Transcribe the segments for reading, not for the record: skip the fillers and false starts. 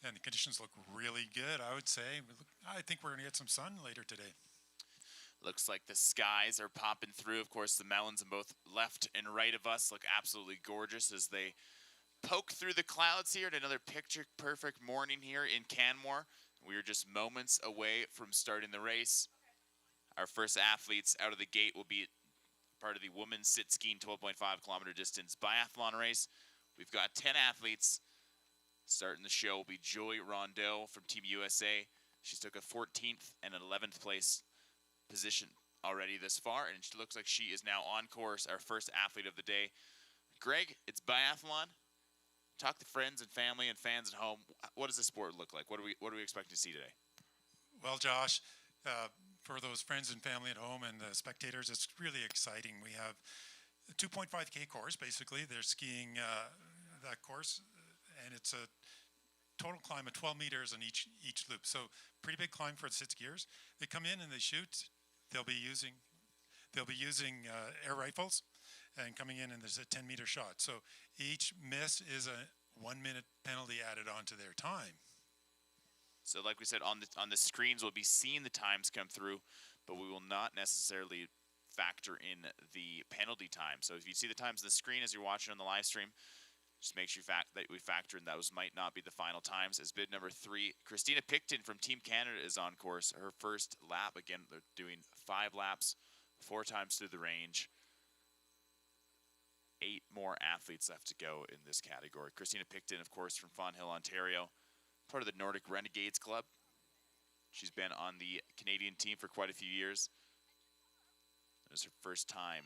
and the conditions look really good, I would say. I think we're going to get some sun later today. Looks like the skies are popping through. Of course, the mountains on both left and right of us look absolutely gorgeous as they poke through the clouds here at another picture-perfect morning here in Canmore. We are just moments away from starting the race. Our first athletes out of the gate will be part of the women's sit skiing 12.5 kilometer distance biathlon race. We've got 10 athletes. Starting the show will be Joy Rondeau from Team USA. She's took a 14th and an 11th place position already this far, and she looks like she is now on course, our first athlete of the day. Greg, it's biathlon. Talk to friends and family and fans at home. What does this sport look like? What are we expecting to see today? Well, Josh, for those friends and family at home and the spectators, it's really exciting. We have a 2.5K course, basically. They're skiing that course, and it's a total climb of 12 meters on each loop. So pretty big climb for the sit skiers. They come in and they shoot. They'll be using air rifles, and coming in and there's a 10-meter shot. So each miss is a 1-minute penalty added onto their time. So like we said, on the screens, we'll be seeing the times come through, but we will not necessarily factor in the penalty time. So if you see the times on the screen as you're watching on the live stream, just make sure that we factor in those might not be the final times. As bid number 3, Christina Picton from Team Canada is on course. Her first lap, again, they're doing 5 laps, 4 times through the range. 8 more athletes left to go in this category. Christina Picton, of course, from Fawn Hill, Ontario, part of the Nordic Renegades Club. She's been on the Canadian team for quite a few years. It was her first time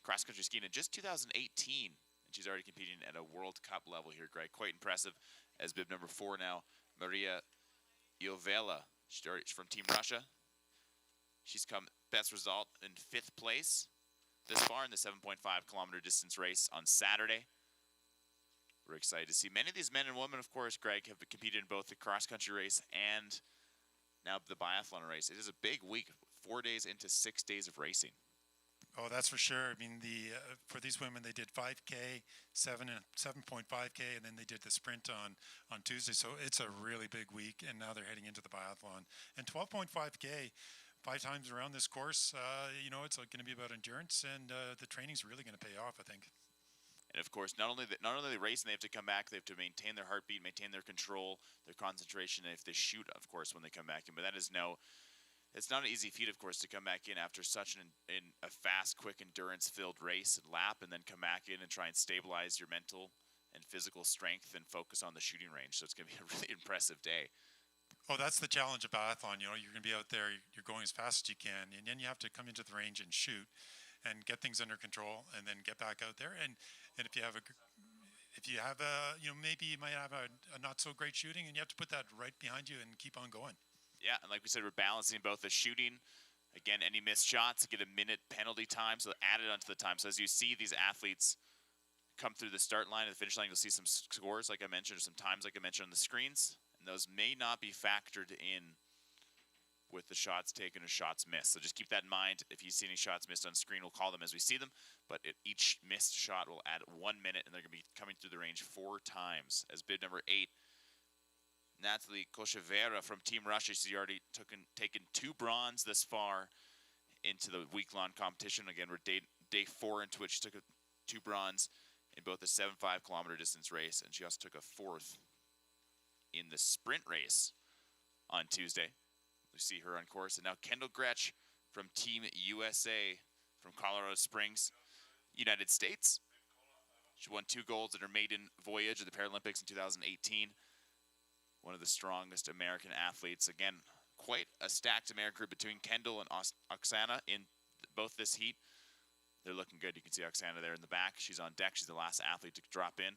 cross-country skiing in just 2018. She's already competing at a World Cup level here, Greg. Quite impressive. As bib number 4 now, Maria Iovela. She's from Team Russia. She's come best result in 5th place this far in the 7.5 kilometer distance race on Saturday. We're excited to see many of these men and women, of course, Greg, have competed in both the cross-country race and now the biathlon race. It is a big week, 4 days into 6 days of racing. Oh, that's for sure. I mean, for these women, they did 5K, 7.5K, and then they did the sprint on Tuesday. So it's a really big week, and now they're heading into the biathlon. And 12.5K, 5 times around this course, it's going to be about endurance, and the training's really going to pay off, I think. And of course, not only the racing, they have to come back, they have to maintain their heartbeat, maintain their control, their concentration, and if they shoot, of course, when they come back in. But that is it's not an easy feat, of course, to come back in after such a fast, quick, endurance-filled race and lap, and then come back in and try and stabilize your mental and physical strength and focus on the shooting range. So it's going to be a really impressive day. Oh, that's the challenge of biathlon. You're going to be out there, you're going as fast as you can, and then you have to come into the range and shoot and get things under control, and then get back out there. And if you have maybe you might have a not so great shooting, and you have to put that right behind you and keep on going. Yeah, and like we said, we're balancing both the shooting. Again, any missed shots get a minute penalty time, so added onto the time. So as you see these athletes come through the start line and the finish line, you'll see some scores, like I mentioned, or some times, like I mentioned, on the screens. And those may not be factored in with the shots taken or shots missed. So just keep that in mind. If you see any shots missed on screen, we'll call them as we see them. But each missed shot will add 1 minute, and they're going to be coming through the range 4 times. As bid number 8, Natalie Koshevera from Team Russia. She's already taken 2 bronze this far into the week-long competition. Again, we're day 4 into which she took 2 bronze in both the 7.5 kilometer distance race, and she also took a 4th in the sprint race on Tuesday. We see her on course. And now Kendall Gretsch from Team USA from Colorado Springs, United States. She won 2 golds at her maiden voyage at the Paralympics in 2018. One of the strongest American athletes. Again, quite a stacked American group between Kendall and Oksana in both this heat. They're looking good. You can see Oksana there in the back. She's on deck. She's the last athlete to drop in.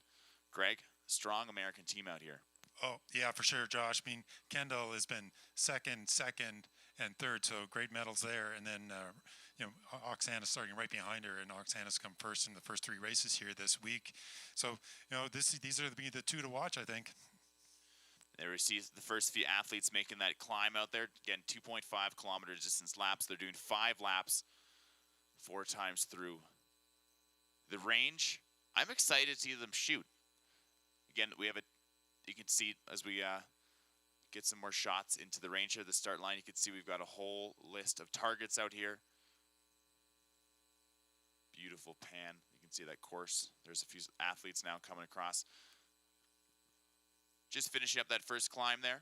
Greg, strong American team out here. Oh, yeah, for sure, Josh. I mean, Kendall has been second, and third, so great medals there. And then, Oksana's starting right behind her, and Oksana's come first in the first 3 races here this week. So, these are the 2 to watch, I think. There we see the first few athletes making that climb out there. Again, 2.5 kilometer distance laps. They're doing 5 laps 4 times through the range. I'm excited to see them shoot. Again, we have you can see as we get some more shots into the range here, the start line, you can see we've got a whole list of targets out here. Beautiful pan. You can see that course. There's a few athletes now coming across. Just finishing up that first climb there.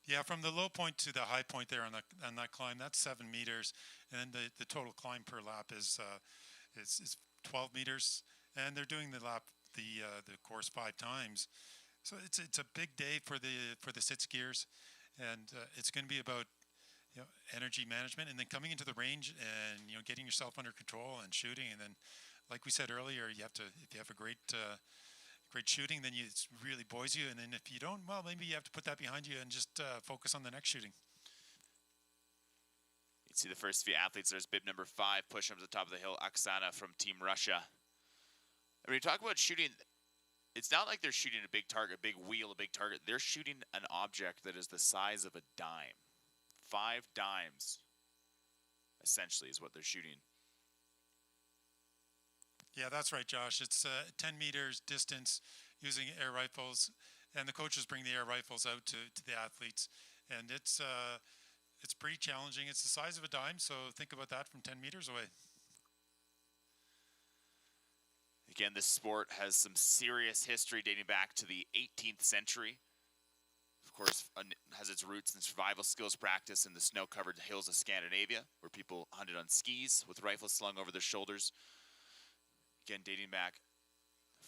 Yeah, from the low point to the high point there on that climb, that's 7 meters, and then the total climb per lap is 12 meters, and they're doing the course 5 times. So it's a big day for the sit skiers, and it's going to be about energy management, and then coming into the range and getting yourself under control and shooting, and then like we said earlier, if you have a great shooting, then it really buoys you, and then if you don't, well, maybe you have to put that behind you and just focus on the next shooting. You can see the first few athletes. There's bib number 5 pushing up to the top of the hill, Oksana from Team Russia. And when you talk about shooting, it's not like they're shooting a big target, a big wheel, a big target. They're shooting an object that is the size of a dime. 5 dimes, essentially, is what they're shooting. Yeah, that's right, Josh. It's 10 meters distance using air rifles, and the coaches bring the air rifles out to the athletes, and it's pretty challenging. It's the size of a dime, so think about that from 10 meters away. Again, this sport has some serious history dating back to the 18th century. Of course, has its roots in survival skills practice in the snow-covered hills of Scandinavia, where people hunted on skis with rifles slung over their shoulders. Again, dating back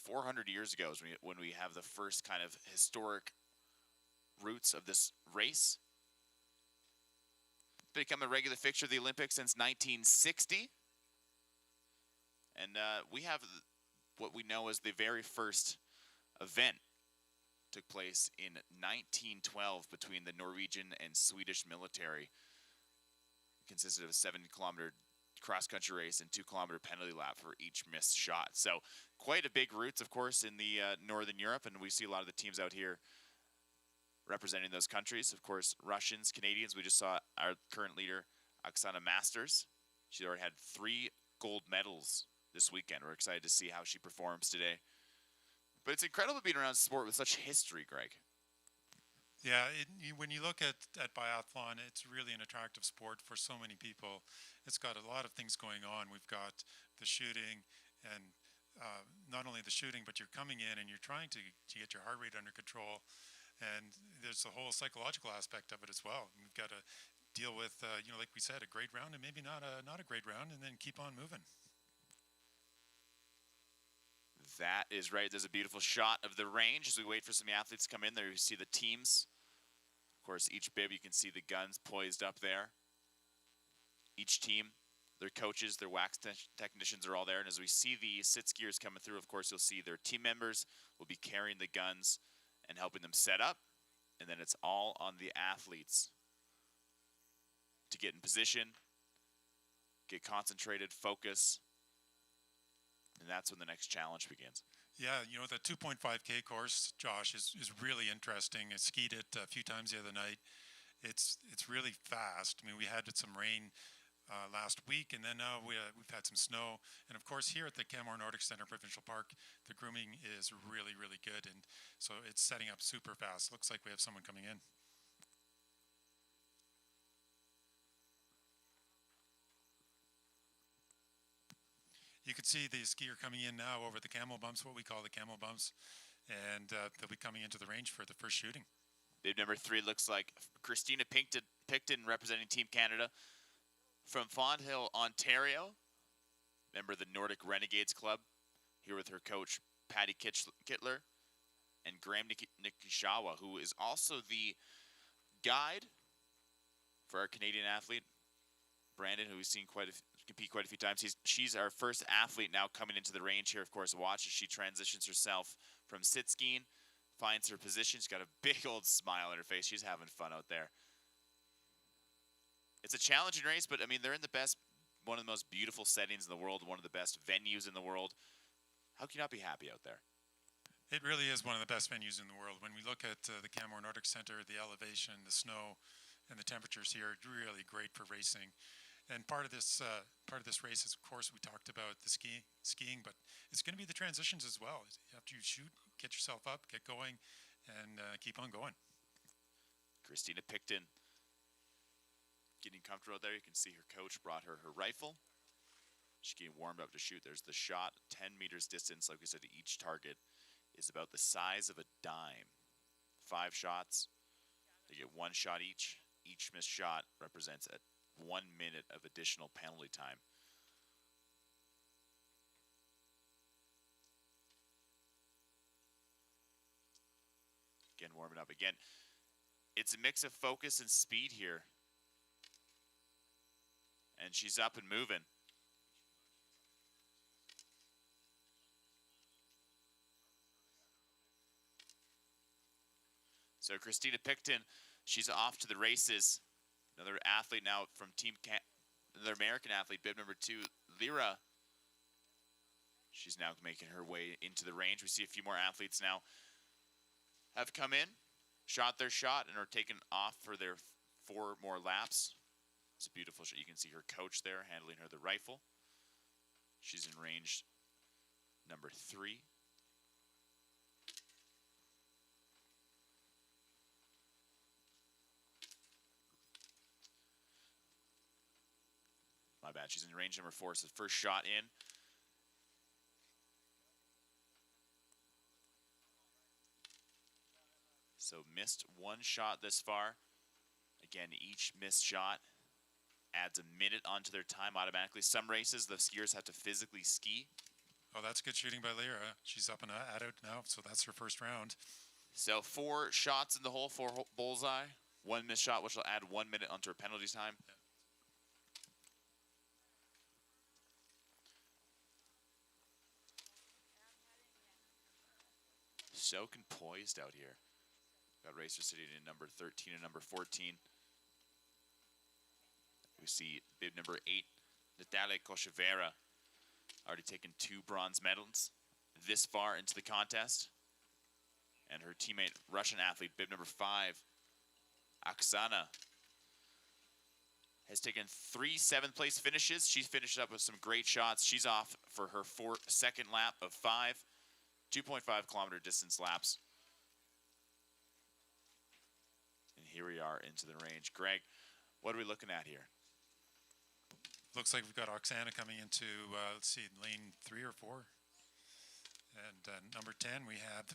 400 years ago is when we have the first kind of historic roots of this race. It's become a regular fixture of the Olympics since 1960. And we have what we know as the very first event. Took place in 1912 between the Norwegian and Swedish military. It consisted of a 70-kilometer cross-country race and 2-kilometer penalty lap for each missed shot. So quite a big roots, of course, in the Northern Europe, and we see a lot of the teams out here representing those countries. Of course, Russians, Canadians. We just saw our current leader, Oksana Masters. She already had 3 gold medals this weekend. We're excited to see how she performs today. But it's incredible being around sport with such history, Greg. Yeah, when you look at biathlon, it's really an attractive sport for so many people. It's got a lot of things going on. We've got the shooting, and not only the shooting, but you're coming in and you're trying to get your heart rate under control. And there's the whole psychological aspect of it as well. We've got to deal with, like we said, a great round and maybe not a great round, and then keep on moving. That is right. There's a beautiful shot of the range as we wait for some athletes to come in there. You see the teams. Of course, each bib, you can see the guns poised up there. Each team, their coaches, their wax technicians are all there. And as we see the sit skiers coming through, of course, you'll see their team members will be carrying the guns and helping them set up. And then it's all on the athletes to get in position, get concentrated, focus. And that's when the next challenge begins. Yeah, the 2.5K course, Josh, is really interesting. I skied it a few times the other night. It's really fast. I mean, we had some rain last week, and then now we've had some snow. And of course, here at the Canmore Nordic Center Provincial Park, the grooming is really, really good. And so it's setting up super fast. Looks like we have someone coming in. You can see the skier coming in now over the camel bumps, what we call the camel bumps, and they'll be coming into the range for the first shooting. Bib number 3 looks like Christina Picton representing Team Canada from Fonthill, Ontario, member of the Nordic Renegades Club, here with her coach, Patty Kittler, and Graham Nikishawa, who is also the guide for our Canadian athlete, Brandon, who we've seen compete quite a few times. She's our first athlete now coming into the range here. Of course, watch as she transitions herself from sit skiing, finds her position. She's got a big old smile on her face. She's having fun out there. It's a challenging race, but I mean, they're in one of the most beautiful settings in the world, one of the best venues in the world. How can you not be happy out there? It really is one of the best venues in the world. When we look at the Canmore Nordic Center, the elevation, the snow, and the temperatures here, really great for racing. And part of this race is, of course, we talked about the skiing, but it's going to be the transitions as well. After you shoot, get yourself up, get going, and keep on going. Christina Picton getting comfortable out there. You can see her coach brought her her rifle. She's getting warmed up to shoot. There's the shot, 10 meters distance. Like we said, each target is about the size of a dime. 5 shots, they get 1 shot each. Each missed shot represents a 1 minute of additional penalty time. Again, warming up. Again, it's a mix of focus and speed here. And she's up and moving. So Christina Picton, she's off to the races. Another athlete now from another American athlete, bib number 2, Lyra. She's now making her way into the range. We see a few more athletes now have come in, shot their shot, and are taken off for their 4 more laps. It's a beautiful shot. You can see her coach there handling her the rifle. She's in range number 3. My bad, she's in range number 4, so first shot in. So missed 1 shot this far. Again, each missed shot adds a minute onto their time automatically. Some races, the skiers have to physically ski. Oh, that's good shooting by Lyra. She's up and at it now, so that's her first round. So 4 shots in the hole, 4 bullseye. 1 missed shot, which will add 1 minute onto her penalty time. Yeah. So poised out here. Got racers sitting in number 13 and number 14. We see bib number 8, Natalia Koshevera, already taken 2 bronze medals this far into the contest. And her teammate, Russian athlete, bib number 5, Oksana, has taken 3 7th-place finishes. She's finished up with some great shots. She's off for her second lap of 5, 2.5-kilometer distance laps. And here we are into the range. Greg, what are we looking at here? Looks like we've got Oksana coming into, let's see, lane 3 or 4. And number 10, we have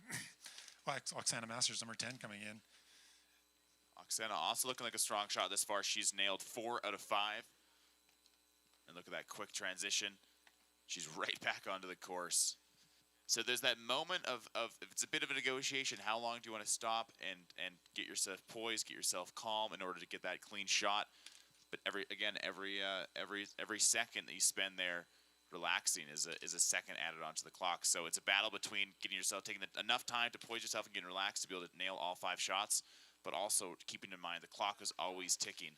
well, Oksana Masters, number 10, coming in. Oksana also looking like a strong shot this far. She's nailed 4 out of 5. And look at that quick transition. She's right back onto the course. So there's that moment of it's a bit of a negotiation. How long do you want to stop and get yourself poised, get yourself calm in order to get that clean shot? But every second that you spend there relaxing is a second added onto the clock. So it's a battle between taking enough time to poise yourself and getting relaxed to be able to nail all 5 shots, but also keeping in mind the clock is always ticking.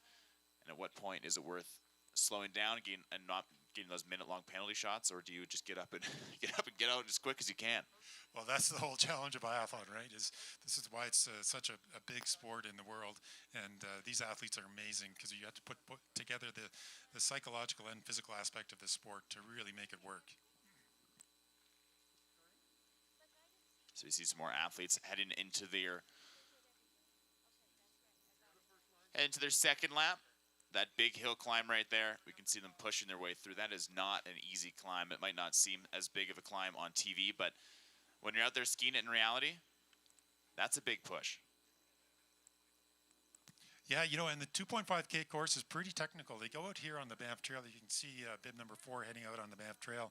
And at what point is it worth slowing down and not getting those minute-long penalty shots, or do you just get up and get out as quick as you can? Well, that's the whole challenge of biathlon, right? This is why it's such a big sport in the world, and these athletes are amazing because you have to put together the psychological and physical aspect of the sport to really make it work. So you see some more athletes heading into their second lap. That big hill climb right there, we can see them pushing their way through. That is not an easy climb. It might not seem as big of a climb on TV, but when you're out there skiing it in reality, that's a big push. Yeah, and the 2.5K course is pretty technical. They go out here on the Banff Trail. You can see bib number 4 heading out on the Banff Trail.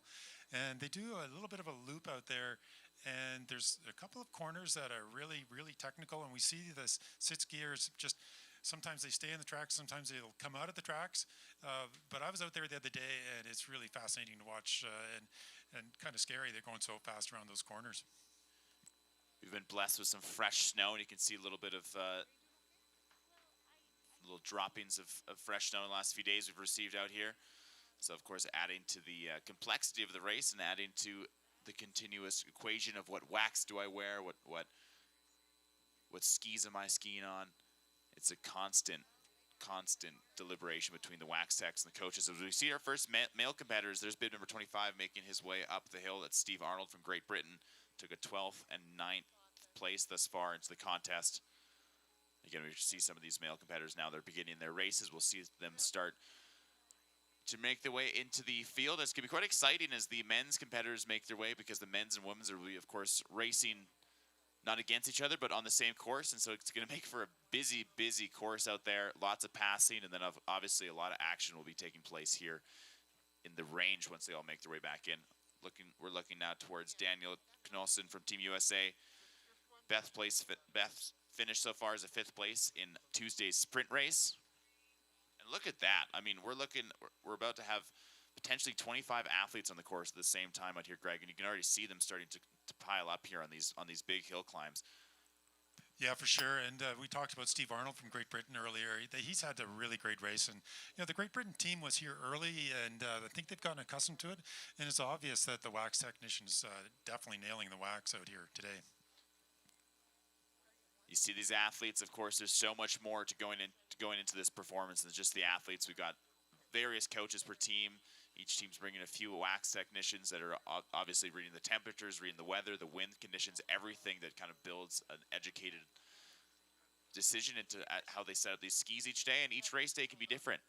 And they do a little bit of a loop out there. And there's a couple of corners that are really, really technical. And we see this sit skiers just... Sometimes they stay in the tracks, sometimes they'll come out of the tracks. But I was out there the other day, and it's really fascinating to watch and kind of scary. They're going so fast around those corners. We've been blessed with some fresh snow, and you can see a little bit of little droppings of fresh snow in the last few days we've received out here. So, of course, adding to the complexity of the race and adding to the continuous equation of what wax do I wear, what skis am I skiing on. It's a constant constant deliberation between the wax techs and the coaches. As we see our first male competitors, there's bib number 25 making his way up the hill. That's Steve Arnold from Great Britain. Took a 12th and 9th place thus far into the contest. Again, we see some of these male competitors now. They're beginning their races. We'll see them start to make their way into the field. It's going to be quite exciting as the men's competitors make their way, because the men's and women's are, of course, racing not against each other, but on the same course. And so it's going to make for a busy, busy course out there. Lots of passing, and then obviously a lot of action will be taking place here in the range once they all make their way back in. We're looking now towards Daniel Knolson from Team USA. Beth finished so far as a 5th place in Tuesday's sprint race. And look at that. I mean, we're about to have potentially 25 athletes on the course at the same time out here, Greg, and you can already see them starting to pile up here on these big hill climbs. Yeah, for sure. And we talked about Steve Arnold from Great Britain earlier. He's had a really great race. And, the Great Britain team was here early, and I think they've gotten accustomed to it. And it's obvious that the wax technicians definitely nailing the wax out here today. You see these athletes, of course, there's so much more to going into this performance than just the athletes. We've got various coaches per team. Each team's bringing a few wax technicians that are obviously reading the temperatures, reading the weather, the wind conditions, everything that kind of builds an educated decision into how they set up these skis each day. And each race day can be different.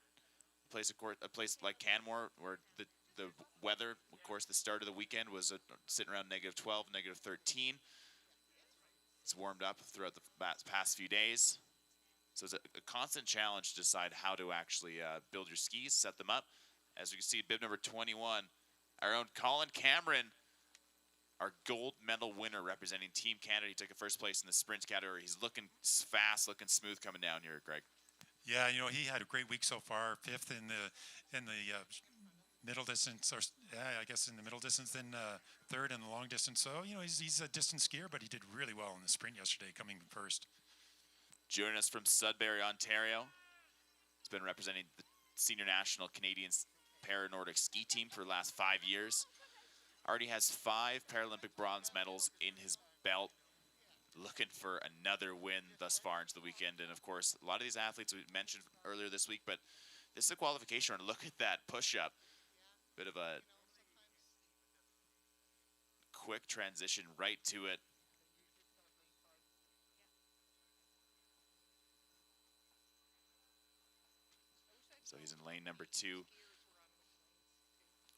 A place like Canmore, where the weather, of course, the start of the weekend was sitting around -12, -13. It's warmed up throughout the past few days. So it's a constant challenge to decide how to actually build your skis, set them up. As you can see, bib number 21, our own Colin Cameron, our gold medal winner representing Team Canada. He took a 1st place in the sprint category. He's looking fast, looking smooth coming down here, Greg. Yeah, he had a great week so far. 5th in the middle distance, or I guess in the middle distance, then 3rd in the long distance. So he's a distance skier, but he did really well in the sprint yesterday, coming 1st. Joining us from Sudbury, Ontario. He's been representing the senior national Canadian para-Nordic ski team for the last 5 years. Already has 5 Paralympic bronze medals in his belt. Looking for another win thus far into the weekend. And of course, a lot of these athletes we mentioned earlier this week, but this is a qualification run. Look at that push-up. Bit of a quick transition right to it. So he's in lane number 2,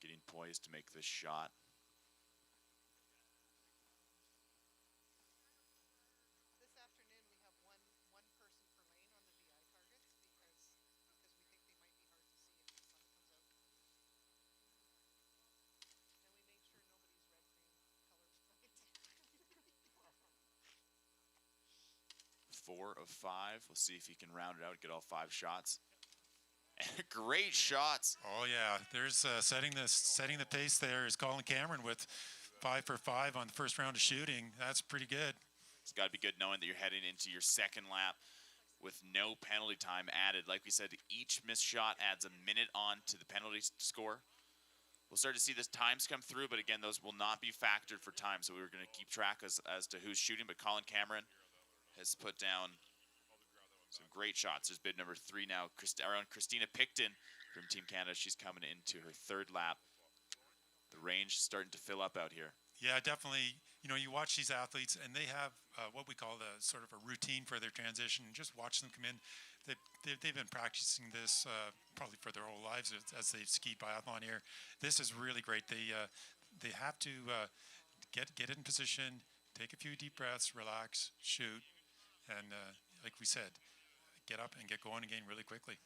getting poised to make this shot. This afternoon we have one person per lane on the VI targets because we think they might be hard to see if the sun comes out. And we make sure nobody's red, green, colors. 4 of 5. We'll see if he can round it out, get all 5 shots. Great shots. Oh yeah, there's setting the pace there is Colin Cameron with 5 for 5 on the first round of shooting. That's pretty good. It's got to be good knowing that you're heading into your 2nd lap with no penalty time added. Like we said, each missed shot adds a minute on to the penalty score. We'll start to see the times come through, but again, those will not be factored for time. So we're going to keep track as to who's shooting. But Colin Cameron has put down some great shots. There's bid number 3 now. Our own Christina Picton from Team Canada. She's coming into her 3rd lap. The range is starting to fill up out here. Yeah, definitely. You watch these athletes, and they have what we call the sort of a routine for their transition. Just watch them come in. They've been practicing this probably for their whole lives as they've skied biathlon here. This is really great. They have to get in position, take a few deep breaths, relax, shoot, and like we said, get up and get going again really quickly.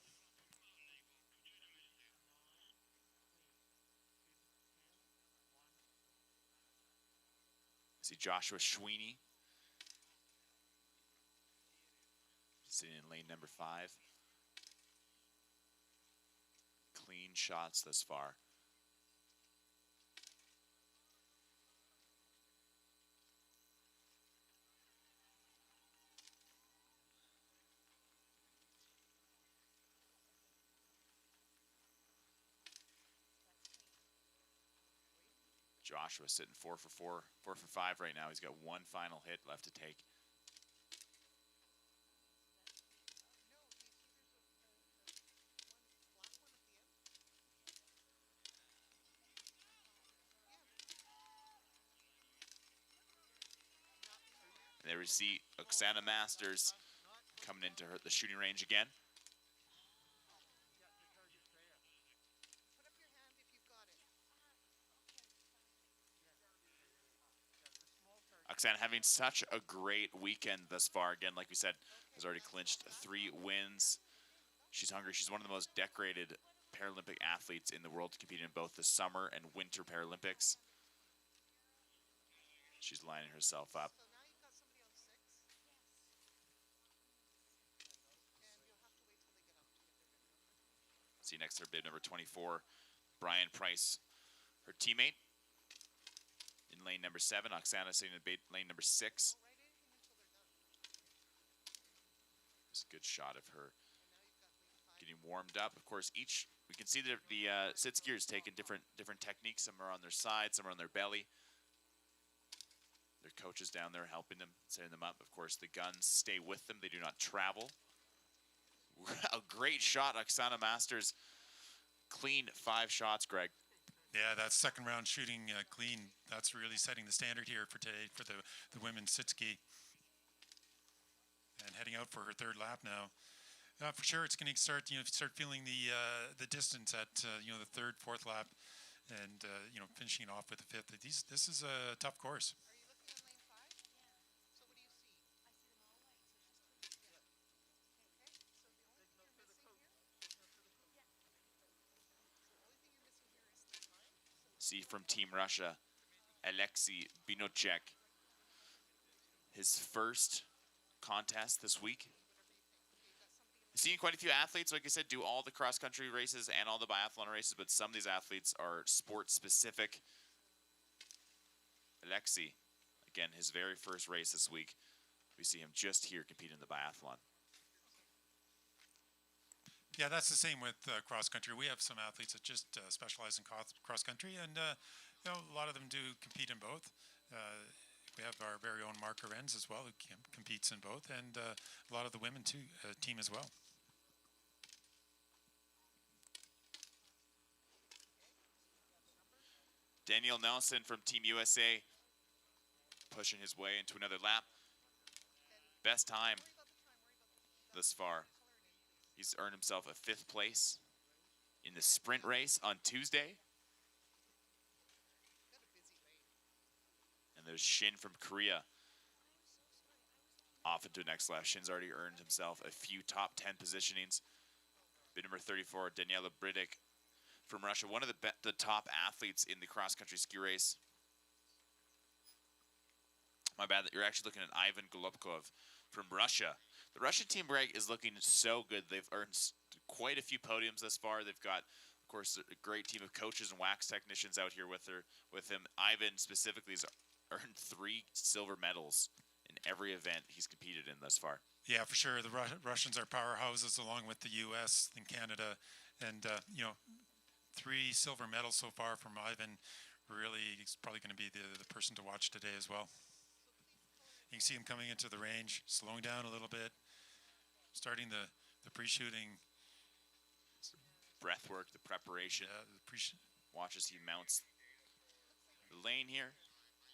See Joshua Sweeney sitting in lane number 5. Clean shots thus far. Joshua sitting 4 for 5 right now. He's got 1 final hit left to take. There we see Oksana Masters coming into the shooting range again. Put up your hand if you've got it. Oksana having such a great weekend thus far. Again, like we said, has already clinched 3 wins. She's hungry. She's one of the most decorated Paralympic athletes in the world, competing in both the summer and winter Paralympics. She's lining herself up. So now you've got somebody on 6. And you'll have to wait till they get up to get their bib number. See next to her bib number 24, Brian Price, her teammate. In lane number 7, Oksana sitting in lane number 6. Go right in him until they're done. Just a good shot of her And now you've got lane 5. getting warmed up. Of course, we can see that the sit skiers taking different techniques. Some are on their side, some are on their belly. Their coaches down there helping them, setting them up. Of course, the guns stay with them. They do not travel. A great shot, Oksana Masters. Clean 5 shots, Greg. Yeah, that second round shooting clean. That's really setting the standard here for today for the women's sit ski. And heading out for her 3rd lap now. For sure, it's going to start. Start feeling the distance at the 3rd, 4th lap, and finishing it off with the 5th. This is a tough course. Are you looking on lane 5? So what do you see? Okay, so the only thing you're missing here? So the only thing you're missing here is the time. See from Team Russia, Alexei Binocek. His first contest this week. Seeing quite a few athletes, like I said, do all the cross-country races and all the biathlon races, but some of these athletes are sport-specific. Alexei, again, his very first race this week. We see him just here competing in the biathlon. Yeah, that's the same with cross-country. We have some athletes that just specialize in cross-country, and a lot of them do compete in both. We have our very own Mark Arenz as well, who competes in both, and a lot of the women too team as well. Daniel Nelson from Team USA pushing his way into another lap. Best time thus far. He's earned himself a 5th place in the sprint race on Tuesday. Got a busy lane. And there's Shin from Korea off into the next lap. Shin's already earned himself a few top 10 positionings. Bid number 34, Daniela Bridick from Russia, one of the top athletes in the cross-country ski race. My bad, that you're actually looking at Ivan Golubkov from Russia. The Russian team, Greg, is looking so good. They've earned quite a few podiums thus far. They've got, of course, a great team of coaches and wax technicians out here with him. Ivan specifically has earned 3 silver medals in every event he's competed in thus far. Yeah, for sure. The Russians are powerhouses, along with the U.S. and Canada, and 3 silver medals so far from Ivan. Really, he's probably going to be the person to watch today as well. You can see him coming into the range, slowing down a little bit, starting the pre-shooting. Breath work, the preparation. Yeah, Watch as he mounts the lane here.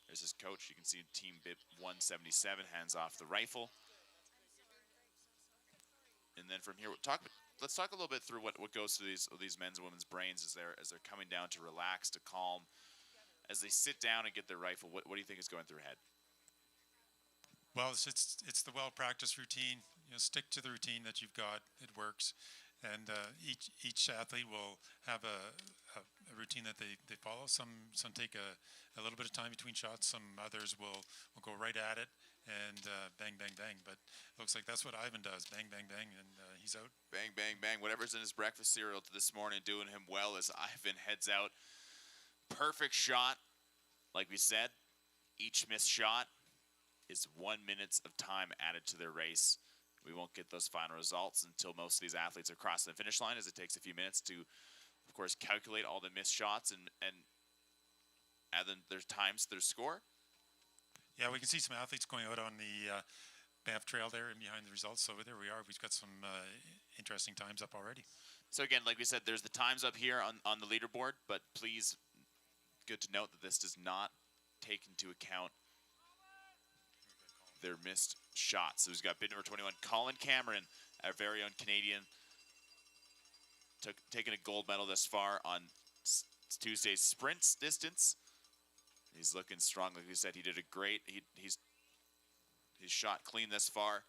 There's his coach. You can see Team BIP 177 hands off the rifle. And then from here, let's talk a little bit through what goes through these men's and women's brains as they're coming down to relax, to calm, as they sit down and get their rifle. What do you think is going through their head? Well, it's the well-practiced routine. Stick to the routine that you've got. It works, and each athlete will have a routine that they follow. Some take a little bit of time between shots. Some others will go right at it and bang, bang, bang. But it looks like that's what Ivan does: bang, bang, bang, and he's out. Bang, bang, bang. Whatever's in his breakfast cereal this morning doing him well as Ivan heads out. Perfect shot, like we said. Each missed shot is 1 minute of time added to their race. We won't get those final results until most of these athletes are crossing the finish line, as it takes a few minutes to, of course, calculate all the missed shots and add them their times, their score. Yeah, we can see some athletes going out on the Banff Trail there and behind the results. So there we are. We've got some interesting times up already. So again, like we said, there's the times up here on the leaderboard, but please, good to note that this does not take into account their missed shots. So he's got bid number 21, Colin Cameron, our very own Canadian, taking a gold medal thus far on Tuesday's sprints distance. He's looking strong. Like we said, he did a great, he's shot clean thus far.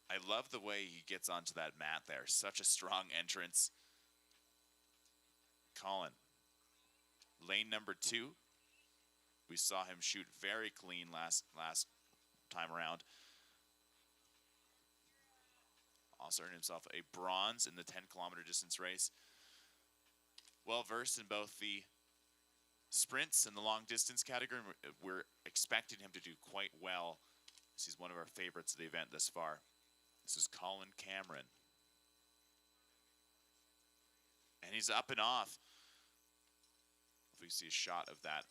I love the way he gets onto that mat there. Such a strong entrance. Colin, lane number 2. We saw him shoot very clean last time around. Also earned himself a bronze in the 10-kilometer distance race. Well versed in both the sprints and the long distance category. We're expecting him to do quite well. He's one of our favorites of the event thus far. This is Colin Cameron. And he's up and off. If we see a shot of that.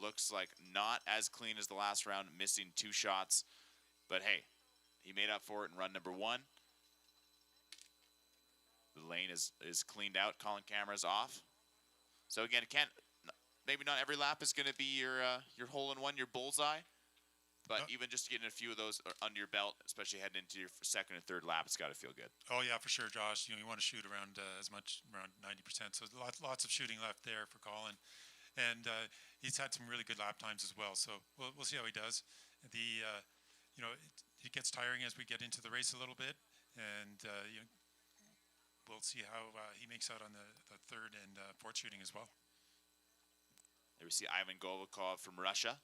Looks like not as clean as the last round, missing 2 shots. But hey, he made up for it in run number 1. The lane is cleaned out. Colin Cameron's off. So again, maybe not every lap is going to be your hole-in-one, your bullseye. But even just getting a few of those under your belt, especially heading into your second and third lap, it's got to feel good. Oh yeah, for sure, Josh. You want to shoot around around 90%. So lots of shooting left there for Colin, and he's had some really good lap times as well. So we'll see how he does. It gets tiring as we get into the race a little bit, and we'll see how he makes out on the third and fourth shooting as well. There we see Ivan Golikov from Russia.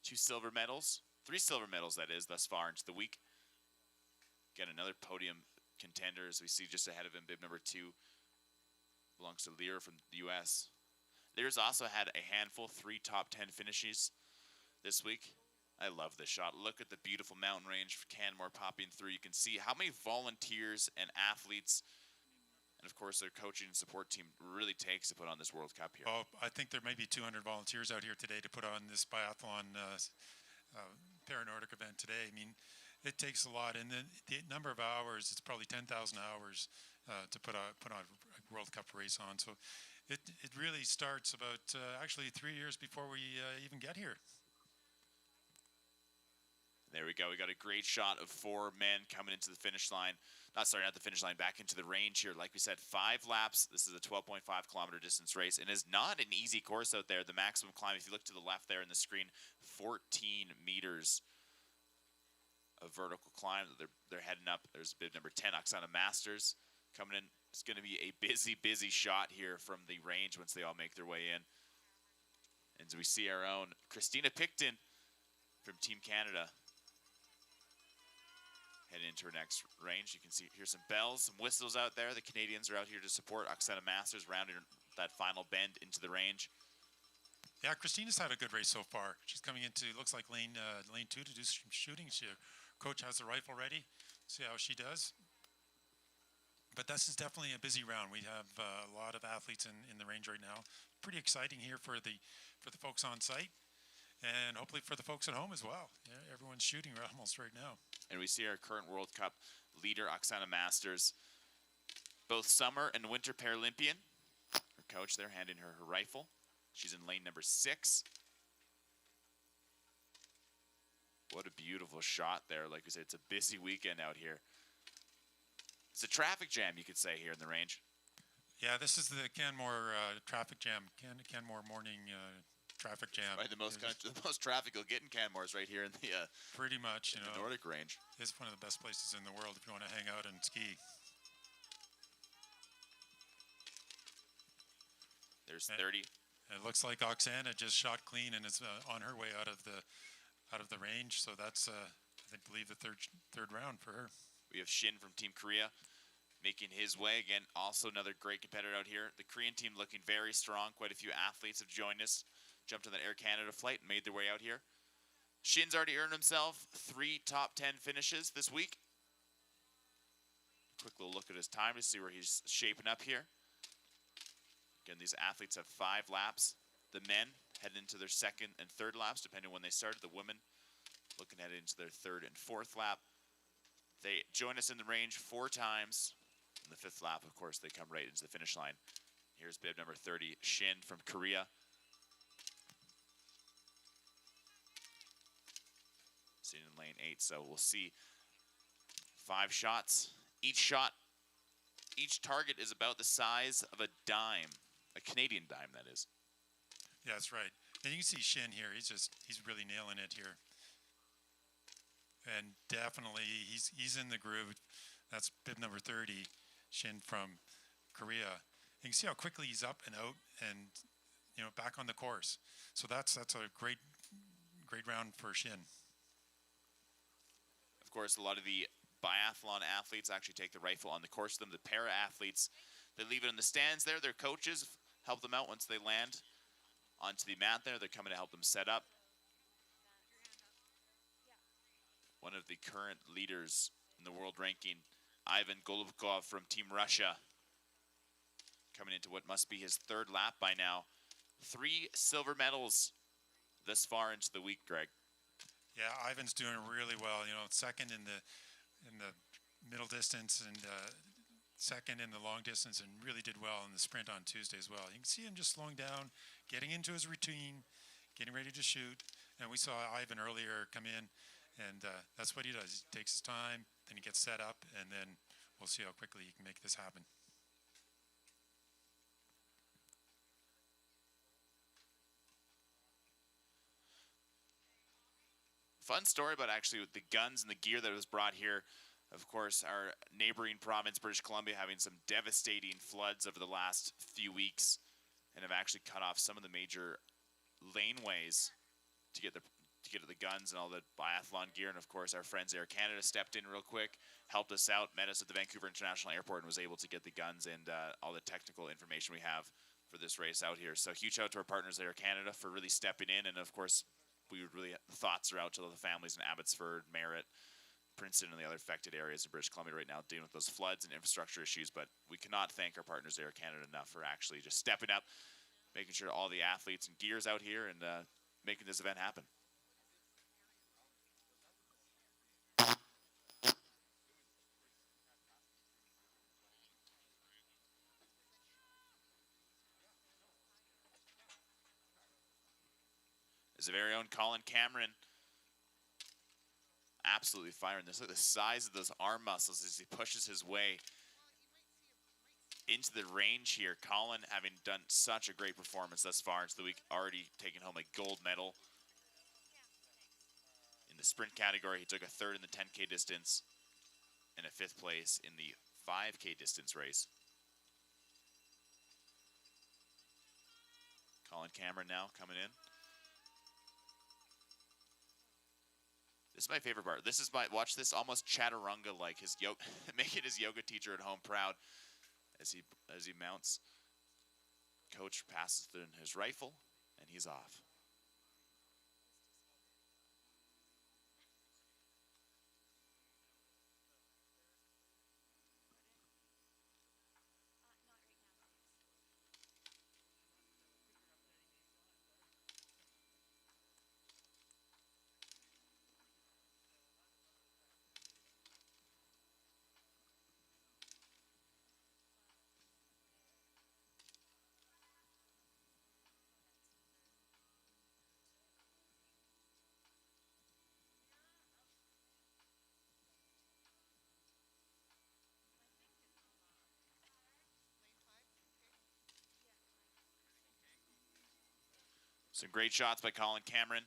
2 silver medals, 3 silver medals that is thus far into the week. Again, another podium contender as we see just ahead of him, bib number 2 belongs to Lear from the US. Lear's also had a handful, 3 top 10 finishes this week. I love this shot. Look at the beautiful mountain range for Canmore popping through. You can see how many volunteers and athletes, and of course their coaching and support team, really takes to put on this World Cup here. Oh, I think there may be 200 volunteers out here today to put on this biathlon Paranordic event today. I mean, it takes a lot, and then the number of hours, it's probably 10,000 hours to put on a World Cup race on. So it really starts about actually 3 years before we even get here. There we go. We got a great shot of 4 men coming into the finish line. Not the finish line, back into the range here. Like we said, 5 laps. This is a 12.5 kilometer distance race, and is not an easy course out there. The maximum climb, if you look to the left there in the screen, 14 meters of vertical climb. They're heading up. There's bib number 10, Oksana Masters, coming in. It's going to be a busy shot here from the range once they all make their way in. And as we see our own Christina Picton from Team Canada heading into her next range. You can hear some bells, some whistles out there. The Canadians are out here to support Oksana Masters, rounding that final bend into the range. Yeah, Christina's had a good race so far. She's coming into, looks like lane 2 to do some shooting. Coach has the rifle ready. See how she does. But this is definitely a busy round. We have a lot of athletes in the range right now. Pretty exciting here for the folks on site, and hopefully for the folks at home as well. Yeah, everyone's shooting almost right now. And we see our current World Cup leader, Oksana Masters, both summer and winter Paralympian. Her coach there handing her her rifle. She's in lane number 6. What a beautiful shot there. Like I said, it's a busy weekend out here. It's a traffic jam, you could say, here in the range. Yeah, this is the Canmore traffic jam, Canmore morning traffic jam. Right, the most traffic you'll get in Canmore is right here in the pretty much, the Nordic range. It's one of the best places in the world if you want to hang out and ski. There's 30. It looks like Oksana just shot clean and is on her way out of the range. So that's I believe the third round for her. We have Shin from Team Korea making his way. Again, also another great competitor out here. The Korean team looking very strong. Quite a few athletes have joined us, jumped on that Air Canada flight and made their way out here. Shin's already earned himself 3 top 10 finishes this week. Quick little look at his time to see where he's shaping up here. Again, these athletes have 5 laps. The men head into their second and third laps, depending on when they started. The women looking ahead into their third and fourth lap. They join us in the range 4 times. In the 5th lap, of course, they come right into the finish line. Here's bib number 30, Shin from Korea. So we'll see 5 shots. Each target is about the size of a dime, a Canadian dime, that is. Yeah, that's right. And you can see Shin here. He's really nailing it here. And definitely, he's in the groove. That's bib number 30, Shin from Korea. You can see how quickly he's up and out, and back on the course. So that's a great round for Shin. Of course, a lot of the biathlon athletes actually take the rifle on the course with them. The para athletes, they leave it in the stands there. Their coaches help them out once they land onto the mat there. They're coming to help them set up. One of the current leaders in the world ranking, Ivan Golubkov from Team Russia, coming into what must be his 3rd lap by now. 3 silver medals thus far into the week, Greg. Yeah, Ivan's doing really well. Second in the middle distance and second in the long distance, and really did well in the sprint on Tuesday as well. You can see him just slowing down, getting into his routine, getting ready to shoot. And we saw Ivan earlier come in, and that's what he does. He takes his time, then he gets set up, and then we'll see how quickly he can make this happen. Fun story about actually the guns and the gear that was brought here. Of course, our neighboring province, British Columbia, having some devastating floods over the last few weeks, and have actually cut off some of the major laneways to get the guns and all the biathlon gear. And of course, our friends Air Canada stepped in real quick, helped us out, met us at the Vancouver International Airport, and was able to get the guns and all the technical information we have for this race out here. So huge shout out to our partners at Air Canada for really stepping in. And of course, we would really, thoughts are out to the families in Abbotsford, Merritt, Princeton, and the other affected areas of British Columbia right now dealing with those floods and infrastructure issues. But we cannot thank our partners at Air Canada enough for actually just stepping up, making sure all the athletes and gears out here and making this event happen. Is the very own Colin Cameron absolutely firing this. Look at the size of those arm muscles as he pushes his way into the range here. Colin having done such a great performance thus far into the week, already taking home a gold medal. In the sprint category, he took a 3rd in the 10K distance and a 5th place in the 5K distance race. Colin Cameron now coming in. This is my favorite part. This is watch this, almost chaturanga like, his making his yoga teacher at home proud as he mounts. Coach passes his rifle and he's off. Some great shots by Colin Cameron,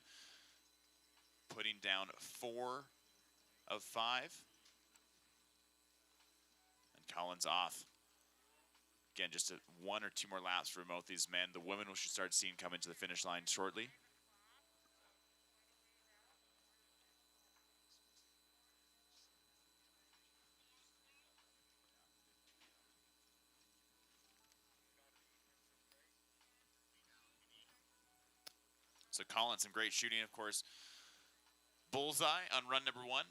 putting down 4 of 5. And Colin's off. Again, just 1 or 2 more laps for both these men. The women we should start seeing come into the finish line shortly. So Colin, some great shooting, of course. Bullseye on run number 1.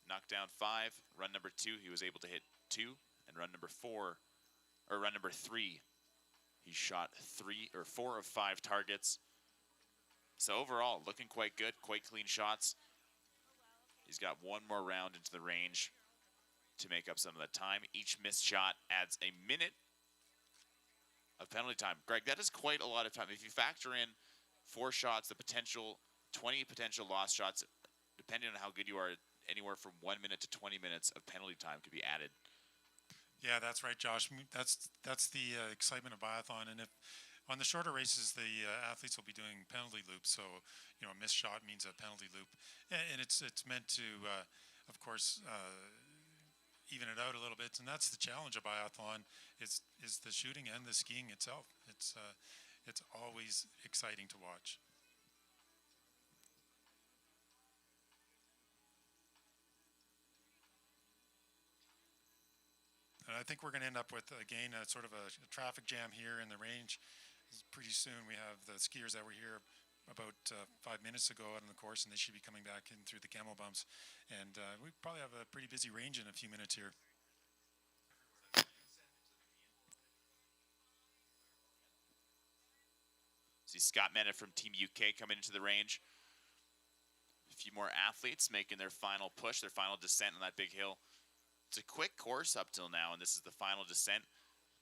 Knocked down 5. Run number 2, he was able to hit 2. And run number 3, he shot 4 of 5 targets. So overall, looking quite good, quite clean shots. He's got 1 more round into the range to make up some of that time. Each missed shot adds a minute of penalty time. Greg, that is quite a lot of time. If you factor in 4 shots, the 20 potential lost shots, depending on how good you are, anywhere from 1 minute to 20 minutes of penalty time could be added. Yeah, that's right, Josh. That's the excitement of biathlon. And if on the shorter races, the athletes will be doing penalty loops. So, you know, a missed shot means a penalty loop, and it's meant to, of course, even it out a little bit. And that's the challenge of biathlon is the shooting and the skiing itself. It's always exciting to watch. And I think we're going to end up with, again, sort of a traffic jam here in the range. Pretty soon we have the skiers that were here about 5 minutes ago out on the course, and they should be coming back in through the camel bumps. And we probably have a pretty busy range in a few minutes here. See Scott Mennett from Team UK coming into the range. A few more athletes making their final push, their final descent on that big hill. It's a quick course up till now, and this is the final descent.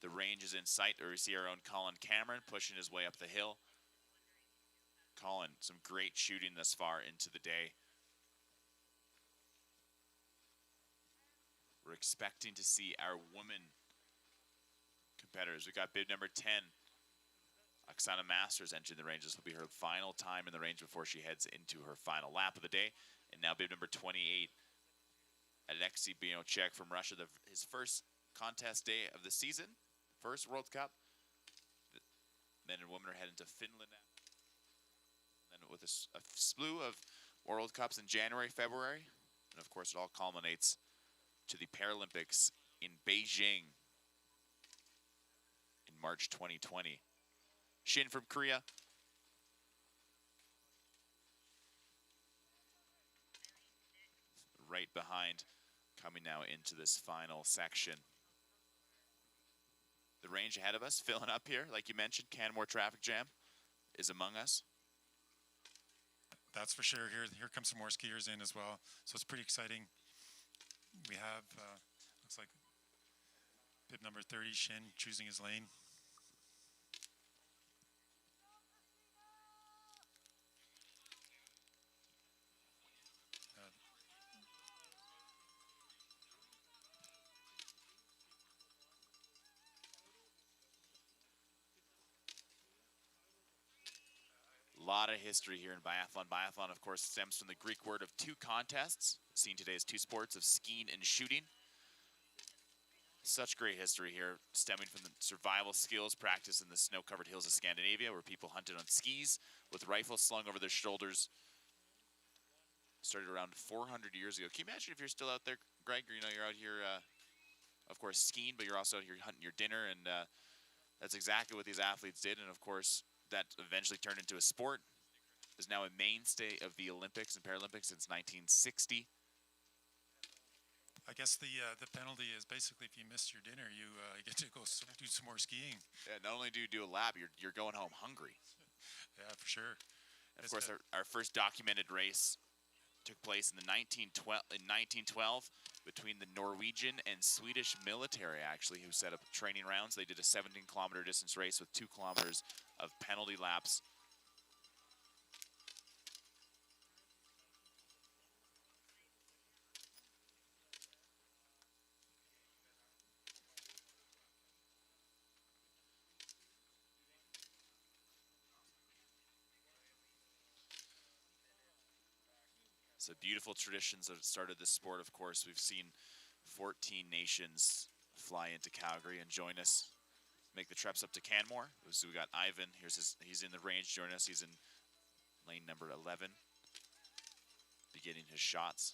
The range is in sight, or we see our own Colin Cameron pushing his way up the hill. Colin, some great shooting thus far into the day. We're expecting to see our women competitors. We got bib number 10, Oksana Masters, entering the range. This will be her final time in the range before she heads into her final lap of the day. And now bib number 28, Alexei Biatchek from Russia, his first contest day of the season, first World Cup. The men and women are heading to Finland now. Then with a slew of World Cups in January, February, and of course it all culminates to the Paralympics in Beijing in March 2020. Shin from Korea. Right behind, coming now into this final section. The range ahead of us, filling up here, like you mentioned. Canmore traffic jam is among us. That's for sure. Here comes some more skiers in as well. So it's pretty exciting. We have, looks like bib number 30, Shin, choosing his lane. A lot of history here in biathlon. Biathlon, of course, stems from the Greek word of two contests, seen today as two sports of skiing and shooting. Such great history here, stemming from the survival skills practiced in the snow-covered hills of Scandinavia, where people hunted on skis with rifles slung over their shoulders. Started around 400 years ago. Can you imagine if you're still out there, Greg? You know, you're out here, of course, skiing, but you're also out here hunting your dinner, and that's exactly what these athletes did. And of course, that eventually turned into a sport. Is now a mainstay of the Olympics and Paralympics since 1960. I guess the penalty is basically if you miss your dinner, you get to go do some more skiing. Yeah, not only do you do a lap, you're going home hungry. Yeah, for sure. And of course, our first documented race took place in 1912 between the Norwegian and Swedish military, actually, who set up training rounds. They did a 17-kilometer distance race with 2 kilometers of penalty laps. So beautiful traditions that started this sport. Of course, we've seen 14 nations fly into Calgary and join us, make the trips up to Canmore. So we got Ivan. He's in the range. Join us. He's in lane number 11, beginning his shots.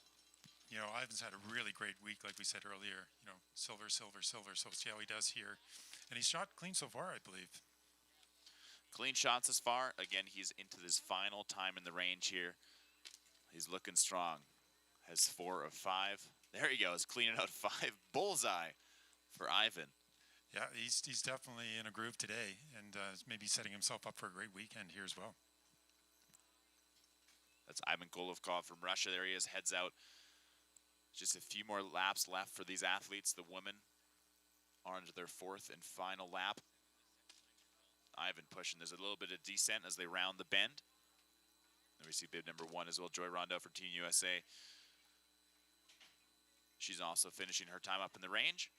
You know, Ivan's had a really great week, like we said earlier. You know, silver, silver, silver. So we'll see how he does here. And he's shot clean so far, I believe. Clean shots as far. Again, he's into his final time in the range here. He's looking strong. Has 4 of 5. There he goes, cleaning out 5. Bullseye for Ivan. Yeah, he's definitely in a groove today, and maybe setting himself up for a great weekend here as well. That's Ivan Golovkov from Russia. There he is, heads out. Just a few more laps left for these athletes. The women are into their 4th and final lap. Ivan pushing. There's a little bit of descent as they round the bend. And we see bib number 1 as well, Joy Rondo from Team USA. She's also finishing her time up in the range.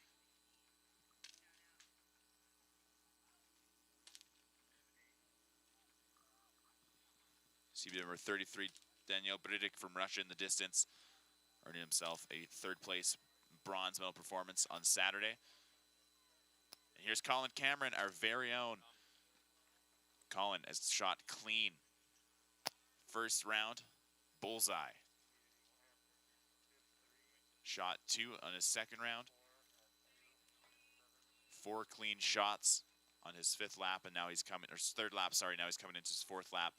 See bib number 33, Daniel Bridik from Russia in the distance, earning himself a 3rd place bronze medal performance on Saturday. And here's Colin Cameron, our very own. Colin has shot clean. First round, bullseye. Shot 2 on his 2nd round. 4 clean shots on his 5th lap, and now he's coming, or 3rd lap, sorry, now he's coming into his 4th lap.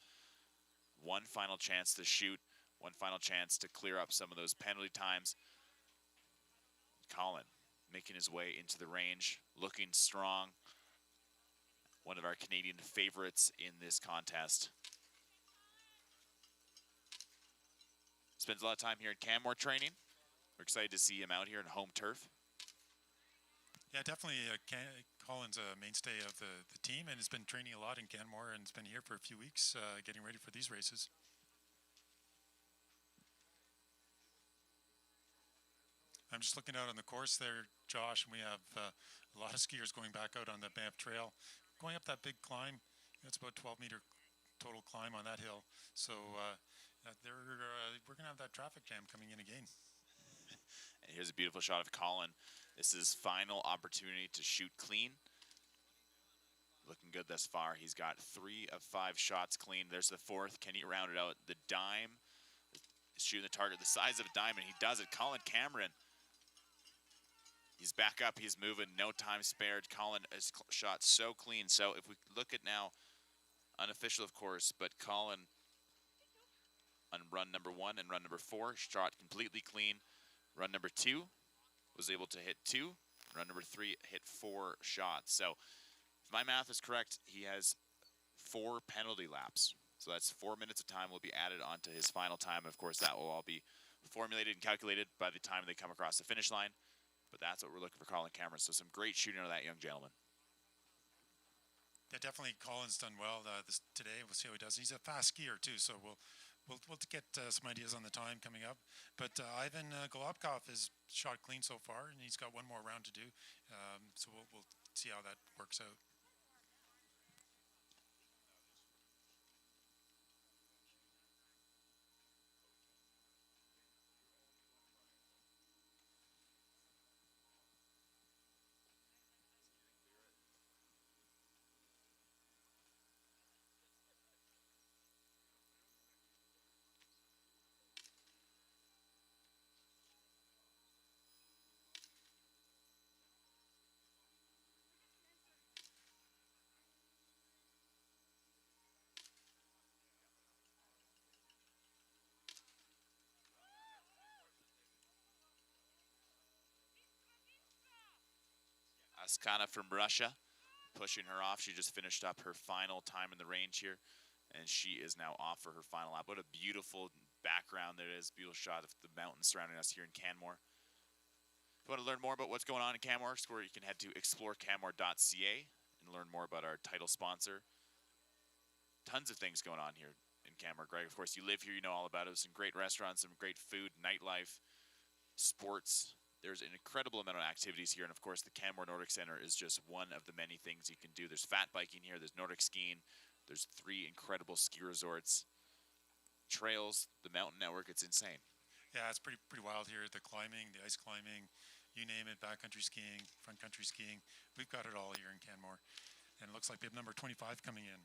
One final chance to shoot, one final chance to clear up some of those penalty times. Colin making his way into the range, looking strong. One of our Canadian favorites in this contest. Spends a lot of time here in Canmore training. We're excited to see him out here in home turf. Yeah, definitely. Colin's a mainstay of the team and has been training a lot in Canmore and has been here for a few weeks getting ready for these races. I'm just looking out on the course there, Josh, and we have a lot of skiers going back out on the Banff Trail. Going up that big climb, it's about 12-meter total climb on that hill. So we're going to have that traffic jam coming in again. And here's a beautiful shot of Colin. This is final opportunity to shoot clean. Looking good thus far. He's got 3 of 5 shots clean. There's the 4th. Can he round it out? The dime is shooting the target the size of a dime, and he does it. Colin Cameron. He's back up. He's moving. No time spared. Colin has shot so clean. So if we look at now, unofficial, of course, but Colin on run number 1 and run number 4 shot completely clean. Run number 2 was able to hit 2. Run number 3 hit 4 shots. So if my math is correct, he has 4 penalty laps. So that's 4 minutes of time will be added onto his final time. Of course, that will all be formulated and calculated by the time they come across the finish line. But that's what we're looking for Colin Cameron. So some great shooting out of that young gentleman. Yeah, definitely Colin's done well today. We'll see how he does. He's a fast skier too, so we'll get some ideas on the time coming up. But Ivan Golubkov has shot clean so far, and he's got one more round to do. So we'll see how that works out. Askana from Russia, pushing her off. She just finished up her final time in the range here, and she is now off for her final lap. What a beautiful background there is. Beautiful shot of the mountains surrounding us here in Canmore. If you want to learn more about what's going on in Canmore, you can head to explorecanmore.ca and learn more about our title sponsor. Tons of things going on here in Canmore. Greg, of course, you live here, you know all about it. Some great restaurants, some great food, nightlife, sports. There's an incredible amount of activities here, and of course the Canmore Nordic Center is just one of the many things you can do. There's fat biking here, there's Nordic skiing, there's 3 incredible ski resorts, trails, the mountain network. It's insane. Yeah, it's pretty wild here. The climbing, the ice climbing, you name it, backcountry skiing, front country skiing. We've got it all here in Canmore. And it looks like we have number 25 coming in.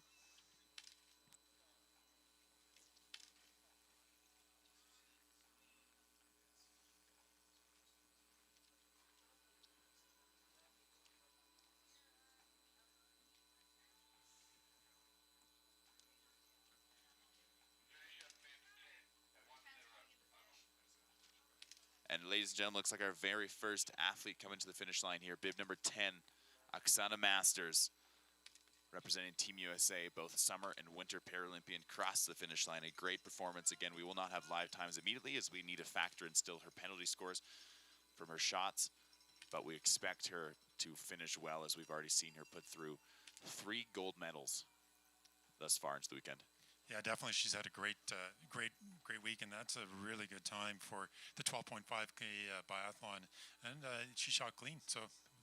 And ladies and gentlemen, looks like our very first athlete coming to the finish line here. Bib number 10, Oksana Masters, representing Team USA, both summer and winter Paralympian, crossed the finish line. A great performance. Again, we will not have live times immediately as we need to factor in still her penalty scores from her shots. But we expect her to finish well, as we've already seen her put through 3 gold medals thus far into the weekend. Yeah, definitely. She's had a great week, and that's a really good time for the 12.5K biathlon. And she shot clean, so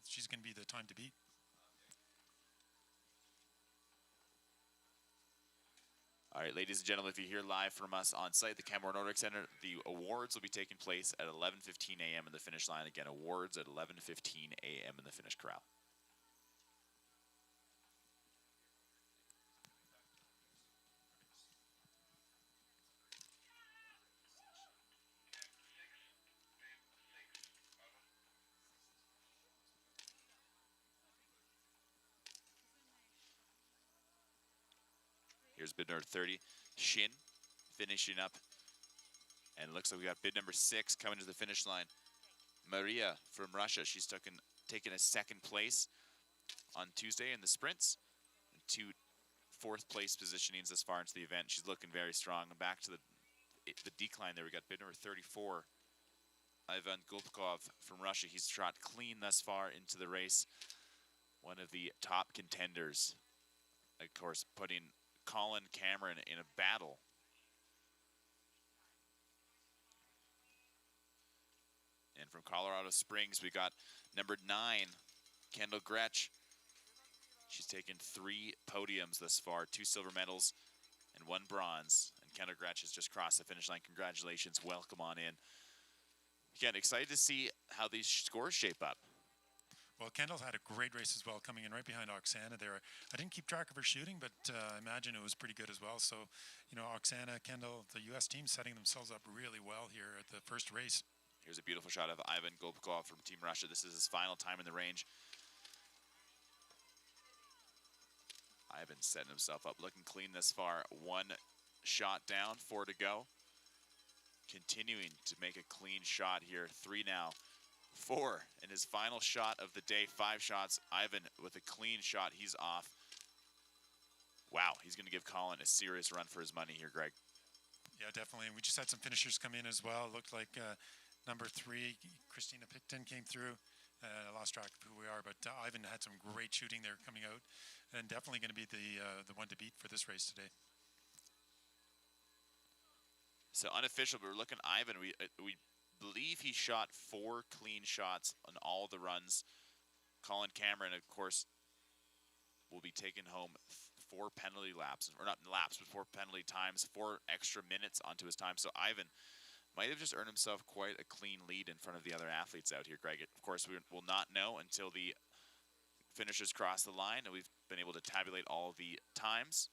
she's going to be the time to beat. All right, ladies and gentlemen, if you're here live from us on site, the Canmore Nordic Center, the awards will be taking place at 11:15 a.m. in the finish line. Again, awards at 11:15 a.m. in the finish corral. Here's bid number 30, Shin, finishing up. And it looks like we got bid number 6 coming to the finish line. Maria from Russia. She's taken a second place on Tuesday in the sprints. And 2 fourth place positionings this far into the event. She's looking very strong. And back to the decline there. We got bid number 34, Ivan Gulpkov from Russia. He's trot clean thus far into the race. One of the top contenders. Of course, putting Colin Cameron in a battle. And from Colorado Springs, we got number 9, Kendall Gretsch. She's taken 3 podiums thus far, 2 silver medals and 1 bronze. And Kendall Gretsch has just crossed the finish line. Congratulations, welcome on in. Again, excited to see how these scores shape up. Well, Kendall's had a great race as well, coming in right behind Oksana there. I didn't keep track of her shooting, but I imagine it was pretty good as well. So, you know, Oksana, Kendall, the U.S. team setting themselves up really well here at the first race. Here's a beautiful shot of Ivan Gulpkov from Team Russia. This is his final time in the range. Ivan setting himself up, looking clean this far. 1 shot down, 4 to go. Continuing to make a clean shot here. 3 now. 4 in his final shot of the day. 5 shots. Ivan with a clean shot. He's off. Wow, he's going to give Colin a serious run for his money here, Greg. Yeah, definitely. And we just had some finishers come in as well. Looked like number 3, Christina Picton, came through. I lost track of who we are, but Ivan had some great shooting there coming out, and definitely going to be the one to beat for this race today. So unofficial, but we're looking Ivan. We believe he shot 4 clean shots on all the runs. Colin Cameron, of course, will be taking home 4 penalty laps, or not laps, but 4 penalty times, 4 extra minutes onto his time. So Ivan might have just earned himself quite a clean lead in front of the other athletes out here, Greg. Of course, we will not know until the finishers cross the line, and we've been able to tabulate all the times,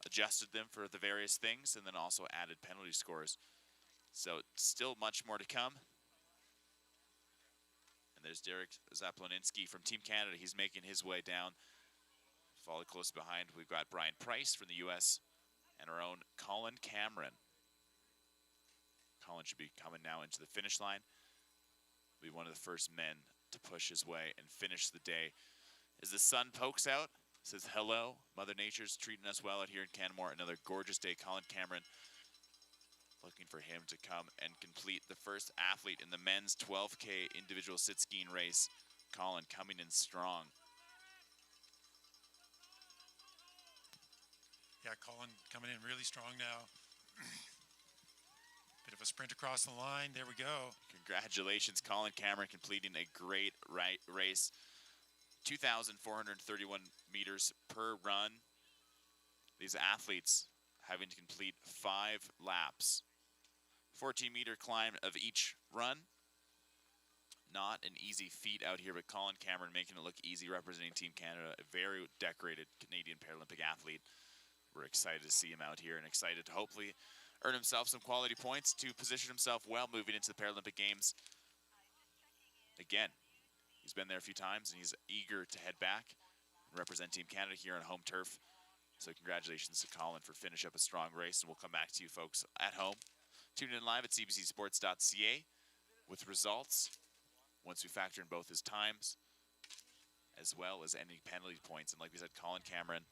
adjusted them for the various things, and then also added penalty scores. So still much more to come. And there's Derek Zaploninski from Team Canada. He's making his way down. Followed close behind, we've got Brian Price from the U.S. and our own Colin Cameron. Colin should be coming now into the finish line. Be one of the first men to push his way and finish the day. As the sun pokes out, says hello. Mother Nature's treating us well out here in Canmore. Another gorgeous day. Colin Cameron looking for him to come and complete the first athlete in the men's 12K individual sit skiing race. Colin coming in strong. Yeah, Colin coming in really strong now. Bit of a sprint across the line. There we go. Congratulations, Colin Cameron, completing a great race. 2,431 meters per run. These athletes having to complete 5 laps. 14-meter climb of each run. Not an easy feat out here, but Colin Cameron making it look easy, representing Team Canada, a very decorated Canadian Paralympic athlete. We're excited to see him out here and excited to hopefully earn himself some quality points to position himself well moving into the Paralympic Games. Again, he's been there a few times and he's eager to head back and represent Team Canada here on home turf. So congratulations to Colin for finishing up a strong race, and we'll come back to you folks at home. Tune in live at cbcsports.ca with results once we factor in both his times as well as any penalty points. And like we said, Colin Cameron,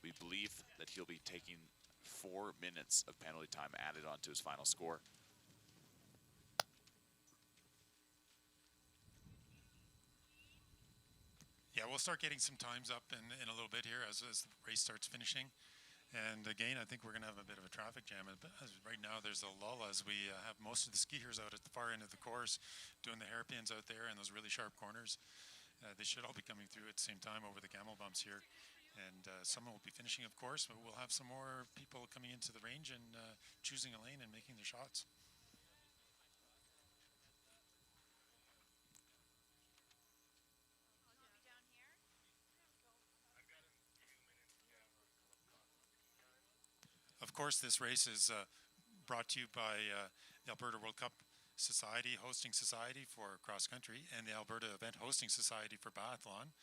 we believe that he'll be taking 4 minutes of penalty time added onto his final score. Yeah, we'll start getting some times up in a little bit here as the race starts finishing. And again, I think we're going to have a bit of a traffic jam. Right now, there's a lull as we have most of the skiers out at the far end of the course doing the hairpins out there and those really sharp corners. They should all be coming through at the same time over the camel bumps here. And someone will be finishing, of course, but we'll have some more people coming into the range and choosing a lane and making their shots. Of course, this race is brought to you by the Alberta World Cup Society, Hosting Society for Cross Country, and the Alberta Event Hosting Society for Biathlon,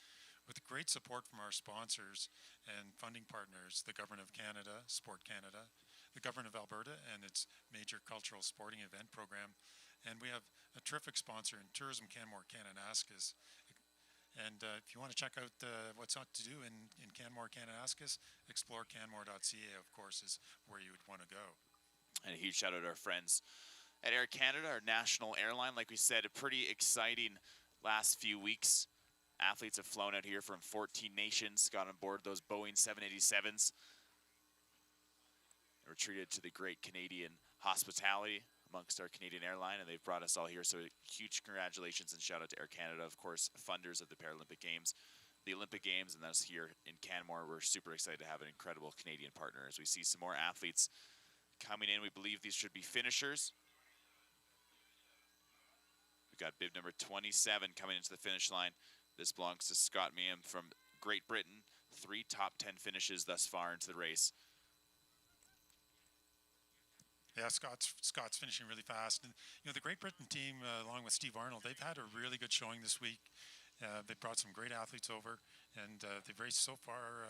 with great support from our sponsors and funding partners, the Government of Canada, Sport Canada, the Government of Alberta, and its major cultural sporting event program. And we have a terrific sponsor in Tourism Canmore, Kananaskis. And if you want to check out what's not to do in Canmore, Kananaskis, explore canmore.ca, of course, is where you would want to go. And a huge shout out to our friends at Air Canada, our national airline. Like we said, a pretty exciting last few weeks. Athletes have flown out here from 14 nations, got on board those Boeing 787s. They were treated to the great Canadian hospitality amongst our Canadian airline, and they've brought us all here. So huge congratulations and shout out to Air Canada, of course, funders of the Paralympic Games, the Olympic Games, and us here in Canmore. We're super excited to have an incredible Canadian partner as we see some more athletes coming in. We believe these should be finishers. We've got bib number 27 coming into the finish line. This belongs to Scott Meehan from Great Britain. 3 top 10 finishes thus far into the race. Yeah, Scott's finishing really fast. And, you know, the Great Britain team, along with Steve Arnold, they've had a really good showing this week. They've brought some great athletes over, and they've raced so far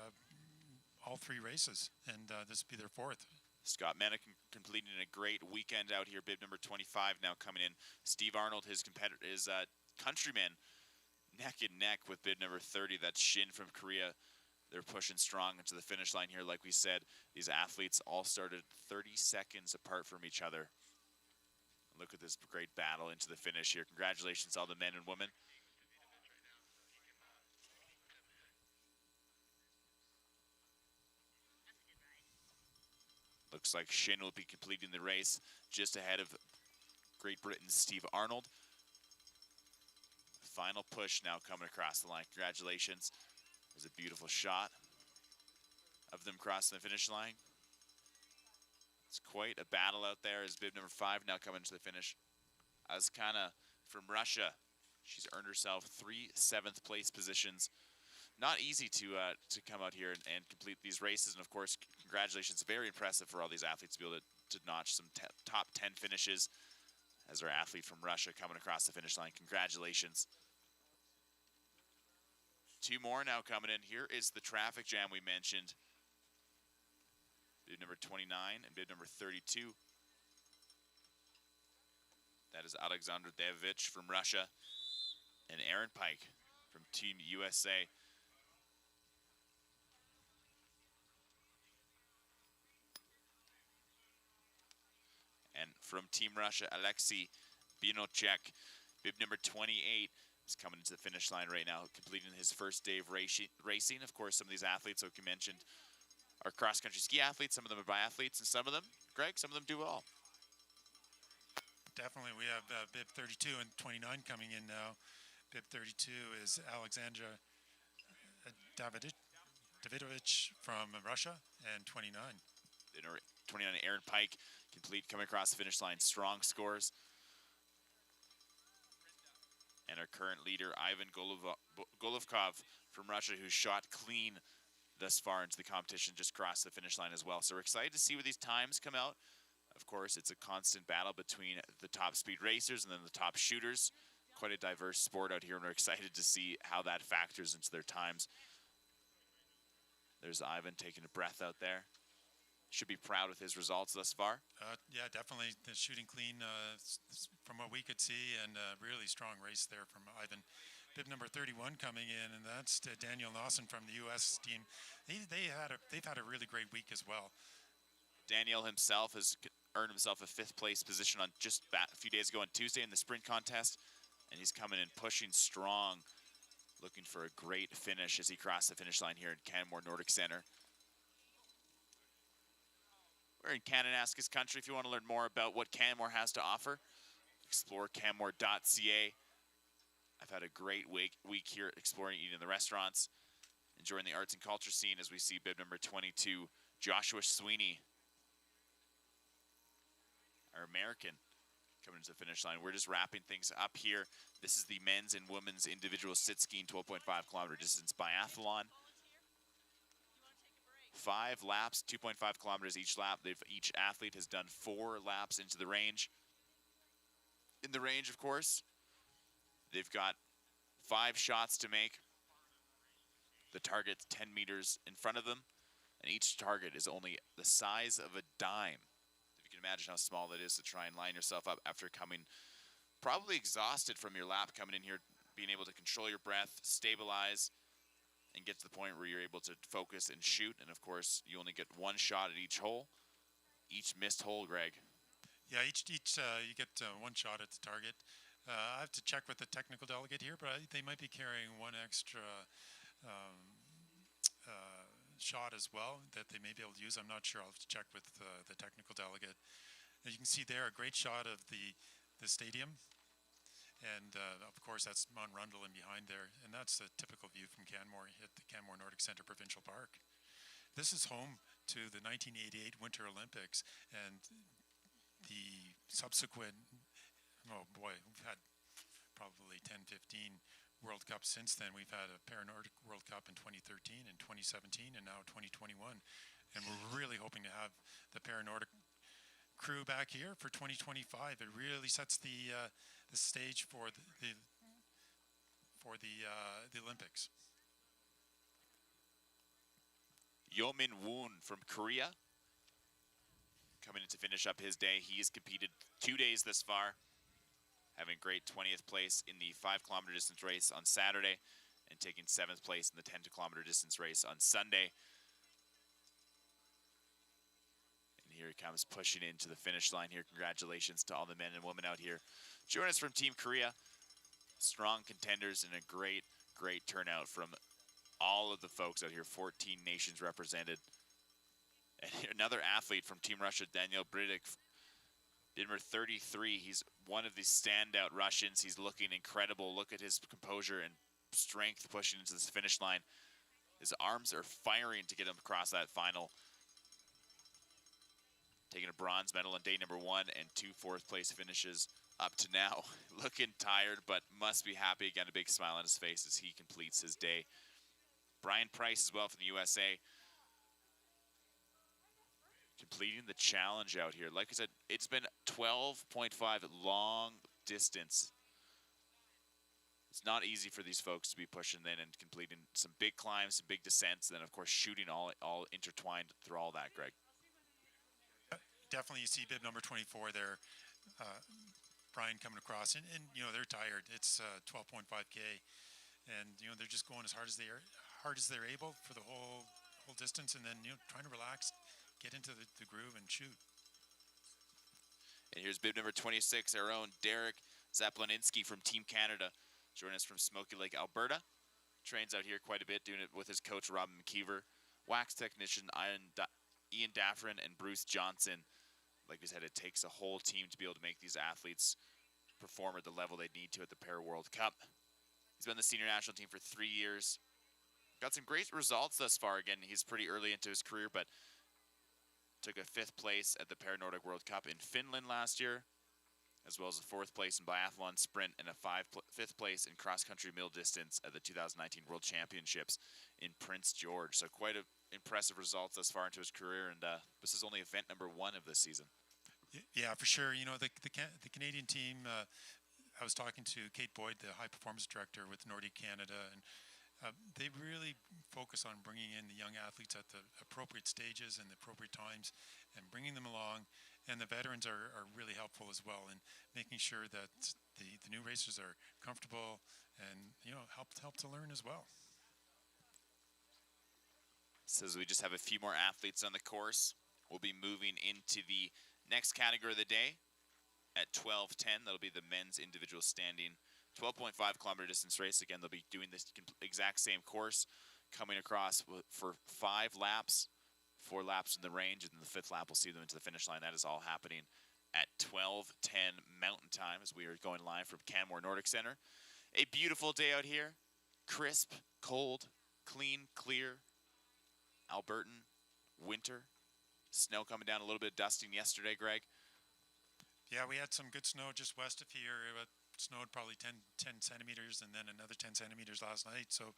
all 3 races, and this will be their 4th. Scott Meehan completing a great weekend out here. Bib number 25 now coming in. Steve Arnold, his competitor, his countryman, neck and neck with bib number 30. That's Shin from Korea. They're pushing strong into the finish line here. Like we said, these athletes all started 30 seconds apart from each other. Look at this great battle into the finish here. Congratulations to all the men and women. Looks like Shin will be completing the race just ahead of Great Britain's Steve Arnold. Final push now coming across the line. Congratulations. There's a beautiful shot of them crossing the finish line. It's quite a battle out there as bib number 5 now coming to the finish. Azkana from Russia. She's earned herself 3 7th place positions. Not easy to come out here and complete these races. And of course, congratulations. Very impressive for all these athletes to be able to notch some top 10 finishes as our athlete from Russia coming across the finish line. Congratulations. 2 more now coming in. Here is the traffic jam we mentioned. Bib number 29 and bib number 32. That is Alexander Devich from Russia and Aaron Pike from Team USA. And from Team Russia, Alexei Binochek, bib number 28. He's coming into the finish line right now, completing his first day of racing. Of course, some of these athletes, like you mentioned, are cross-country ski athletes. Some of them are biathletes, and some of them, Greg, some of them do all. Definitely. We have bib 32 and 29 coming in now. Bib 32 is Alexandra Davidovich from Russia, and 29. 29, Aaron Pike, complete, coming across the finish line. Strong scores. And our current leader, Ivan Golovkov from Russia, who shot clean thus far into the competition, just crossed the finish line as well. So we're excited to see where these times come out. Of course, it's a constant battle between the top speed racers and then the top shooters. Quite a diverse sport out here, and we're excited to see how that factors into their times. There's Ivan taking a breath out there. Should be proud with his results thus far. Yeah, definitely the shooting clean from what we could see, and a really strong race there from Ivan. Bib number 31 coming in, and that's Daniel Lawson from the U.S. team. They've had a really great week as well. Daniel himself has earned himself a 5th place position on just a few days ago on Tuesday in the sprint contest, and he's coming in pushing strong, looking for a great finish as he crossed the finish line here at Canmore Nordic Center. We're in Kananaskis country. If you want to learn more about what Canmore has to offer, explore canmore.ca. I've had a great week here exploring, eating in the restaurants, enjoying the arts and culture scene as we see bib number 22, Joshua Sweeney, our American, coming to the finish line. We're just wrapping things up here. This is the men's and women's individual sit skiing 12.5 kilometer distance biathlon. 5 laps, 2.5 kilometers each lap. Each athlete has done 4 laps into the range. In the range, of course, they've got 5 shots to make. The target's 10 meters in front of them, and each target is only the size of a dime. If you can imagine how small that is to try and line yourself up after coming probably exhausted from your lap, coming in here, being able to control your breath, stabilize, and get to the point where you're able to focus and shoot. And of course, you only get 1 shot at each hole. Each missed hole, Greg. Yeah, each you get 1 shot at the target. I have to check with the technical delegate here, but they might be carrying 1 extra shot as well that they may be able to use. I'm not sure. I'll have to check with the technical delegate. As you can see there, a great shot of the stadium. And of course, that's Mount Rundle in behind there. And that's a typical view from Canmore at the Canmore Nordic Centre Provincial Park. This is home to the 1988 Winter Olympics and the subsequent, oh boy, we've had probably 10, 15 World Cups since then. We've had a Para-Nordic World Cup in 2013 and 2017 and now 2021. And we're really hoping to have the Para-Nordic crew back here for 2025. It really sets the stage for the Olympics. Yeomin Woon from Korea coming in to finish up his day. He's competed 2 days this far, having great 20th place in the 5 kilometer distance race on Saturday and taking 7th place in the 10 kilometer distance race on Sunday. And here he comes pushing into the finish line here. Congratulations to all the men and women out here. Join us from Team Korea. Strong contenders and a great, great turnout from all of the folks out here. 14 nations represented. And another athlete from Team Russia, Daniel Bridik, number 33. He's one of the standout Russians. He's looking incredible. Look at his composure and strength pushing into this finish line. His arms are firing to get him across that final. Taking a bronze medal on day number 1 and 2 4th place finishes up to now. Looking tired, but must be happy. Again, a big smile on his face as he completes his day. Brian Price as well from the USA. Completing the challenge out here. Like I said, it's been 12.5 long distance. It's not easy for these folks to be pushing in and completing some big climbs, some big descents, and then of course shooting all intertwined through all that, Greg. Definitely you see bib number 24 there, Brian coming across, and you know, they're tired. It's 12.5K, and you know, they're just going as hard as they're able for the whole distance, and then, you know, trying to relax, get into the groove and shoot. And here's bib number 26, our own Derek Zaploninsky from Team Canada, joining us from Smoky Lake, Alberta. Trains out here quite a bit, doing it with his coach, Robin McKeever, wax technician Ian Daffrin, and Bruce Johnson. Like we said, it takes a whole team to be able to make these athletes perform at the level they need to at the Para World Cup. He's been on the senior national team for 3 years. Got some great results thus far. Again, he's pretty early into his career, but took a 5th place at the Para-Nordic World Cup in Finland last year, as well as a 4th place in biathlon sprint and a 5th place in cross-country middle distance at the 2019 World Championships in Prince George. So quite impressive results thus far into his career, and this is only event number 1 of this season. Yeah, for sure. You know, the Canadian team, I was talking to Kate Boyd, the high performance director with Nordic Canada, and they really focus on bringing in the young athletes at the appropriate stages and the appropriate times and bringing them along. And the veterans are really helpful as well in making sure that the new racers are comfortable and, you know, help to learn as well. Says we just have a few more athletes on the course. We'll be moving into the next category of the day at 12:10. That'll be the men's individual standing 12.5 kilometer distance race. Again, they'll be doing this exact same course, coming across for 5 laps, 4 laps in the range, and then the 5th lap will see them into the finish line. That is all happening at 12:10 Mountain Time as we are going live from Canmore Nordic Center. A beautiful day out here. Crisp, cold, clean, clear. Albertan winter. Snow coming down, a little bit of dusting yesterday, Greg. Yeah, we had some good snow just west of here. It snowed probably 10 centimeters and then another 10 centimeters last night. So,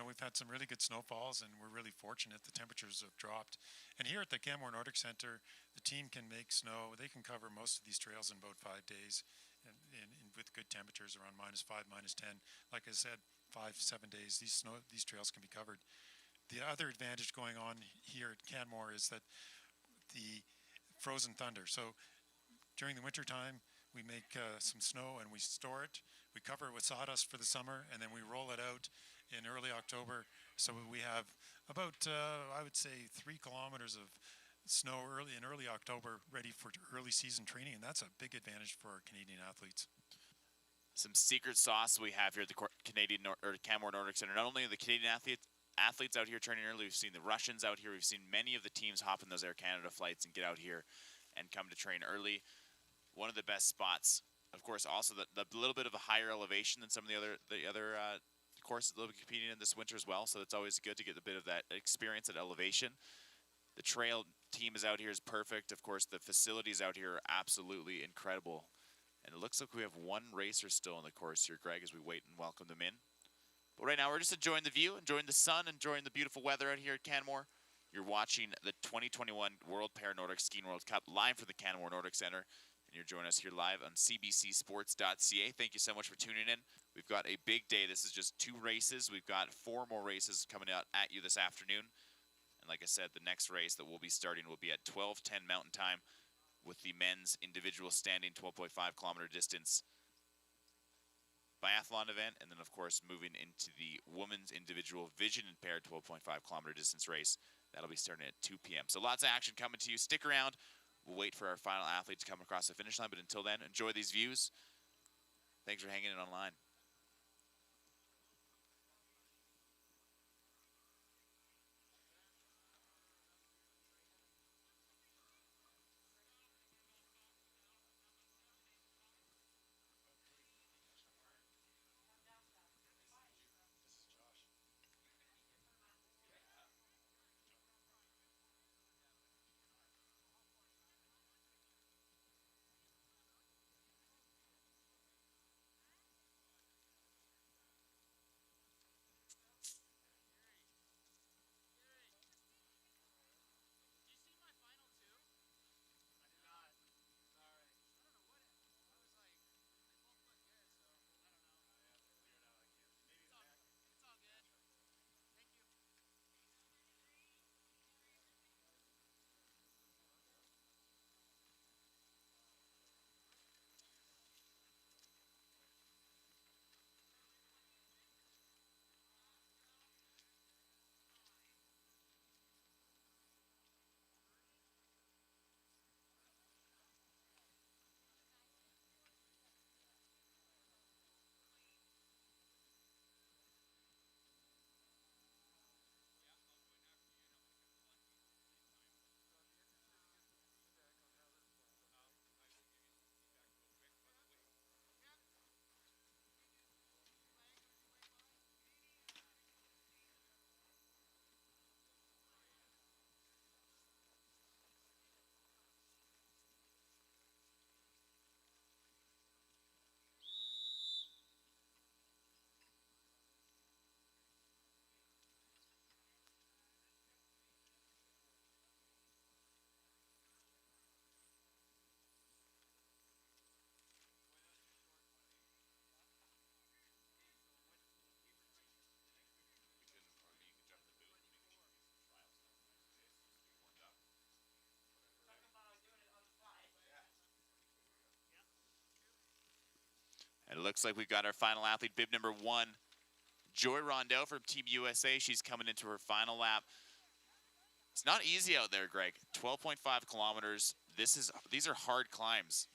we've had some really good snowfalls, and we're really fortunate. The temperatures have dropped. And here at the Canmore Nordic Center, the team can make snow. They can cover most of these trails in about 5 days and with good temperatures around -5, -10. Like I said, 5-7 days, these trails can be covered. The other advantage going on here at Canmore is that the frozen thunder. So during the winter time, we make some snow and we store it. We cover it with sawdust for the summer, and then we roll it out in early October. So we have about, I would say, 3 kilometers of snow in early October ready for early season training, and that's a big advantage for our Canadian athletes. Some secret sauce we have here at the Canmore Nordic Center. Not only are the Canadian athletes out here training early, we've seen the Russians out here. We've seen many of the teams hop in those Air Canada flights and get out here and come to train early. One of the best spots, of course, also the little bit of a higher elevation than some of the other courses that will be competing in this winter as well. So it's always good to get a bit of that experience at elevation. The trail team is out here is perfect. Of course, the facilities out here are absolutely incredible. And it looks like we have 1 racer still on the course here, Greg, as we wait and welcome them in. But right now, we're just enjoying the view, enjoying the sun, enjoying the beautiful weather out here at Canmore. You're watching the 2021 World Para-Nordic Skiing World Cup live from the Canmore Nordic Center. And you're joining us here live on cbcsports.ca. Thank you so much for tuning in. We've got a big day. This is just 2 races. We've got 4 more races coming out at you this afternoon. And like I said, the next race that we'll be starting will be at 12:10 Mountain Time with the men's individual standing 12.5 kilometer distance biathlon event. And then, of course, moving into the women's individual vision impaired 12.5 kilometer distance race. That'll be starting at 2 p.m. So lots of action coming to you. Stick around. We'll wait for our final athlete to come across the finish line. But until then, enjoy these views. Thanks for hanging in online. And it looks like we've got our final athlete, bib number 1, Joy Rondeau from Team USA. She's coming into her final lap. It's not easy out there, Greg. 12.5 kilometers. These are hard climbs.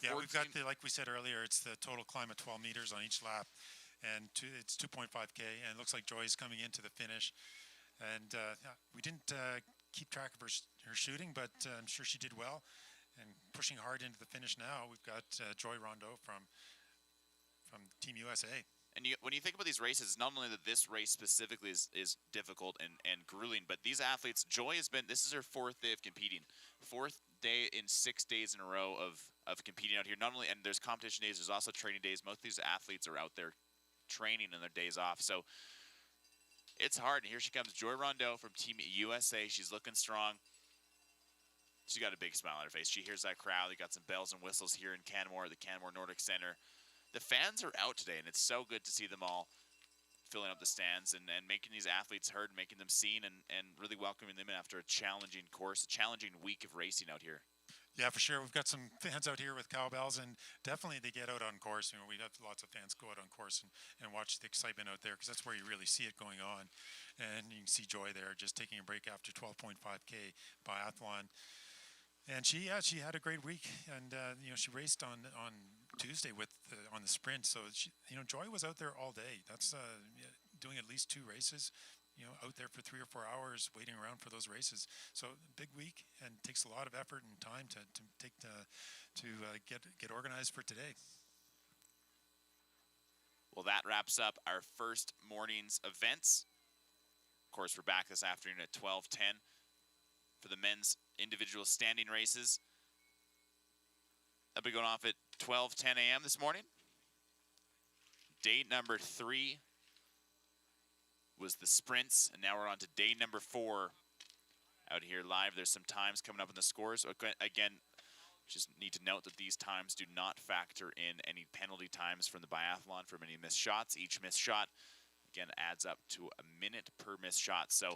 Yeah, we've got like we said earlier, it's the total climb of 12 meters on each lap, and it's 2.5K, and it looks like Joy is coming into the finish. And we didn't keep track of her shooting, but I'm sure she did well. And pushing hard into the finish now, we've got Joy Rondeau from Team USA. And when you think about these races, not only that this race specifically is difficult and grueling, but these athletes, Joy this is her 4th day of competing. 4th day in 6 days in a row of competing out here. Not only, and there's competition days, there's also training days. Most of these athletes are out there training on their days off. So it's hard. And here she comes, Joy Rondeau from Team USA. She's looking strong. She's got a big smile on her face. She hears that crowd. They got some bells and whistles here in Canmore, the Canmore Nordic Center. The fans are out today, and it's so good to see them all filling up the stands and making these athletes heard, making them seen, and really welcoming them in after a challenging course, a challenging week of racing out here. Yeah, for sure. We've got some fans out here with cowbells, and definitely they get out on course. You know, we have lots of fans go out on course and watch the excitement out there, because that's where you really see it going on. And you can see Joy there just taking a break after 12.5K biathlon. And she had a great week, and you know, she raced on Tuesday on the sprint. So Joy was out there all day. That's doing at least 2 races. You know, out there for 3 or 4 hours waiting around for those races. So big week, and takes a lot of effort and time to get organized for today. Well, that wraps up our first morning's events. Of course, we're back this afternoon at 12:10 for the men's individual standing races. That'll be going off at 12:10 a.m. this morning. Day number 3 was the sprints, and now we're on to day number 4 out here live. There's some times coming up in the scores. Again, just need to note that these times do not factor in any penalty times from the biathlon from any missed shots. Each missed shot, again, adds up to a minute per missed shot. So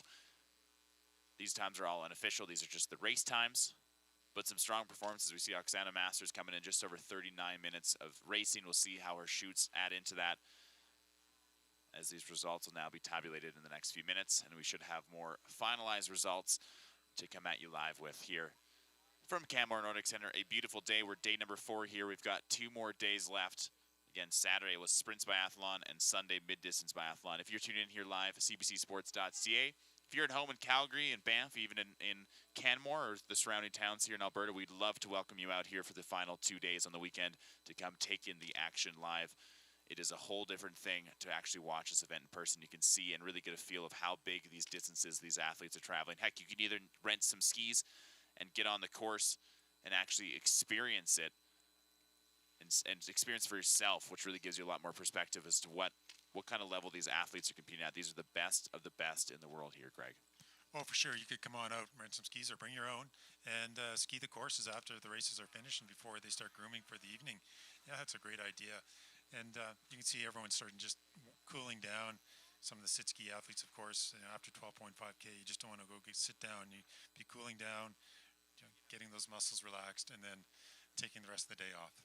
these times are all unofficial. These are just the race times, but some strong performances. We see Oksana Masters coming in just over 39 minutes of racing. We'll see how her shoots add into that, as these results will now be tabulated in the next few minutes, and we should have more finalized results to come at you live with here from Canmore Nordic Center. A beautiful day. We're day number 4 here. We've got 2 more days left. Again, Saturday was sprints biathlon and Sunday mid-distance biathlon. If you're tuned in here live, cbcsports.ca. If you're at home in Calgary and Banff, even in Canmore or the surrounding towns here in Alberta, we'd love to welcome you out here for the final 2 days on the weekend to come take in the action live. It is a whole different thing to actually watch this event in person. You can see and really get a feel of how big these distances these athletes are traveling. Heck, you can either rent some skis and get on the course and actually experience it and experience for yourself, which really gives you a lot more perspective as to what kind of level these athletes are competing at. These are the best of the best in the world here, Greg. Well, for sure, you could come on out, rent some skis, or bring your own, and ski the courses after the races are finished and before they start grooming for the evening. Yeah, that's a great idea. And you can see everyone starting just cooling down. Some of the sit ski athletes, of course, after 12.5K, you just don't want to go sit down. You be cooling down, getting those muscles relaxed, and then taking the rest of the day off.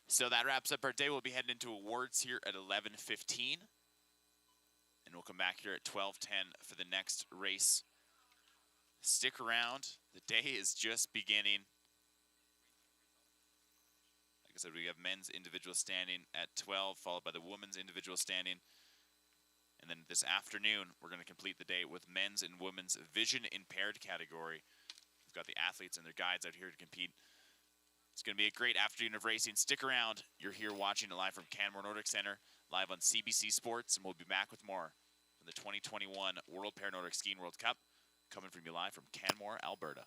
So that wraps up our day. We'll be heading into awards here at 11:15. And we'll come back here at 12:10 for the next race. Stick around. The day is just beginning. Like I said, we have men's individual standing at 12, followed by the women's individual standing. And then this afternoon, we're going to complete the day with men's and women's vision impaired category. We've got the athletes and their guides out here to compete. It's going to be a great afternoon of racing. Stick around. You're here watching it live from Canmore Nordic Center, live on CBC Sports, and we'll be back with more from the 2021 World Paranordic Skiing World Cup, coming from you live from Canmore, Alberta.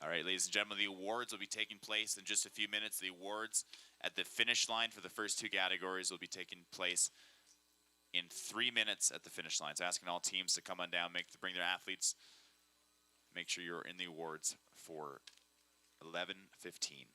All right, ladies and gentlemen, the awards will be taking place in just a few minutes. The awards at the finish line for the first two categories will be taking place in 3 minutes at the finish line. So asking all teams to come on down, bring their athletes. Make sure you're in the awards for 11:15.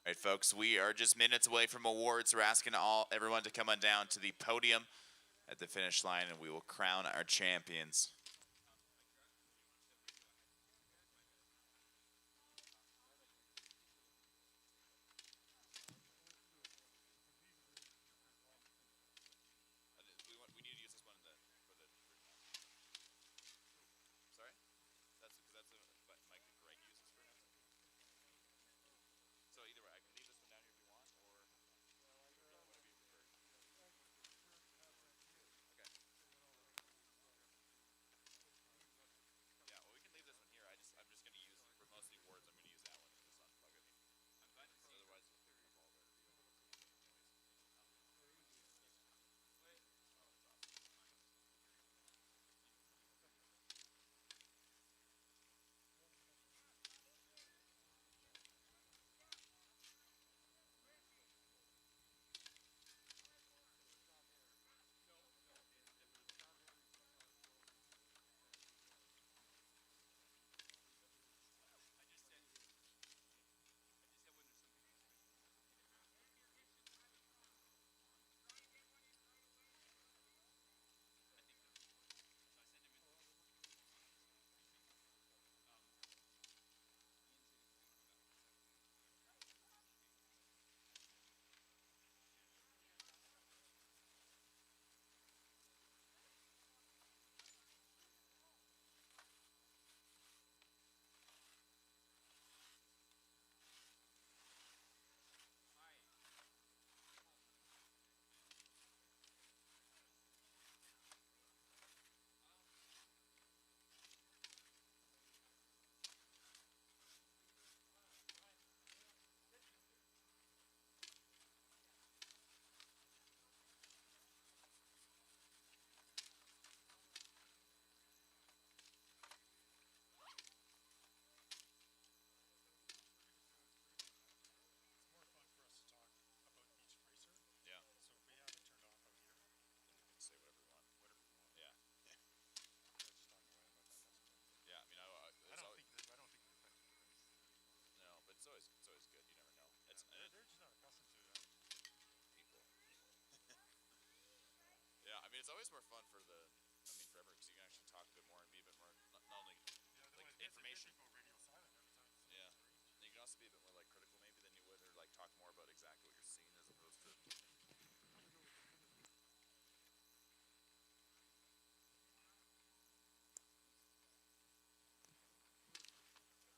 All right, folks, we are just minutes away from awards. We're asking everyone to come on down to the podium at the finish line, and we will crown our champions. We need to use this one for the. Sorry, that's because that's a mic that Greg uses for now. So either way, I can leave this one down here if you want, or whatever you prefer. Okay. Yeah. You can also be a bit more like critical maybe than you would, or like talk more about exactly what you're seeing as opposed to.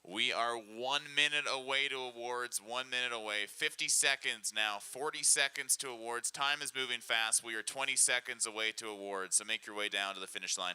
We are 1 minute away to awards, 1 minute away, 50 seconds now, 40 seconds to awards. Time is moving fast. We are 20 seconds away to awards, so make your way down to the finish line.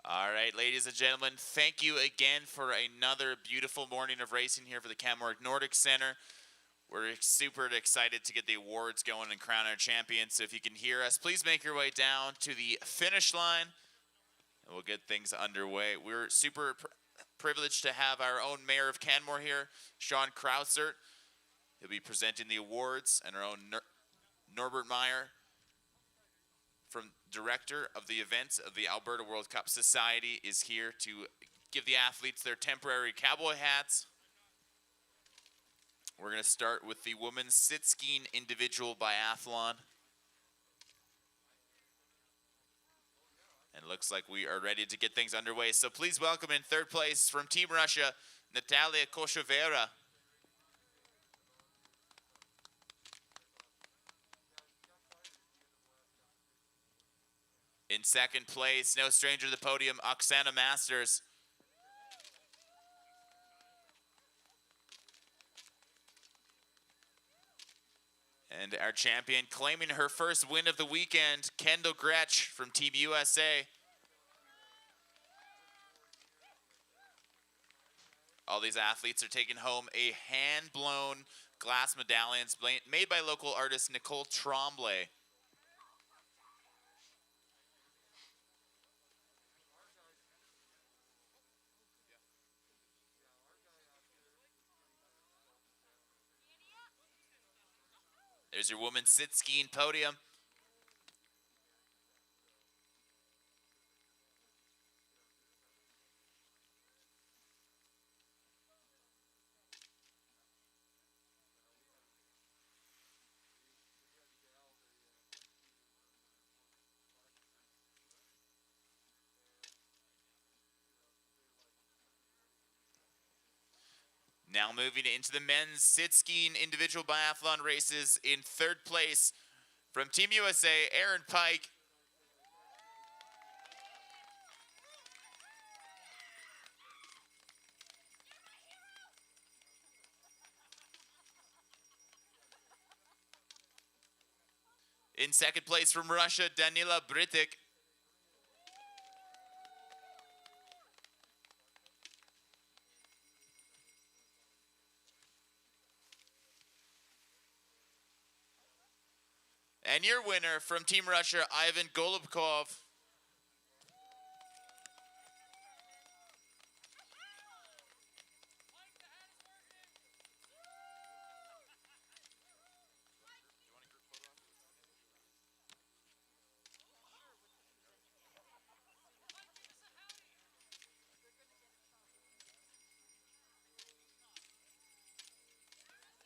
All right, ladies and gentlemen, thank you again for another beautiful morning of racing here for the Canmore Nordic Center. We're super excited to get the awards going and crown our champions. So if you can hear us, please make your way down to the finish line, and we'll get things underway. We're super privileged to have our own mayor of Canmore here, Sean Krausert. He'll be presenting the awards, and our own Norbert Meyer, from director of the events of the Alberta World Cup Society, is here to give the athletes their temporary cowboy hats. We're going to start with the women's sit-skiing individual biathlon. And it looks like we are ready to get things underway. So please welcome in third place from Team Russia, Natalia Koshevera. In second place, no stranger to the podium, Oksana Masters. And our champion, claiming her first win of the weekend, Kendall Gretsch from Team USA. All these athletes are taking home a hand-blown glass medallions made by local artist Nicole Tremblay. There's your women's sit-skiing podium. Now moving into the men's sit skiing individual biathlon races. In third place from Team USA, Aaron Pike. In second place from Russia, Danila Britik. And your winner from Team Russia, Ivan Golubkov.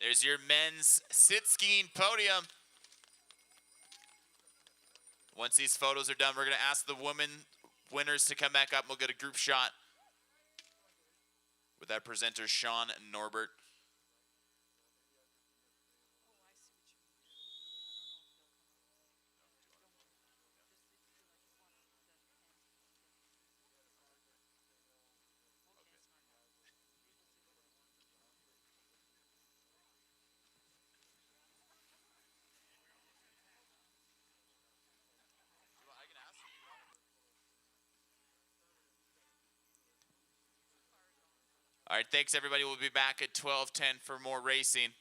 There's your men's sit skiing podium. Once these photos are done, we're going to ask the women winners to come back up and we'll get a group shot with our presenters, Sean and Norbert. All right, thanks everybody. We'll be back at 12:10 for more racing.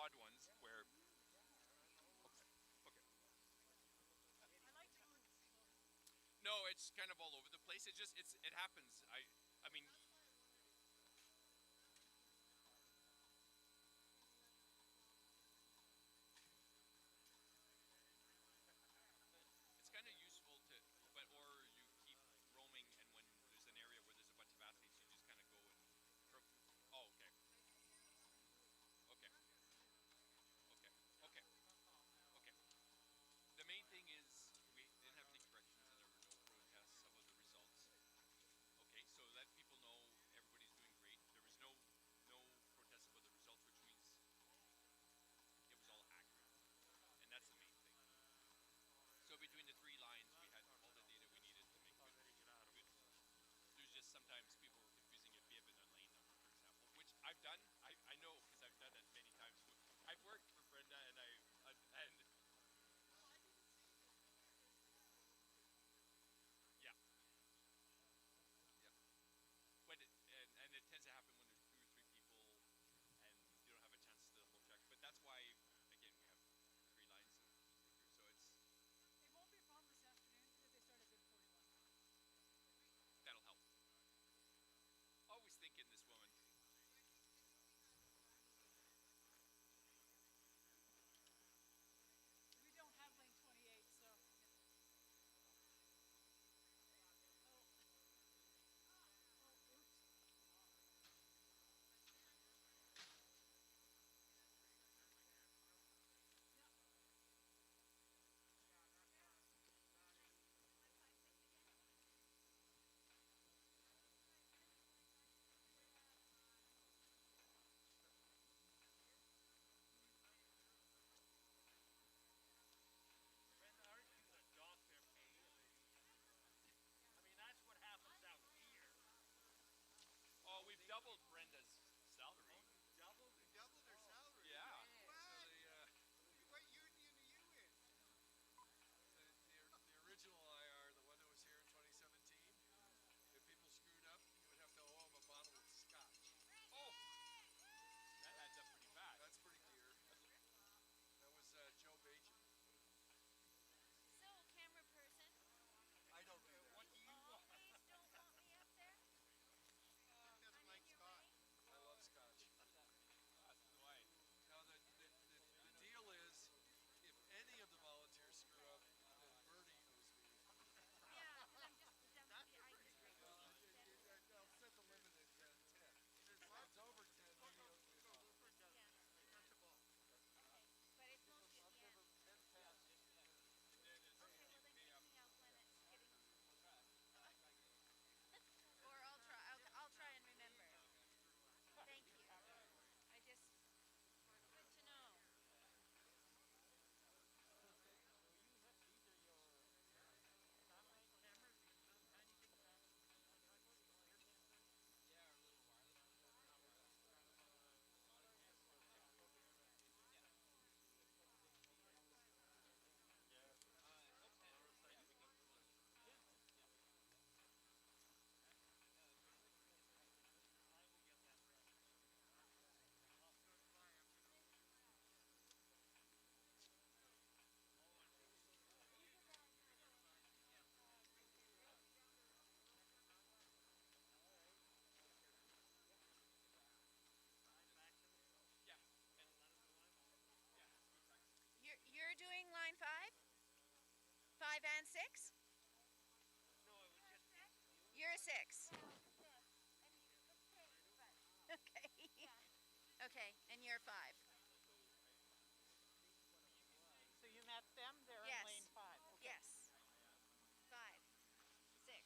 odd ones where. Okay. Okay. No, it's kind of all over the place. It happens. I mean. It's kind of useful to, but or you keep roaming, and when there's an area where there's a bunch of athletes, you just kind of go and. Oh, okay. Okay. Okay. Okay. Okay. The main thing is we didn't have any corrections, and there were no protests about the results. Okay, so let people know everybody's doing great. There was no protests about the results, which means it was all accurate, and that's the main thing. So between the three lines, we had all the data we needed to make good. There's just sometimes people were confusing a bib and a lane number, for example, which I've done. I know because I've done it many times. I've worked for Brenda, and yeah, yeah. But and it tends to happen when there's two or three people, and you don't have a chance to double check. But that's why, again, we have three lines of stickers, so it's. It won't be a problem this afternoon if they start a good 41. That'll help. Always thinking this woman. We don't have lane 28, so. Oh. Oh, oops. Yeah. Brenda, aren't you the doctor pay? I mean, that's what happens out here. Oh, we've doubled Brenda's salary. Doubled? They doubled their salary. Yeah. What? So they, What union are you in? The original IR, the one that was here in 2017, if people screwed up, you would have to owe them a bottle of scotch. oh, that adds up pretty fast. That's pretty dear. That was Joe Bajan. So, camera person, I don't do that. What do you want? always don't want me up there. He doesn't I'm like in your Scott. way. I love scotch. That's why. Now, the deal is, if any of the volunteers screw up, then Bernie owes me. Yeah, because I'm just deputy. I just regularly I'll set the limit at 10. If it's over 10, then he owes me a bottle. Yeah. Catch a ball. Okay. But it's mostly at the end. Never 10 past. Okay, well then take me out when it's getting. Or I'll try. I'll try and remember. Thank you. I just. Good to know. Yeah. You're doing line 5? 5 and 6? No, it was just. You're a 6. Okay. Okay, and you're 5. So you met them? They're Yes. in lane 5. Okay. Yes. 5. 6.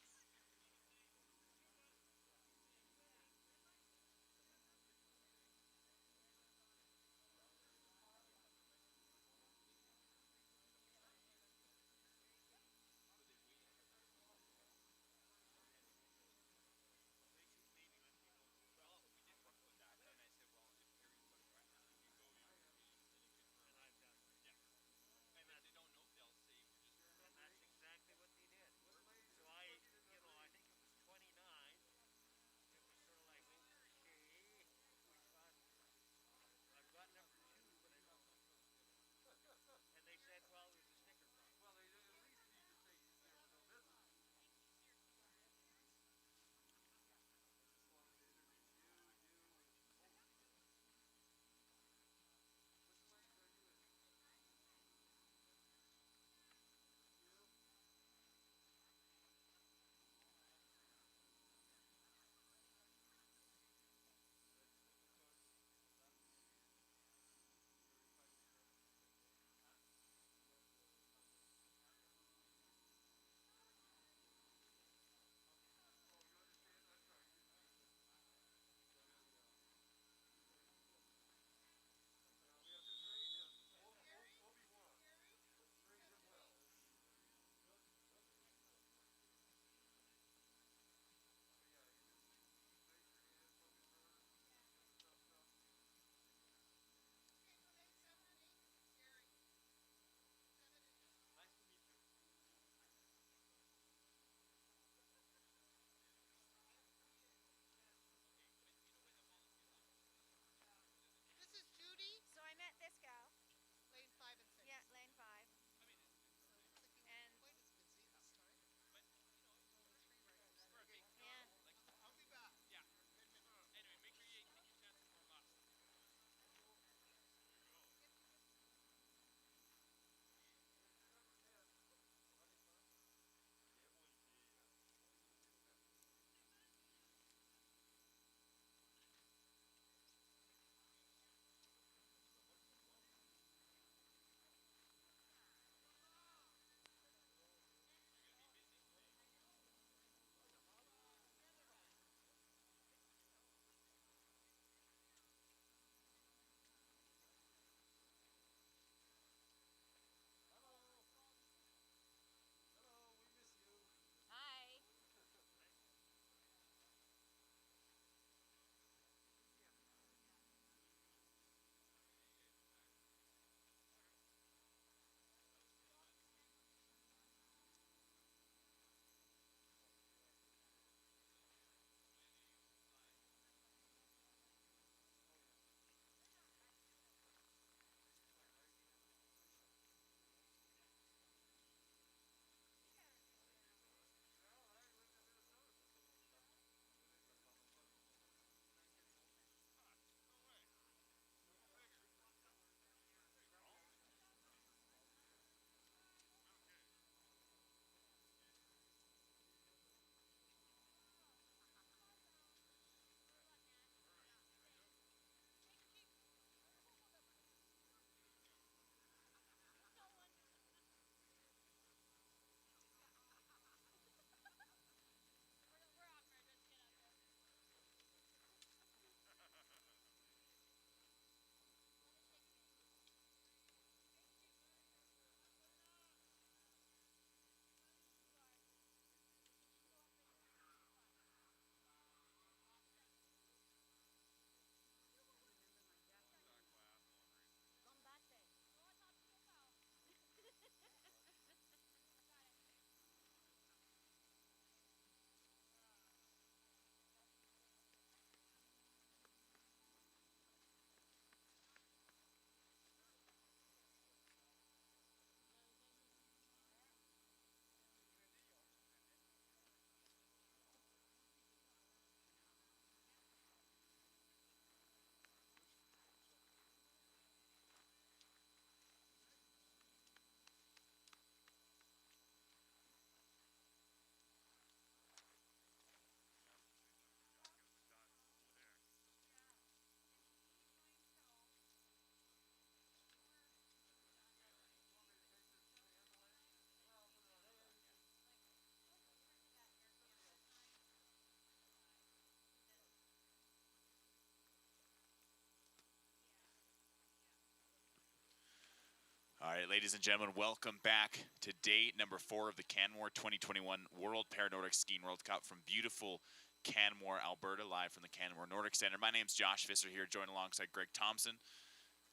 ladies and gentlemen, welcome back to day number 4 of the Canmore 2021 World Paranordic Skiing World Cup from beautiful Canmore, Alberta, live from the Canmore Nordic Center. My name's Josh Visser here, joined alongside Greg Thompson,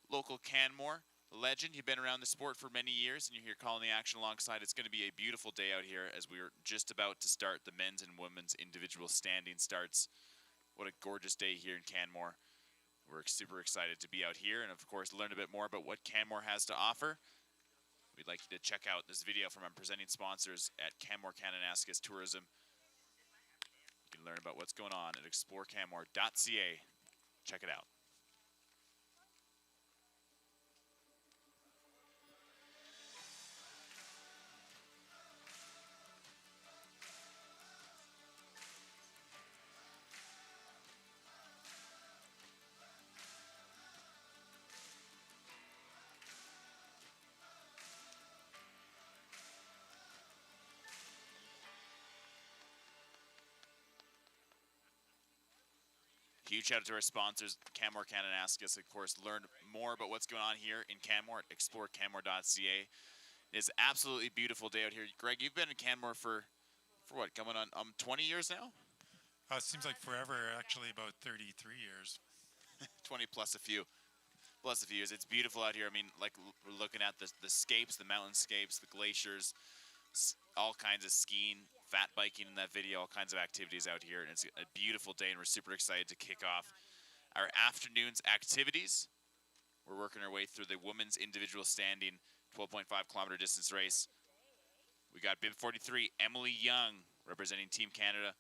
local Canmore legend. You've been around the sport for many years, and you're here calling the action alongside. It's going to be a beautiful day out here as we're just about to start the men's and women's individual standing starts. What a gorgeous day here in Canmore. We're super excited to be out here and, of course, learn a bit more about what Canmore has to offer. We'd like you to check out this video from our presenting sponsors at Canmore Kananaskis Tourism. You can learn about what's going on at explorecanmore.ca. Check it out. Huge shout out to our sponsors, Canmore Kananaskis. Of course, learn more about what's going on here in Canmore at explorecanmore.ca. It is absolutely beautiful day out here. Greg, you've been in Canmore for what, coming on 20 years now? It seems like forever, actually about 33 years. 20 plus a few. Plus a few years. It's beautiful out here. I mean, like we're looking at the scapes, the mountain scapes, the glaciers, all kinds of skiing, fat biking in that video, all kinds of activities out here. And it's a beautiful day, and we're super excited to kick off our afternoon's activities. We're working our way through the women's individual standing 12.5 kilometer distance race. We got bib 43, Emily Young, representing Team Canada.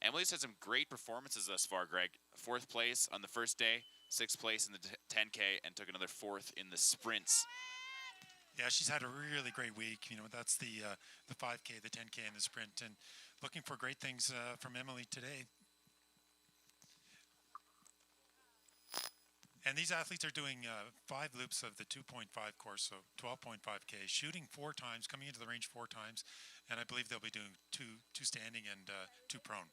Emily's had some great performances thus far, Greg. 4th place on the first day, 6th place in the 10K, and took another 4th in the sprints. Yeah, she's had a really great week. You know, that's the 5K, the 10K, and the sprint, and looking for great things from Emily today. And these athletes are doing 5 loops of the 2.5 course, so 12.5K, shooting 4 times, coming into the range 4 times, and I believe they'll be doing two standing and 2 prone.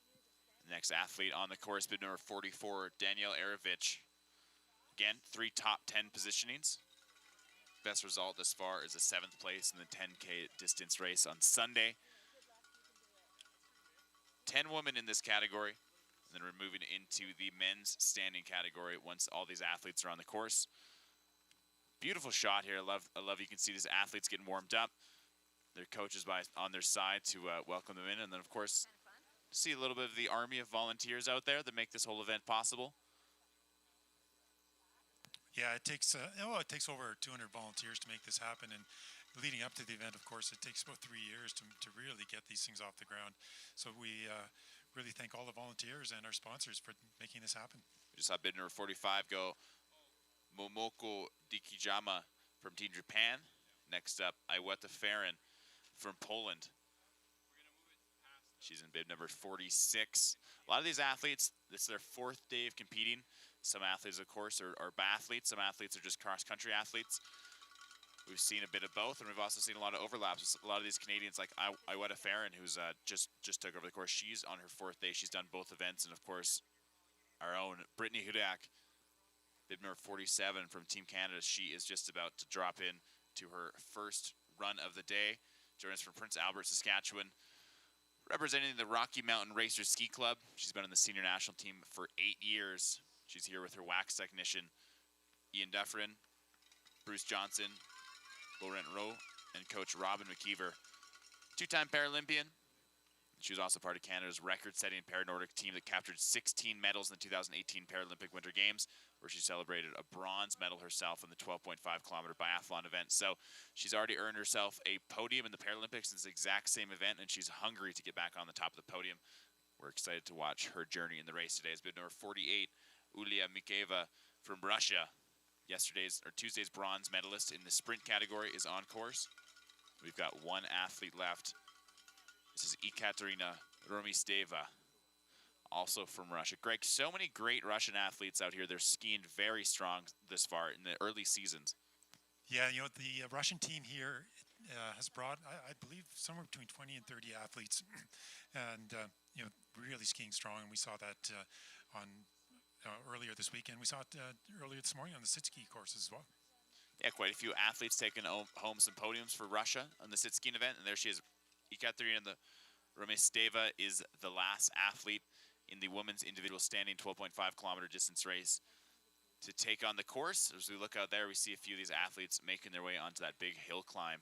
The next athlete on the course, bib number 44, Danielle Arovich. Again, 3 top 10 positionings. Best result thus far is a 7th place in the 10K distance race on Sunday. 10 women in this category, and then we're moving into the men's standing category once all these athletes are on the course. Beautiful shot here. I love you can see these athletes getting warmed up. Their coaches on their side to welcome them in, and then of course see a little bit of the army of volunteers out there that make this whole event possible. Yeah, it takes over 200 volunteers to make this happen, and leading up to the event, of course, it takes about 3 years to really get these things off the ground. So we really thank all the volunteers and our sponsors for making this happen. We just saw bid number 45 go Momoko Dikijama from Team Japan. Next up, Iweta Farron from Poland. She's in bib number 46. A lot of these athletes, this is their 4th day of competing. Some athletes, of course, are biathletes. Some athletes are just cross-country athletes. We've seen a bit of both, and we've also seen a lot of overlaps. A lot of these Canadians, like Iweta Farron, who's just took over the course. She's on her 4th day. She's done both events. And, of course, our own Brittany Hudak, bib number 47 from Team Canada. She is just about to drop in to her first run of the day. Joining us from Prince Albert, Saskatchewan. Representing the Rocky Mountain Racers Ski Club. She's been on the senior national team for 8 years. She's here with her wax technician, Ian Dufferin, Bruce Johnson, Laurent Rowe, and coach Robin McKeever. 2-time Paralympian. She was also part of Canada's record-setting Paranordic team that captured 16 medals in the 2018 Paralympic Winter Games, where she celebrated a bronze medal herself in the 12.5 kilometer biathlon event. So she's already earned herself a podium in the Paralympics in this exact same event, and she's hungry to get back on the top of the podium. We're excited to watch her journey in the race today. It's bid number 48, Ulia Mikeva from Russia. Tuesday's bronze medalist in the sprint category is on course. We've got 1 athlete left. This is Ekaterina Romisteva, also from Russia. Greg, so many great Russian athletes out here. They're skiing very strong this far in the early seasons. Yeah, you know, the Russian team here has brought, I believe, somewhere between 20 and 30 athletes, and you know, really skiing strong. And we saw that on earlier this weekend. We saw it earlier this morning on the sit ski course as well. Yeah, quite a few athletes taking home some podiums for Russia on the sit skiing event. And there she is, Ekaterina Romesteva is the last athlete in the women's individual standing 12.5 kilometer distance race to take on the course. As we look out there, we see a few of these athletes making their way onto that big hill climb.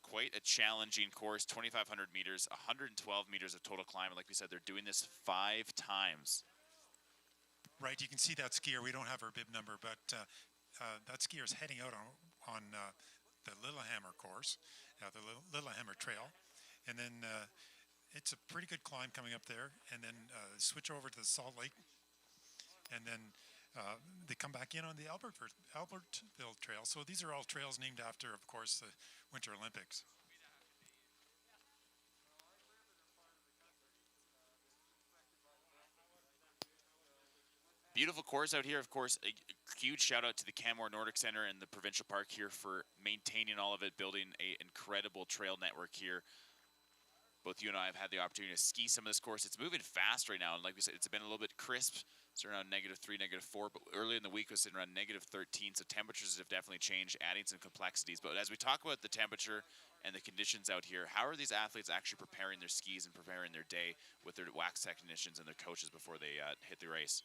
Quite a challenging course, 2,500 meters, 112 meters of total climb. And like we said, they're doing this 5 times. Right, you can see that skier. We don't have her bib number, but that skier is heading out on the Lillehammer course, the Lillehammer Trail, and then it's a pretty good climb coming up there, and then switch over to the Salt Lake, and then they come back in on the Albertville Trail. So these are all trails named after, of course, the Winter Olympics. Beautiful course out here. Of course, a huge shout out to the Canmore Nordic Center and the provincial park here for maintaining all of it, building an incredible trail network here. Both you and I have had the opportunity to ski some of this course. It's moving fast right now, and like we said, it's been a little bit crisp. It's around -3, -4, but early in the week it was sitting around -13, so temperatures have definitely changed, adding some complexities. But as we talk about the temperature and the conditions out here, how are these athletes actually preparing their skis and preparing their day with their wax technicians and their coaches before they hit the race?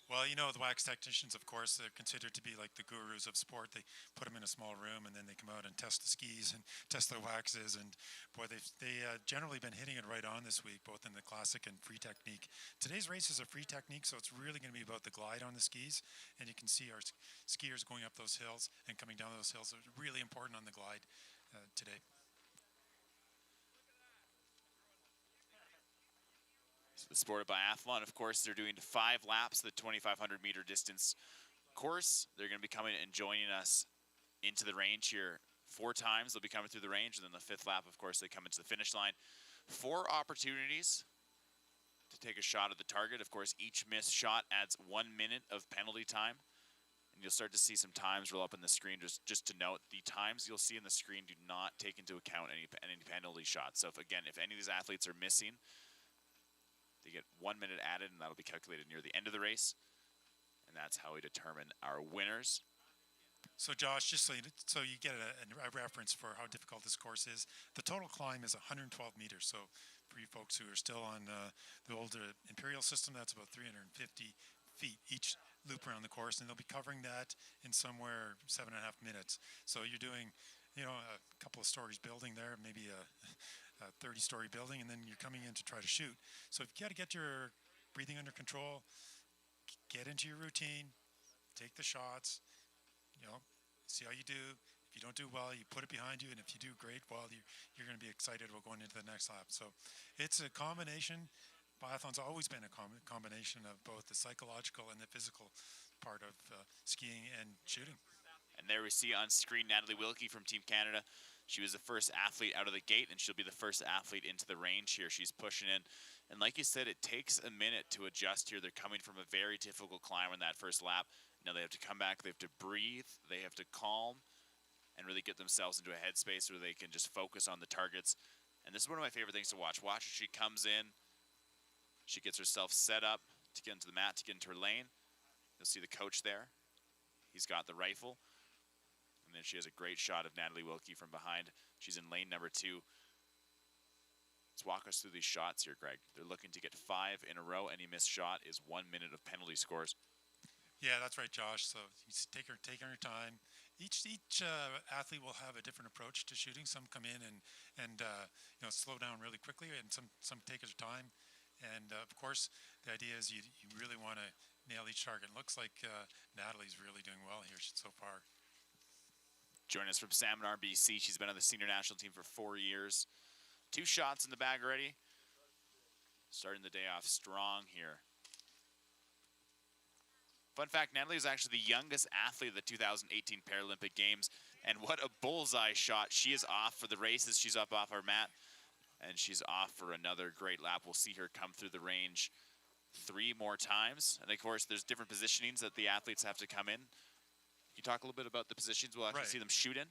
Well, you know, the wax technicians, of course, they're considered to be like the gurus of sport. They put them in a small room, and then they come out and test the skis and test the waxes. And boy, they generally been hitting it right on this week, both in the classic and free technique. Today's race is a free technique, so it's really going to be about the glide on the skis. And you can see our skiers going up those hills and coming down those hills. It's really important on the glide today. The sport of biathlon, of course, they're doing 5 laps, the 2,500 meter distance course. They're going to be coming and joining us into the range here 4 times. They'll be coming through the range, and then the 5th lap, of course, they come into the finish line. 4 opportunities to take a shot at the target. Of course, each missed shot adds 1 minute of penalty time. And you'll start to see some times roll up on the screen. Just to note, the times you'll see on the screen do not take into account any penalty shots. So if any of these athletes are missing, they get 1 minute added, and that'll be calculated near the end of the race. And that's how we determine our winners. So Josh, just so you get a reference for how difficult this course is, the total climb is 112 meters. So for you folks who are still on the older imperial system, that's about 350 feet each loop around the course, and they'll be covering that in somewhere 7.5 minutes. So you're doing, you know, a couple of stories building there, maybe a 30-story building, and then you're coming in to try to shoot. So you've got to get your breathing under control, get into your routine, take the shots, you know, see how you do. If you don't do well, you put it behind you, and if you do great, well, you're going to be excited about going into the next lap. So it's a combination. Biathlon's always been a combination of both the psychological and the physical part of skiing and shooting. And there we see on screen Natalie Wilkie from Team Canada. She was the first athlete out of the gate, and she'll be the first athlete into the range here. She's pushing in. And like you said, it takes a minute to adjust here. They're coming from a very difficult climb on that first lap. Now they have to come back, they have to breathe, they have to calm, and really get themselves into a headspace where they can just focus on the targets. And this is one of my favorite things to watch. Watch as she comes in. She gets herself set up to get into the mat, to get into her lane. You'll see the coach there. He's got the rifle. And then she has a great shot of Natalie Wilkie from behind. She's in lane number 2. Let's walk us through these shots here, Greg. They're looking to get 5 in a row. Any missed shot is 1 minute of penalty scores. Yeah, that's right, Josh. So you take your time. Each athlete will have a different approach to shooting. Some come in and you know, slow down really quickly, and some take their time. And of course, the idea is you really want to nail each target. It looks like Natalie's really doing well here so far. Joining us from Salmon RBC, she's been on the senior national team for 4 years. 2 shots in the bag already. Starting the day off strong here. Fun fact, Natalie is actually the youngest athlete of the 2018 Paralympic Games. And what a bullseye shot. She is off for the races. She's up off our mat. And she's off for another great lap. We'll see her come through the range 3 more times. And of course, there's different positionings that the athletes have to come in. Can you talk a little bit about the positions we'll actually see them shoot in?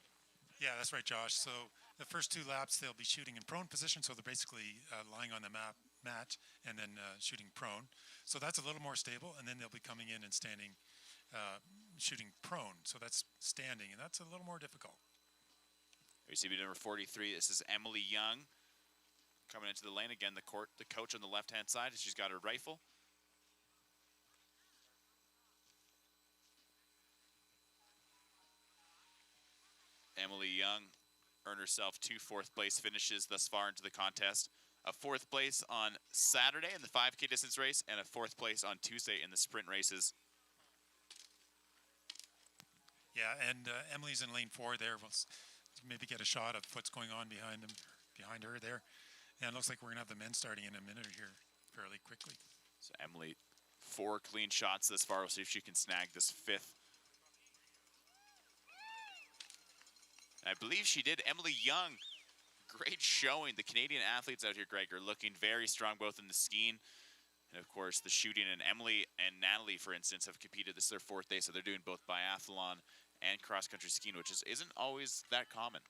Yeah, that's right, Josh. So the first 2 laps, they'll be shooting in prone position. So they're basically lying on the mat and then shooting prone. So that's a little more stable. And then they'll be coming in and standing shooting prone, so that's standing, and that's a little more difficult. You see number 43. This is Emily Young coming into the lane again. The coach on the left-hand side. She's got her rifle. Emily Young earned herself 2 fourth-place finishes thus far into the contest. A 4th place on Saturday in the 5K distance race, and a 4th place on Tuesday in the sprint races. Yeah, and Emily's in lane 4 there. We'll maybe get a shot of what's going on behind her there. And it looks like we're going to have the men starting in a minute here fairly quickly. So Emily, 4 clean shots this far. We'll see if she can snag this 5th. I believe she did. Emily Young, great showing. The Canadian athletes out here, Greg, are looking very strong both in the skiing and, of course, the shooting. And Emily and Natalie, for instance, have competed. This is their 4th day, so they're doing both biathlon and cross-country skiing, which isn't always that common.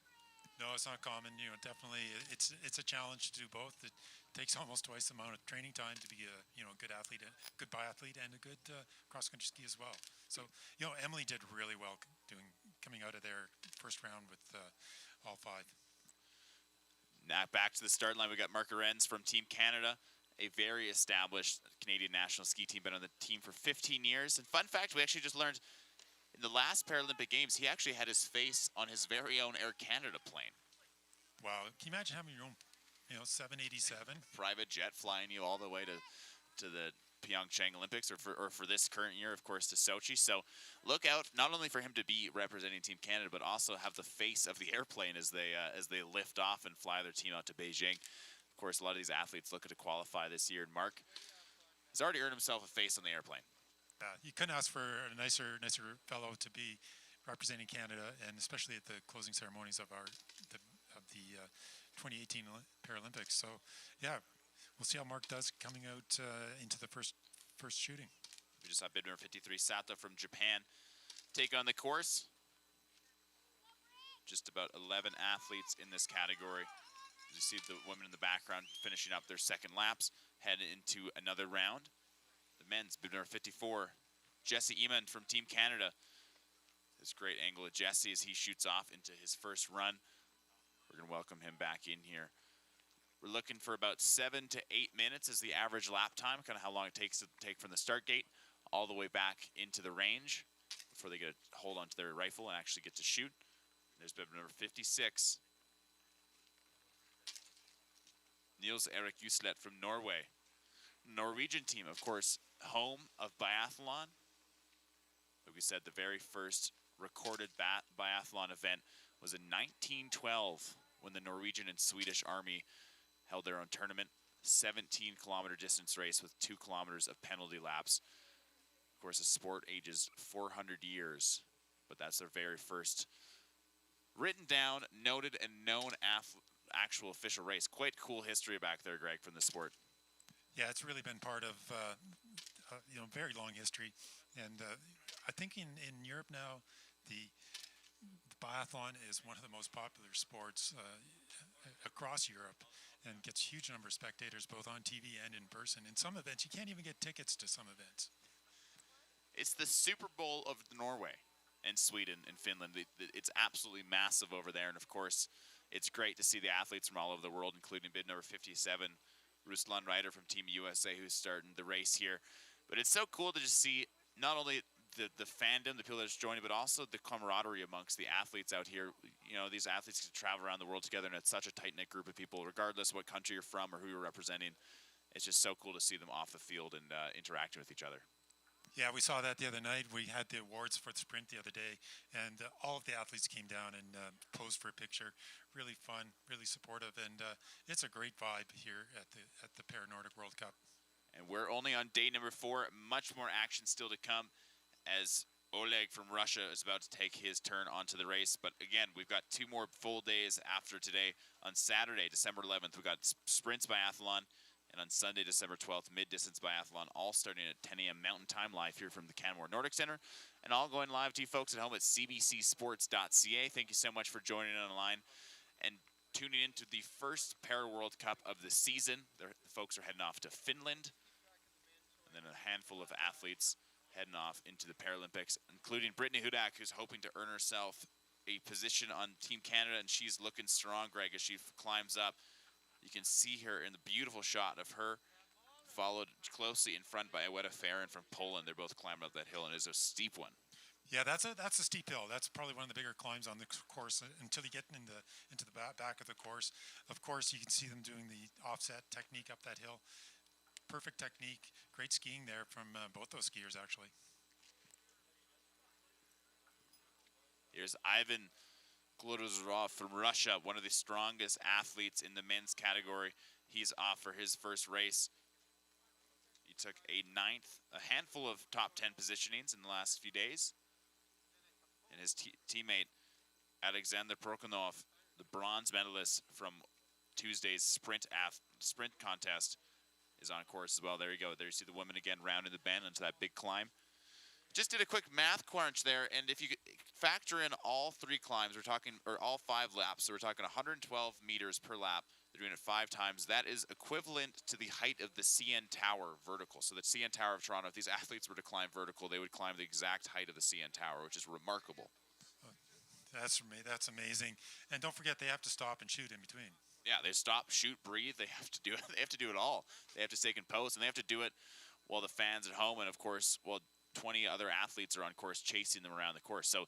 No, it's not common. You know, definitely, it's a challenge to do both. It takes almost twice the amount of training time to be a good athlete, a good biathlete, and a good cross-country ski as well. So Emily did really well coming out of their first round with all 5. Now back to the start line, we got Mark Arends from Team Canada, a very established Canadian national ski team, been on the team for 15 years. And fun fact, we actually just learned in the last Paralympic Games, he actually had his face on his very own Air Canada plane. Wow, can you imagine having your own 787? Private jet flying you all the way to the Pyeongchang Olympics, or for this current year, of course, to Sochi. So look out, not only for him to be representing Team Canada, but also have the face of the airplane as they lift off and fly their team out to Beijing. Of course, a lot of these athletes looking to qualify this year. And Mark has already earned himself a face on the airplane. You couldn't ask for a nicer fellow to be representing Canada, and especially at the closing ceremonies of the 2018 Paralympics. So, yeah, we'll see how Mark does coming out into the first shooting. We just saw bid number 53, Sato from Japan, take on the course. Just about 11 athletes in this category. You see the women in the background finishing up their second laps, head into another round. The men's bid number 54, Jesse Eamon from Team Canada. This great angle of Jesse as he shoots off into his first run. We're going to welcome him back in here. We're looking for about 7 to 8 minutes as the average lap time, kind of how long it takes to take from the start gate all the way back into the range before they get a hold onto their rifle and actually get to shoot. There's bib number 56. Niels Erik Juslet from Norway. Norwegian team, of course, home of biathlon. Like we said, the very first recorded biathlon event was in 1912 when the Norwegian and Swedish Army held their own tournament. 17-kilometer distance race with 2 kilometers of penalty laps. Of course, the sport ages 400 years, but that's their very first written down, noted, and known actual official race. Quite cool history back there, Greg, from the sport. Yeah, it's really been part of very long history, and I think in Europe now, the biathlon is one of the most popular sports across Europe, and gets a huge number of spectators both on TV and in person. In some events, you can't even get tickets to some events. It's the Super Bowl of Norway and Sweden and Finland. It's absolutely massive over there, and of course, it's great to see the athletes from all over the world, including bid number 57, Ruslan Ryder from Team USA, who's starting the race here. But it's so cool to just see not only the fandom, the people that's joining, but also the camaraderie amongst the athletes out here. These athletes can travel around the world together, and it's such a tight-knit group of people, regardless what country you're from or who you're representing. It's just so cool to see them off the field and interacting with each other. Yeah, we saw that the other night. We had the awards for the sprint the other day, and all of the athletes came down and posed for a picture. Really fun, really supportive, and it's a great vibe here at the Para-Nordic World Cup. And we're only on day number 4. Much more action still to come as Oleg from Russia is about to take his turn onto the race. But again, we've got 2 more full days after today. On Saturday, December 11th, we've got sprints biathlon. And on Sunday, December 12th, mid-distance biathlon, all starting at 10 a.m. Mountain Time live here from the Canmore Nordic Center. And all going live to you folks at home at cbcsports.ca. Thank you so much for joining online and tuning into the first Para World Cup of the season. The folks are heading off to Finland. And then a handful of athletes heading off into the Paralympics, including Brittany Hudak, who's hoping to earn herself a position on Team Canada, and she's looking strong, Greg, as she climbs up. You can see her in the beautiful shot of her, followed closely in front by Aweta Farron from Poland. They're both climbing up that hill, and it is a steep one. Yeah, that's a steep hill. That's probably one of the bigger climbs on the course until you get into the back of the course. Of course, you can see them doing the offset technique up that hill. Perfect technique, great skiing there from both those skiers, actually. Here's Ivan Glodozorov from Russia, one of the strongest athletes in the men's category. He's off for his first race. He took a handful of top 10 positionings in the last few days. And his teammate, Alexander Prokhonov, the bronze medalist from Tuesday's sprint contest, is on course as well. There you go. There you see the women again rounding the bend into that big climb. Just did a quick math crunch there, and if you factor in all 3 climbs, we're talking, or all 5 laps, so we're talking 112 meters per lap. They're doing it 5 times. That is equivalent to the height of the CN Tower vertical. So the CN Tower of Toronto, if these athletes were to climb vertical, they would climb the exact height of the CN Tower, which is remarkable. That's amazing. And don't forget, they have to stop and shoot in between. Yeah, they stop, shoot, breathe. They have to do it. They have to do it all. They have to stay composed, and they have to do it while the fans at home, and of course, 20 other athletes are on course chasing them around the course. So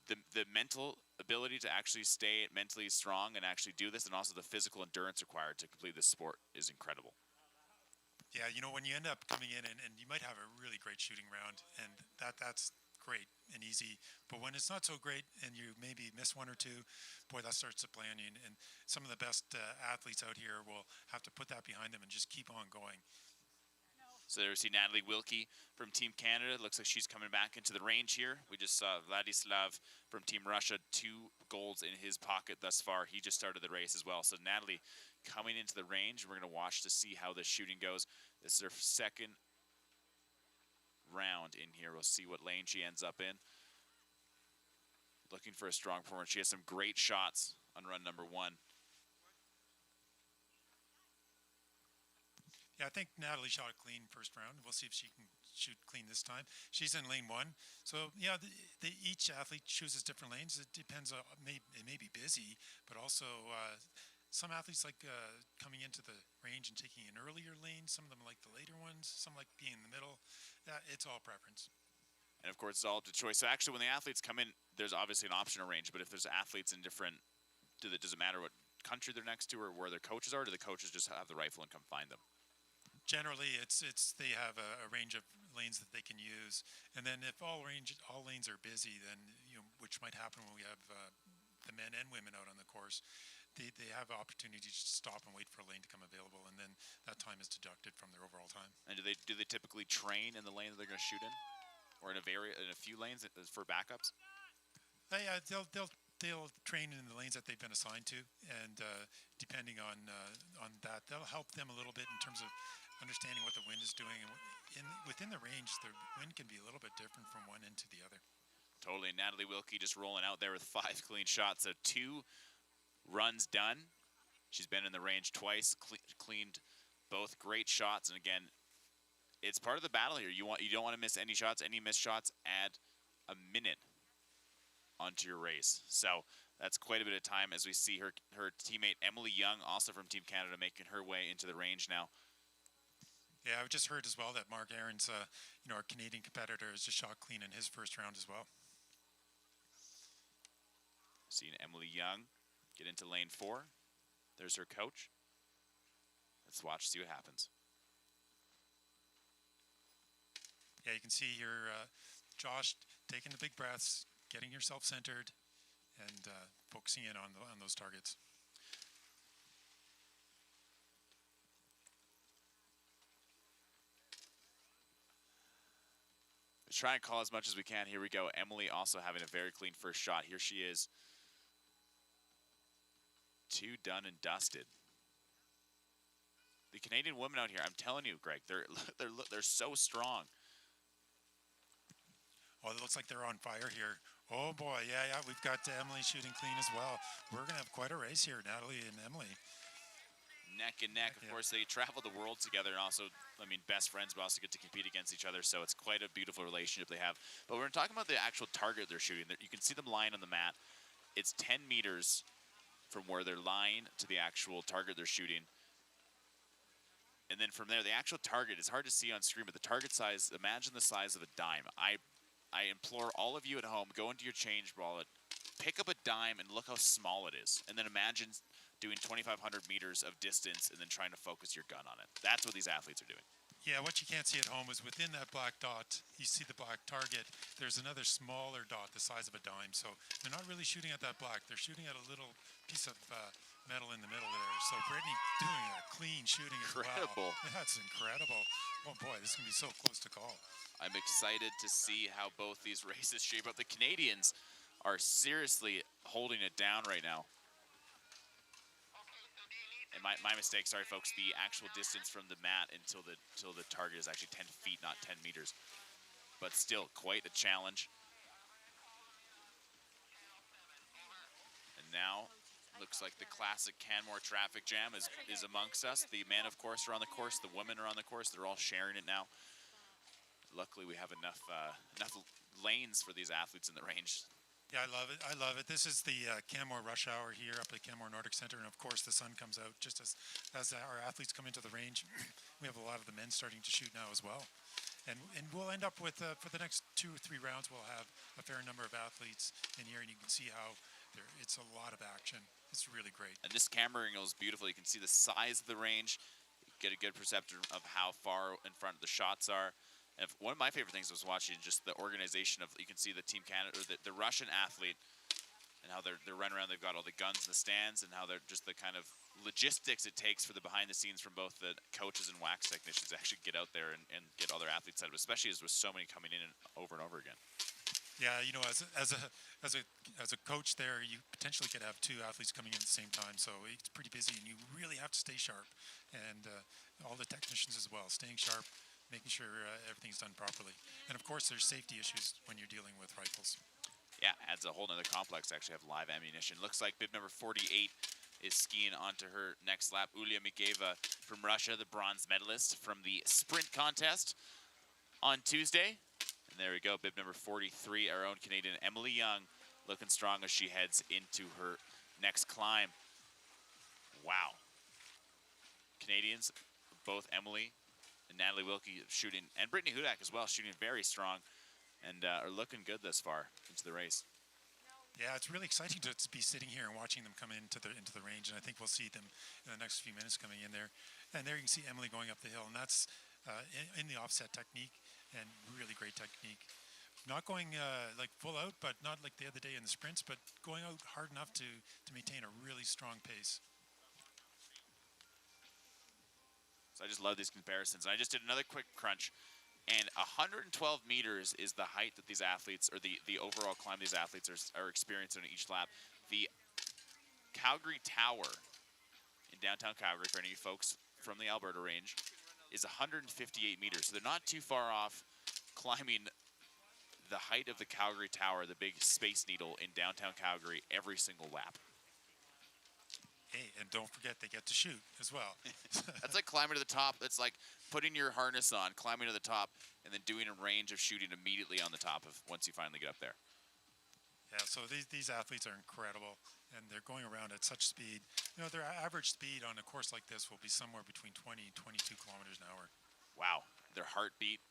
the mental ability to actually stay mentally strong and actually do this, and also the physical endurance required to complete this sport, is incredible. Yeah, you know, when you end up coming in and you might have a really great shooting round, and that's great and easy, but when it's not so great and you maybe miss 1 or 2, boy, that starts to play on you. And some of the best athletes out here will have to put that behind them and just keep on going. So there we see Natalie Wilkie from Team Canada. Looks like she's coming back into the range here. We just saw Vladislav from Team Russia, 2 golds in his pocket thus far. He just started the race as well. So Natalie coming into the range. We're going to watch to see how this shooting goes. This is her second round in here. We'll see what lane she ends up in. Looking for a strong performance. She has some great shots on run number 1. Yeah, I think Natalie shot a clean first round. We'll see if she can shoot clean this time. She's in lane 1. So, yeah, each athlete chooses different lanes. It depends on, it may be busy, but also some athletes like coming into the range and taking an earlier lane. Some of them like the later ones. Some like being in the middle. It's all preference. And, of course, it's all up to choice. So, actually, when the athletes come in, there's obviously an optional range. But if there's athletes in different, does it matter what country they're next to or where their coaches are? Or do the coaches just have the rifle and come find them? Generally, it's they have a range of lanes that they can use, and then if all lanes are busy, then which might happen when we have the men and women out on the course, they have an opportunity to stop and wait for a lane to come available, and then that time is deducted from their overall time. And do they typically train in the lane that they're going to shoot in, or in a few lanes for backups? Yeah, they'll train in the lanes that they've been assigned to, and depending on that, that'll help them a little bit in terms of understanding what the wind is doing. And within the range, the wind can be a little bit different from one end to the other. Totally. Natalie Wilkie just rolling out there with 5 clean shots. So 2 runs done. She's been in the range twice, cleaned both great shots. And again, it's part of the battle here. You don't want to miss any shots. Any missed shots add a minute onto your race. So that's quite a bit of time as we see her teammate Emily Young, also from Team Canada, making her way into the range now. Yeah, I've just heard as well that Mark Aaron's, our Canadian competitor, has just shot clean in his first round as well. Seeing Emily Young get into lane 4. There's her coach. Let's watch, see what happens. Yeah, you can see here, Josh taking the big breaths, getting yourself centered, and focusing in on those targets. Let's try and call as much as we can. Here we go. Emily also having a very clean first shot. Here she is. 2 done and dusted. The Canadian women out here, I'm telling you, Greg, they're so strong. Oh, it looks like they're on fire here. Oh boy, yeah, we've got Emily shooting clean as well. We're gonna have quite a race here, Natalie and Emily. neck and neck. Of Yeah. course, they travel the world together, and also, I mean, best friends, but also get to compete against each other. So it's quite a beautiful relationship they have. But we're talking about the actual target they're shooting. You can see them lying on the mat. It's 10 meters from where they're lying to the actual target they're shooting. And then from there, the actual target is hard to see on screen, but the target size, imagine the size of a dime. I implore all of you at home, go into your change wallet, pick up a dime and look how small it is. And then imagine doing 2,500 meters of distance and then trying to focus your gun on it. That's what these athletes are doing. Yeah, what you can't see at home is within that black dot, you see the black target, there's another smaller dot the size of a dime. So they're not really shooting at that black. They're shooting at a little piece of metal in the middle there. So Brittany doing a clean shooting as Incredible. well. That's incredible. Oh boy, this is going to be so close to call. I'm excited to see how both these races shape up. The Canadians are seriously holding it down right now. And my mistake, sorry folks, the actual distance from the mat until the target is actually 10 feet, not 10 meters. But still, quite a challenge. And now, looks like the classic Canmore traffic jam is amongst us. The men, of course, are on the course. The women are on the course. They're all sharing it now. Luckily, we have enough lanes for these athletes in the range. Yeah, I love it. I love it. This is the Canmore rush hour here up at Canmore Nordic Center, and of course the sun comes out just as our athletes come into the range. We have a lot of the men starting to shoot now as well, and we'll end up with for the next 2 or 3 rounds we'll have a fair number of athletes in here, and you can see how it's a lot of action. It's really great. And this camera angle is beautiful. You can see the size of the range, get a good perception of how far in front the shots are. And one of my favorite things was watching just the organization of, you can see the Team Canada, or the Russian athlete, and how they're running around. They've got all the guns in the stands, and how they're just the kind of logistics it takes for the behind the scenes from both the coaches and wax technicians to actually get out there and get other athletes out of it, especially as with so many coming in and over again. Yeah, you know, as a coach there, you potentially could have 2 athletes coming in at the same time, so it's pretty busy, and you really have to stay sharp, and all the technicians as well, staying sharp, making sure everything's done properly. And of course, there's safety issues when you're dealing with rifles. Yeah, adds a whole nother complex to actually have live ammunition. Looks like bib number 48 is skiing onto her next lap. Ulia Mikeva from Russia, the bronze medalist from the sprint contest on Tuesday. And there we go, bib number 43, our own Canadian Emily Young, looking strong as she heads into her next climb. Wow. Canadians, both Emily and Natalie Wilkie shooting, and Brittany Hudak as well, shooting very strong, and are looking good thus far into the race. Yeah, it's really exciting to be sitting here and watching them come into the range, and I think we'll see them in the next few minutes coming in there. And there you can see Emily going up the hill, and that's in the offset technique, and really great technique. Not going like full out, but not like the other day in the sprints, but going out hard enough to maintain a really strong pace. So I just love these comparisons. And I just did another quick crunch, and 112 meters is the height that these athletes, or the overall climb these athletes are experiencing on each lap. The Calgary Tower in downtown Calgary, for any of you folks from the Alberta range, is 158 meters. So they're not too far off climbing the height of the Calgary Tower, the big Space Needle in downtown Calgary, every single lap. Hey, and don't forget they get to shoot as well. That's like climbing to the top. That's like putting your harness on, climbing to the top, and then doing a range of shooting immediately on the top of once you finally get up there. Yeah, so these athletes are incredible, and they're going around at such speed. You know, their average speed on a course like this will be somewhere between 20 and 22 kilometers an hour. Wow. Their heartbeat,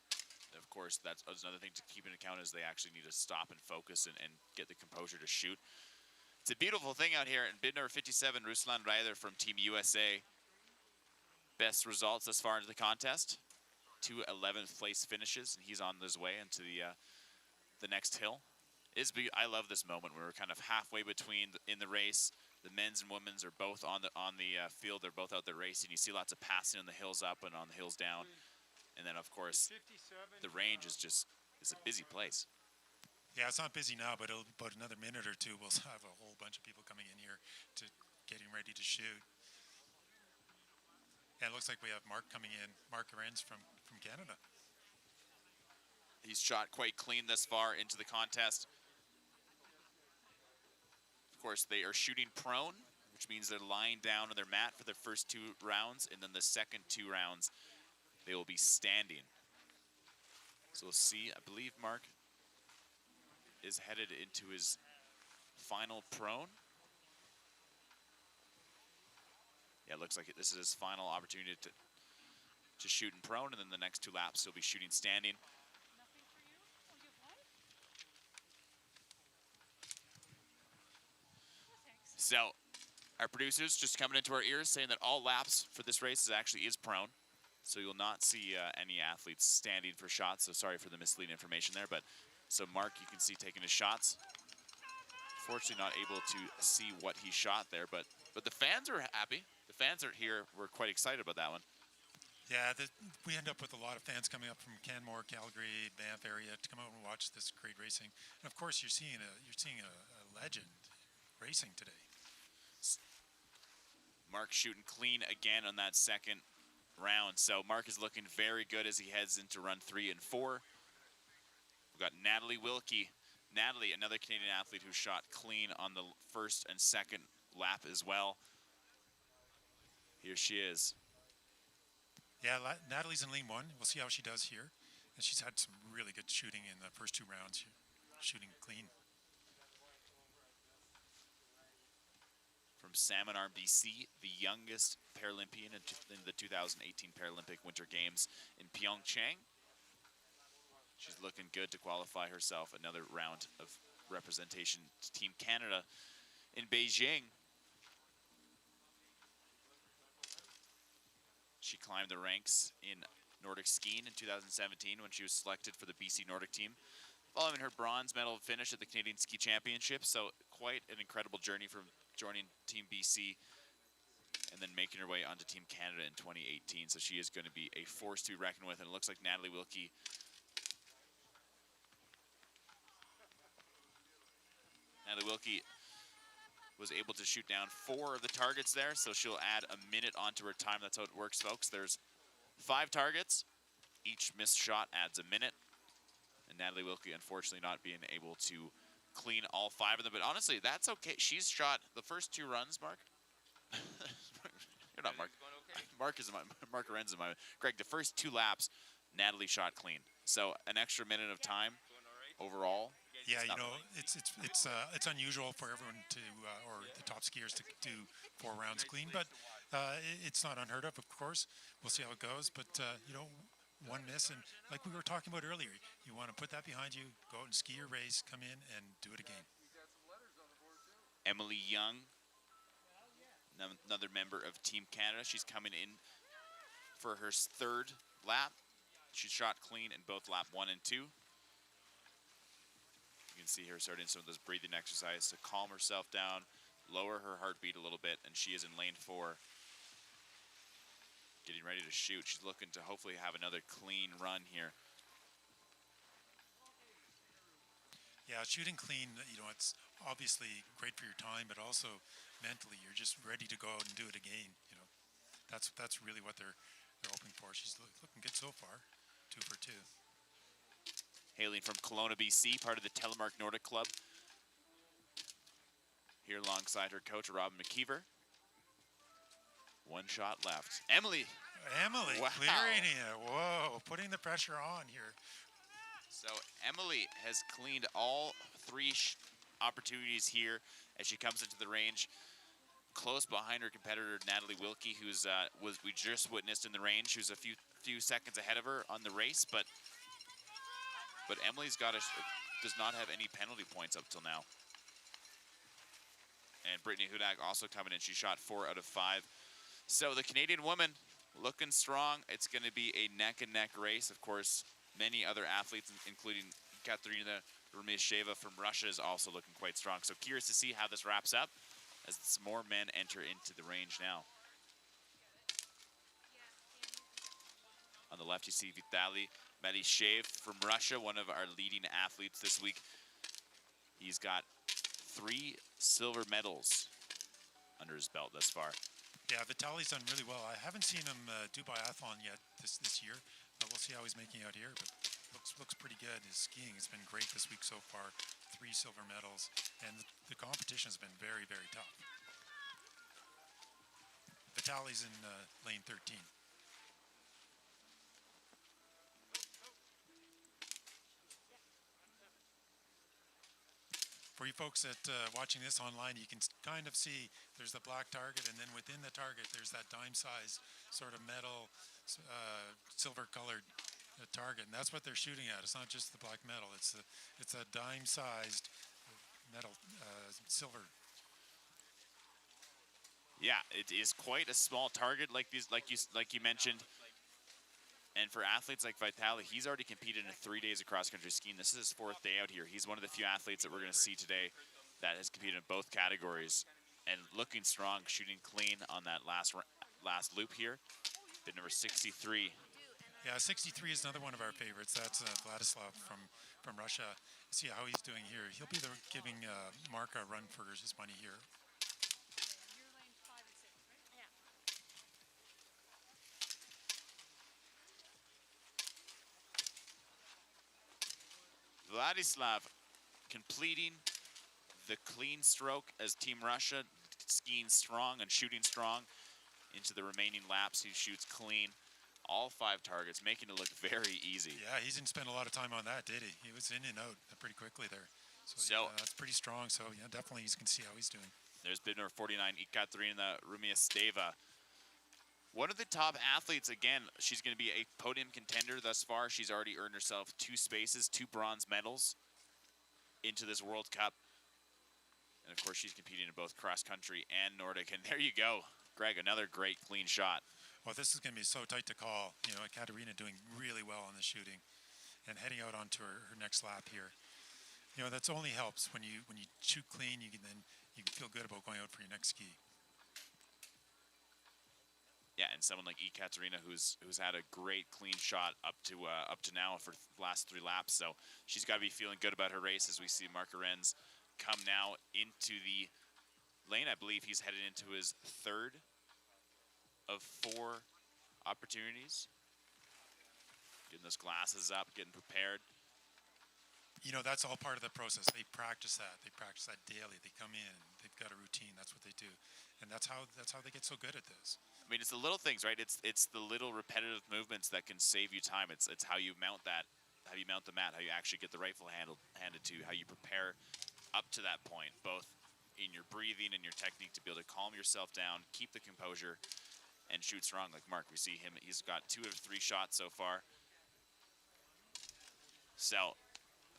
of course, that's another thing to keep into account, is they actually need to stop and focus and get the composure to shoot. It's a beautiful thing out here. And bid number 57, Ruslan Ryder from Team USA. Best results thus far into the contest. 2 11th place finishes, and he's on his way into the next hill. I love this moment where we're kind of halfway between in the race. The men's and women's are both on the field. They're both out there racing. You see lots of passing on the hills up and on the hills down. And then, of course, the range is a busy place. Yeah, it's not busy now, but about another minute or two, we'll have a whole bunch of people coming in here to getting ready to shoot. Yeah, it looks like we have Mark coming in, Mark Arends from Canada. He's shot quite clean thus far into the contest. Of course, they are shooting prone, which means they're lying down on their mat for their first 2 rounds, and then the second 2 rounds, they will be standing. So we'll see. I believe Mark is headed into his final prone. Yeah, it looks like this is his final opportunity to shoot in prone, and then the next 2 laps he'll be shooting standing. Nothing for you? Oh, you have what? Oh, thanks. So our producers just coming into our ears saying that all laps for this race actually is prone. So you'll not see any athletes standing for shots. So sorry for the misleading information there. But so Mark, you can see taking his shots. Fortunately not able to see what he shot there, but the fans are happy. The fans are here. We're quite excited about that one. Yeah, we end up with a lot of fans coming up from Canmore, Calgary, Banff area to come out and watch this great racing. And of course, you're seeing a legend racing today. Mark shooting clean again on that second round. So Mark is looking very good as he heads into run 3 and 4. We've got Natalie Wilkie. Natalie, another Canadian athlete who shot clean on the first and second lap as well. Here she is. Yeah, Natalie's in lane 1. We'll see how she does here. And she's had some really good shooting in the first 2 rounds, shooting clean. From Salmon Arm, BC, the youngest Paralympian in the 2018 Paralympic Winter Games in Pyeongchang. She's looking good to qualify herself. Another round of representation to Team Canada in Beijing. She climbed the ranks in Nordic skiing in 2017 when she was selected for the BC Nordic team, following her bronze medal finish at the Canadian Ski Championships. So quite an incredible journey from joining Team BC and then making her way onto Team Canada in 2018. So she is going to be a force to be reckoned with, and it looks like Natalie Wilkie was able to shoot down 4 of the targets there, so she'll add a minute onto her time. That's how it works, folks. There's 5 targets. Each missed shot adds a minute. And Natalie Wilkie, unfortunately, not being able to clean all 5 of them. But honestly, that's okay. She's shot the first 2 runs, Mark. You're not Mark. Mark Lorenz is my. Greg, the first 2 laps, Natalie shot clean. So an extra minute of time overall. Yeah, you know, it's unusual for everyone to, or the top skiers to do 4 rounds clean, but it's not unheard of course. We'll see how it goes, but, you know, 1 miss, and like we were talking about earlier, you want to put that behind you, go out and ski your race, come in and do it again. Emily Young, another member of Team Canada. She's coming in for her 3rd lap. She shot clean in both lap 1 and 2. You can see her starting some of those breathing exercises to calm herself down, lower her heartbeat a little bit, and she is in lane 4. Getting ready to shoot. She's looking to hopefully have another clean run here. Yeah, shooting clean, you know, it's obviously great for your time, but also mentally, you're just ready to go out and do it again. You know, that's really what they're hoping for. She's looking good so far, 2 for 2. Hailing from Kelowna, BC, part of the Telemark Nordic Club. Here alongside her coach, Robin McKeever. 1 shot left. Emily. Emily, wow. Clearing it. Whoa, putting the pressure on here. So Emily has cleaned all 3 opportunities here as she comes into the range. Close behind her competitor, Natalie Wilkie, who's we just witnessed in the range. She was a few seconds ahead of her on the race, but Emily's does not have any penalty points up till now. And Brittany Hudak also coming in. She shot 4 out of 5. So the Canadian woman looking strong. It's going to be a neck-and-neck race. Of course, many other athletes, including Katerina Rumisheva from Russia, is also looking quite strong. So curious to see how this wraps up as some more men enter into the range now. On the left, you see Vitaly Medishev from Russia, one of our leading athletes this week. He's got 3 silver medals under his belt thus far. Yeah, Vitaly's done really well. I haven't seen him do biathlon yet this year. We'll see how he's making out here, but looks pretty good. His skiing has been great this week so far. 3 silver medals, and the competition has been very, very tough. Vitali's in lane 13. For you folks that watching this online, you can kind of see there's the black target, and then within the target, there's that dime-sized sort of metal, silver-colored target, and that's what they're shooting at. It's not just the black metal; it's a dime-sized metal, silver. Yeah, it is quite a small target, like you mentioned. And for athletes like Vitali, he's already competed in 3 days of cross-country skiing. This is his 4th day out here. He's one of the few athletes that we're going to see today that has competed in both categories and looking strong, shooting clean on that last loop here. Bid number 63. Yeah, 63 is another one of our favorites. That's Vladislav from Russia. See how he's doing here. He'll be giving Mark a run for his money here. You're lane 5 and 6, right? Yeah. Vladislav completing the clean stroke as Team Russia, skiing strong and shooting strong into the remaining laps. He shoots clean all 5 targets, making it look very easy. Yeah, he didn't spend a lot of time on that, did he? He was in and out pretty quickly there. So yeah, that's pretty strong. So yeah, definitely you can see how he's doing. There's bid number 49, Ekaterina Rumiasteva. One of the top athletes, again, she's going to be a podium contender thus far. She's already earned herself 2 spaces, 2 bronze medals into this World Cup. And of course, she's competing in both cross country and Nordic. And there you go, Greg, another great clean shot. Well, this is going to be so tight to call. You know, Ekaterina doing really well on the shooting and heading out onto her next lap here. You know, that's only helps when you shoot clean. You can feel good about going out for your next ski. Yeah, and someone like Ekaterina who's had a great clean shot up to now for the last 3 laps. So she's got to be feeling good about her race as we see Mark Arenz come now into the lane. I believe he's headed into his 3rd of 4 opportunities. Getting those glasses up, getting prepared. You know, that's all part of the process. They practice that. They practice that daily. They come in. They've got a routine. That's what they do, and that's how they get so good at this. I mean, it's the little things, right? It's the little repetitive movements that can save you time. It's how you mount that, how you mount the mat, how you actually get the rifle handed to you, how you prepare up to that point, both in your breathing and your technique to be able to calm yourself down, keep the composure, and shoot strong. Like Mark, we see him. He's got 2 of 3 shots so far. So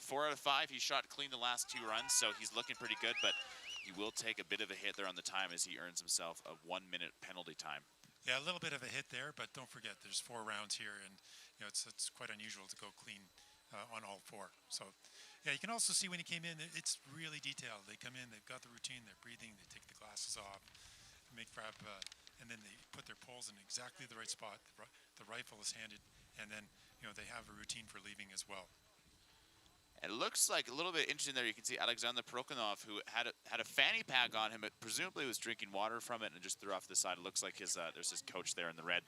4 out of 5. He shot clean the last 2 runs, so he's looking pretty good. But he will take a bit of a hit there on the time as he earns himself a 1-minute penalty time. Yeah, a little bit of a hit there, but don't forget there's 4 rounds here, and you know it's quite unusual to go clean on all 4. So yeah, you can also see when he came in, it's really detailed. They come in, they've got the routine, they're breathing, they take the glasses off, make grab, and then they put their poles in exactly the right spot. The rifle is handed, and then you know they have a routine for leaving as well. It looks like a little bit interesting there. You can see Alexander Prokhanov, who had a fanny pack on him, but presumably was drinking water from it and just threw off to the side. It looks like there's his coach there in the red,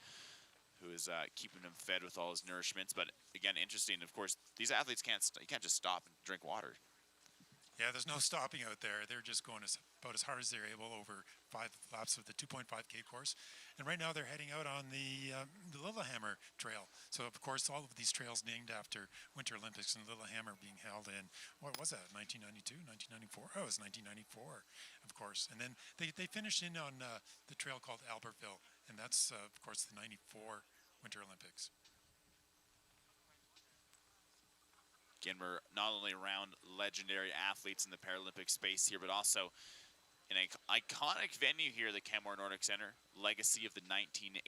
who is keeping him fed with all his nourishments. But again, interesting. Of course, these athletes you can't just stop and drink water. Yeah, there's no stopping out there. They're just going about as hard as they're able over 5 laps of the 2.5K course. And right now they're heading out on the Lillehammer Trail. So, of course, all of these trails named after Winter Olympics and Lillehammer being held in, what was that, 1992, 1994? Oh, it was 1994, of course. And then they finished in on the trail called Albertville, and that's, of course, the 94 Winter Olympics. Again, we're not only around legendary athletes in the Paralympic space here, but also in an iconic venue here, the Canmore Nordic Center, legacy of the 1988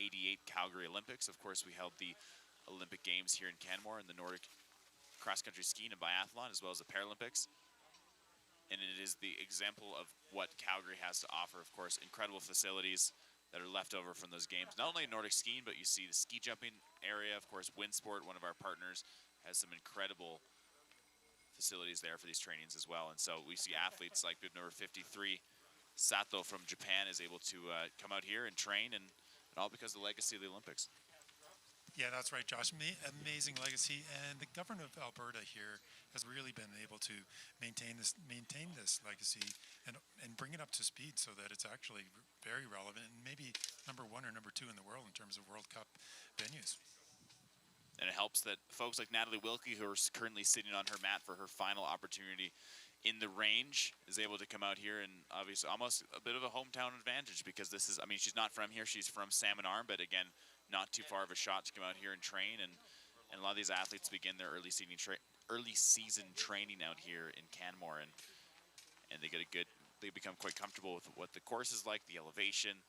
Calgary Olympics. Of course, we held the Olympic Games here in Canmore in the Nordic cross-country skiing and biathlon, as well as the Paralympics. And it is the example of what Calgary has to offer. Of course, incredible facilities that are left over from those games. Not only Nordic skiing, but you see the ski jumping area. Of course, Windsport, one of our partners, has some incredible facilities there for these trainings as well. And so we see athletes like bib number 53, Sato from Japan, is able to come out here and train, and all because of the legacy of the Olympics. Yeah, that's right, Josh. Amazing legacy, and the government of Alberta here has really been able to maintain this legacy, and bring it up to speed so that it's actually very relevant, and maybe number one or number two in the world in terms of World Cup venues. And it helps that folks like Natalie Wilkie, who are currently sitting on her mat for her final opportunity in the range, is able to come out here, and obviously almost a bit of a hometown advantage, because this is, I mean, she's not from here, she's from Salmon Arm, but again, not too far of a shot to come out here and train, and a lot of these athletes begin their early season training out here in Canmore, and they they become quite comfortable with what the course is like, the elevation,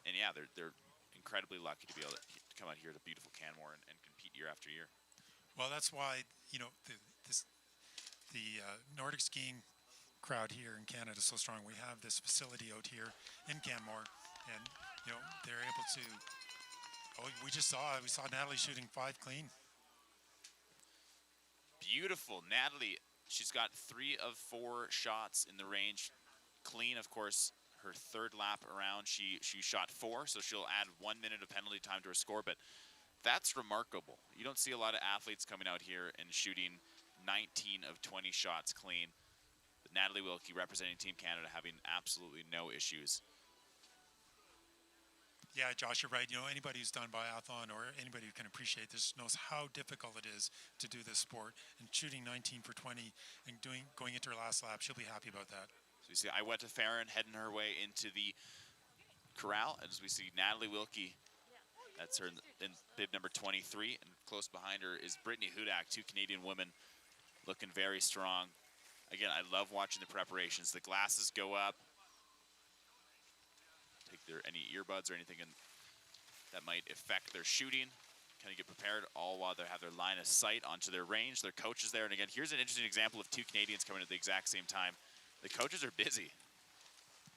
and yeah, they're incredibly lucky to be able to come out here to beautiful Canmore and compete year after year. Well, that's why, you know, the Nordic skiing crowd here in Canada is so strong. We have this facility out here in Canmore, and you know they're able to. Oh, we saw Natalie shooting 5 clean. Beautiful, Natalie. She's got 3 of 4 shots in the range clean. Of course, her third lap around, she shot 4, so she'll add 1 minute of penalty time to her score. But that's remarkable. You don't see a lot of athletes coming out here and shooting 19 of 20 shots clean. But Natalie Wilkie, representing Team Canada, having absolutely no issues. Yeah, Josh, you're right. You know, anybody who's done biathlon or anybody who can appreciate this knows how difficult it is to do this sport. And shooting 19 for 20 and going into her last lap, she'll be happy about that. So you see Iweta Farron heading her way into the corral, as we see Natalie Wilkie. That's her in bib number 23, and close behind her is Brittany Hudak, 2 Canadian women looking very strong. Again, I love watching the preparations. The glasses go up. Take any earbuds or anything that might affect their shooting. Kind of get prepared, all while they have their line of sight onto their range. Their coaches there, and again, here's an interesting example of 2 Canadians coming at the exact same time. The coaches are busy.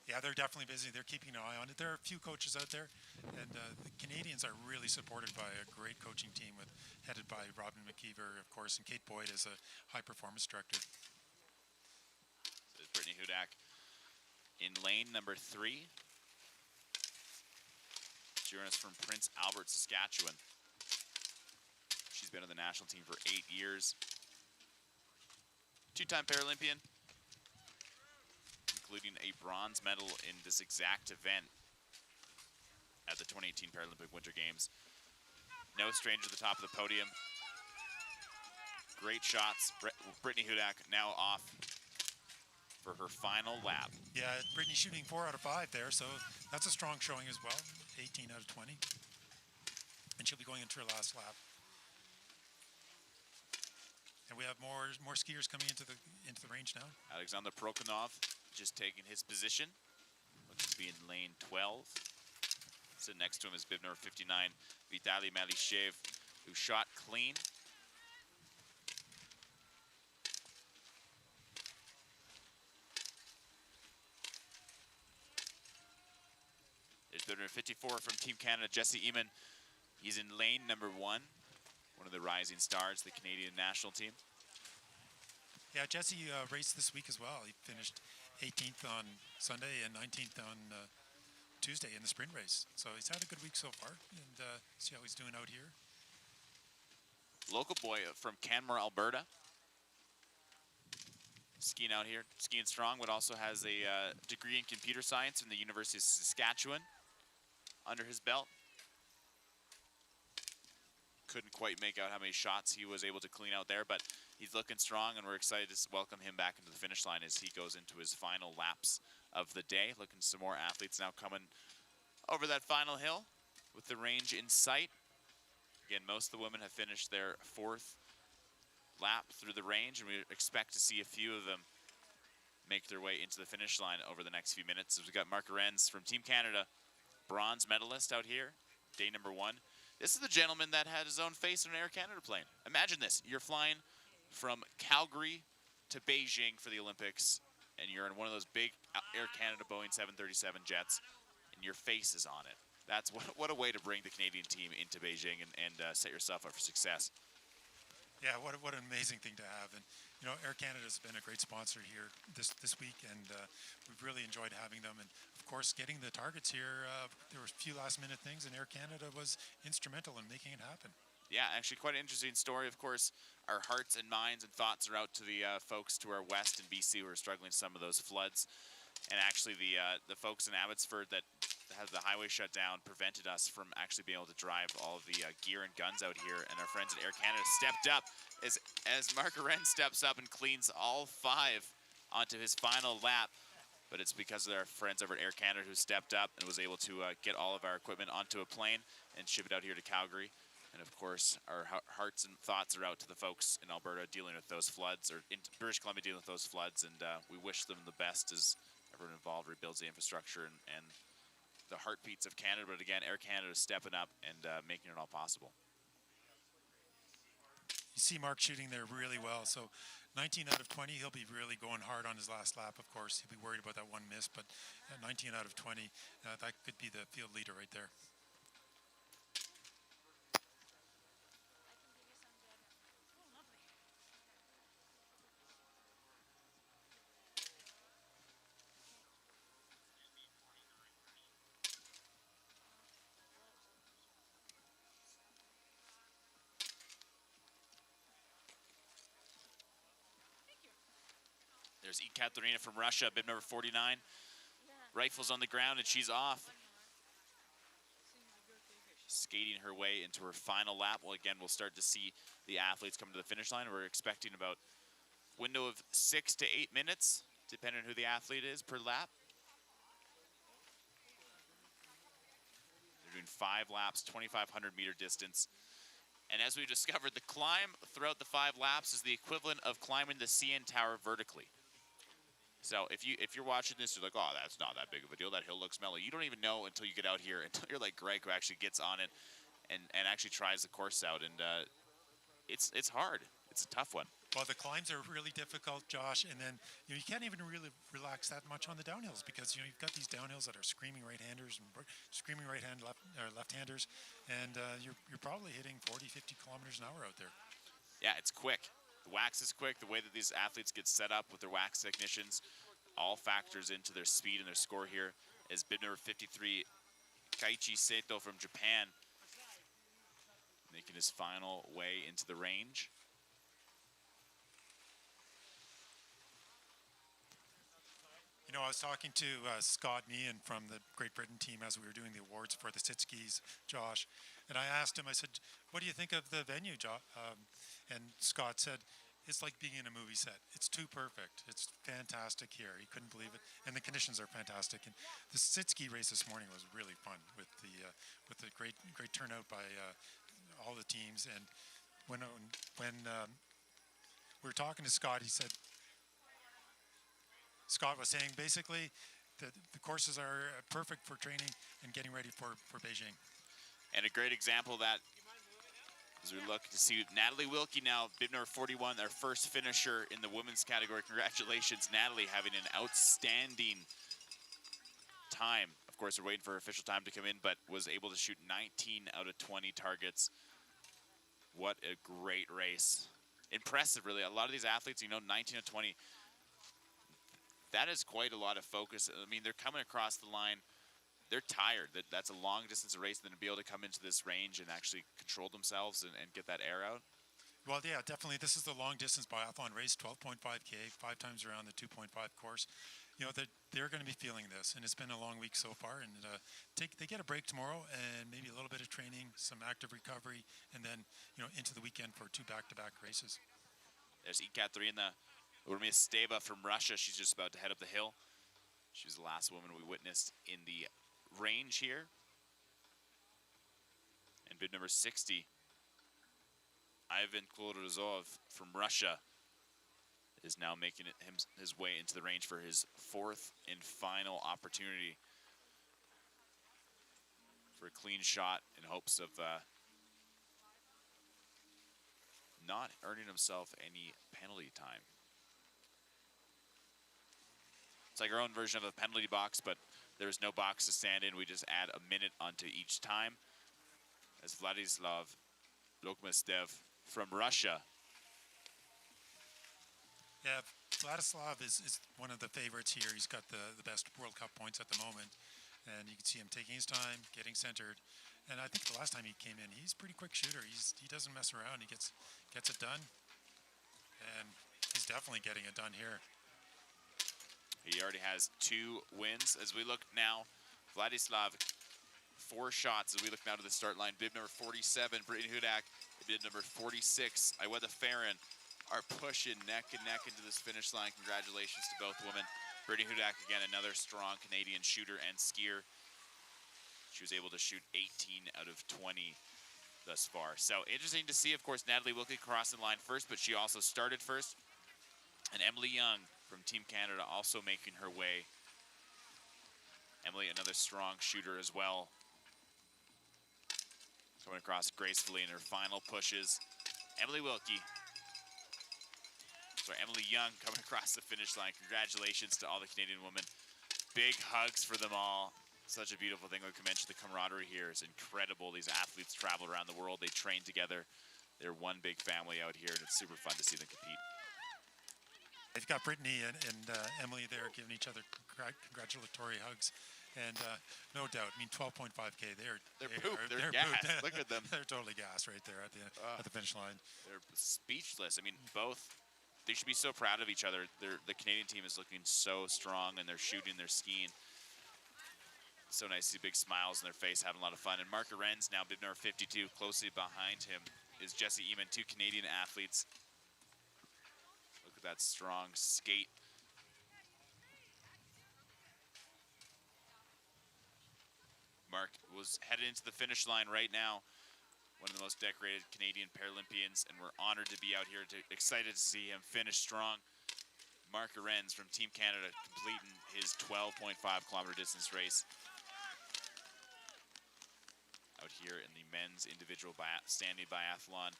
Yeah, they're definitely busy. They're keeping an eye on it. There are a few coaches out there, and the Canadians are really supported by a great coaching team headed by Robin McKeever, of course, and Kate Boyd as a high-performance director. There's Brittany Hudak in lane number 3. Journalist from Prince Albert, Saskatchewan. She's been on the national team for 8 years. 2-time Paralympian, including a bronze medal in this exact event at the 2018 Paralympic Winter Games. No stranger to the top of the podium. Great shots. Brittany Hudak now off for her final lap. Yeah, Brittany shooting 4 out of 5 there, so that's a strong showing as well. 18 out of 20. And she'll be going into her last lap. And we have more skiers coming into the range now. Alexander Prokhanov just taking his position. Looks to be in lane 12. Sitting next to him is bib number 59, Vitaly Malishev, who shot clean. There's bib number 54 from Team Canada, Jesse Eamon. He's in lane number 1 of the rising stars, the Canadian national team. Yeah, Jesse raced this week as well. He finished 18th on Sunday and 19th on Tuesday in the sprint race. So he's had a good week so far, and see how he's doing out here. Local boy from Canmore, Alberta. Skiing out here, skiing strong, but also has a degree in computer science from the University of Saskatchewan under his belt. Couldn't quite make out how many shots he was able to clean out there, but he's looking strong, and we're excited to welcome him back into the finish line as he goes into his final laps of the day. Looking at some more athletes now coming over that final hill with the range in sight. Again, most of the women have finished their 4th lap through the range, and we expect to see a few of them make their way into the finish line over the next few minutes. So we've got Mark Arenz from Team Canada, bronze medalist out here, day number 1. This is the gentleman that had his own face on an Air Canada plane. Imagine this, you're flying from Calgary to Beijing for the Olympics, and you're in one of those big Air Canada Boeing 737 jets, and your face is on it. That's what a way to bring the Canadian team into Beijing and set yourself up for success. Yeah, what an amazing thing to have. And you know, Air Canada has been a great sponsor here this week, and we've really enjoyed having them. And of course, getting the targets here, there were a few last-minute things, and Air Canada was instrumental in making it happen. Yeah, actually quite an interesting story. Of course, our hearts and minds and thoughts are out to the folks to our west in BC who are struggling with some of those floods. And actually the folks in Abbotsford that had the highway shut down prevented us from actually being able to drive all of the gear and guns out here. And our friends at Air Canada stepped up as Mark Arend steps up and cleans all 5 onto his final lap. But it's because of our friends over at Air Canada who stepped up and was able to get all of our equipment onto a plane and ship it out here to Calgary. And of course, our hearts and thoughts are out to the folks in Alberta dealing with those floods, or in British Columbia dealing with those floods. And we wish them the best as everyone involved rebuilds the infrastructure and the heartbeats of Canada. But again, Air Canada is stepping up and making it all possible. You see Mark shooting there really well. So 19 out of 20, he'll be really going hard on his last lap, of course. He'll be worried about that one miss, but 19 out of 20, that could be the field leader right there. There's Ekaterina from Russia, bib number 49. Rifles on the ground, and she's off. Skating her way into her final lap. Well, again, we'll start to see the athletes come to the finish line. We're expecting about window of 6 to 8 minutes, depending on who the athlete is per lap. They're doing 5 laps, 2,500 meter distance. And as we discovered, the climb throughout the 5 laps is the equivalent of climbing the CN Tower vertically. So if you're watching this, you're like, oh, that's not that big of a deal. That hill looks mellow. You don't even know until you get out here, until you're like Greg, who actually gets on it and actually tries the course out. And it's hard. It's a tough one. Well, the climbs are really difficult, Josh, and then you can't even really relax that much on the downhills because you've got these downhills that are screaming right-handers and screaming left-handers, and you're probably hitting 40, 50 kilometers an hour out there. Yeah, it's quick. The wax is quick. The way that these athletes get set up with their wax technicians all factors into their speed and their score here. As bib number 53, Kaiichi Seto from Japan, making his final way into the range. You know, I was talking to Scott Meehan from the Great Britain team as we were doing the awards for the sit skis, Josh, and I asked him, I said, what do you think of the venue, Josh? And Scott said, it's like being in a movie set. It's too perfect. It's fantastic here. He couldn't believe it, and the conditions are fantastic. And the sit ski race this morning was really fun with the great turnout by all the teams. And when we were talking to Scott, he said, Scott was saying basically that the courses are perfect for training and getting ready for Beijing. And a great example of that, as we look to see Natalie Wilkie now, bib number 41, our first finisher in the women's category. Congratulations, Natalie, having an outstanding time. Of course, we're waiting for her official time to come in, but was able to shoot 19 out of 20 targets. What a great race. Impressive, really. A lot of these athletes, 19 out of 20, that is quite a lot of focus. I mean, they're coming across the line. They're tired. That's a long distance race, and then to be able to come into this range and actually control themselves and get that air out. Well, yeah, definitely. This is the long distance biathlon race, 12.5K, 5 times around the 2.5 course. They're going to be feeling this, and it's been a long week so far. And they get a break tomorrow, and maybe a little bit of training, some active recovery, and then into the weekend for 2 back-to-back races. There's Ekaterina Urmisteva from Russia. She's just about to head up the hill. She was the last woman we witnessed in the range here. And bib number 60, Ivan Kolorozov from Russia, is now making his way into the range for his 4th and final opportunity for a clean shot in hopes of not earning himself any penalty time. It's like our own version of a penalty box, but there's no box to stand in. We just add a minute onto each time. As Vladislav Lokmestev from Russia Yeah, Vladislav is one of the favorites here. He's got the best World Cup points at the moment. And you can see him taking his time, getting centered. And I think the last time he came in, he's a pretty quick shooter. He doesn't mess around. He gets it done. And he's definitely getting it done here. He already has 2 wins. As we look now, Vladislav, 4 shots as we look now to the start line. Bib number 47, Brittany Hudak, bib number 46, Iwetha Farron are pushing neck and neck into this finish line. Congratulations to both women. Brittany Hudak, again, another strong Canadian shooter and skier. She was able to shoot 18 out of 20 thus far. So interesting to see, of course, Natalie Wilkie crossing the line first, but she also started first. And Emily Young from Team Canada also making her way. Emily, another strong shooter as well. Coming across gracefully in her final pushes. Emily Wilkie. Sorry, Emily Young coming across the finish line. Congratulations to all the Canadian women. Big hugs for them all. Such a beautiful thing. Like I mentioned, the camaraderie here is incredible. These athletes travel around the world. They train together. They're one big family out here, and it's super fun to see them compete. They've got Brittany and Emily there giving each other congratulatory hugs. And no doubt, I mean, 12.5K, they're pooped. They're gassed. pooped. Look at them. They're totally gassed right there at the finish line. They're speechless. I mean, both, they should be so proud of each other. The Canadian team is looking so strong, and they're shooting, they're skiing. So nice to see big smiles on their face, having a lot of fun. And Mark Arenz, now bib number 52, closely behind him is Jesse Eamon, 2 Canadian athletes. Look at that strong skate. Mark was headed into the finish line right now. One of the most decorated Canadian Paralympians, and we're honored to be out here, excited to see him finish strong. Mark Arenz from Team Canada completing his 12.5 kilometer distance race out here in the men's individual standing biathlon.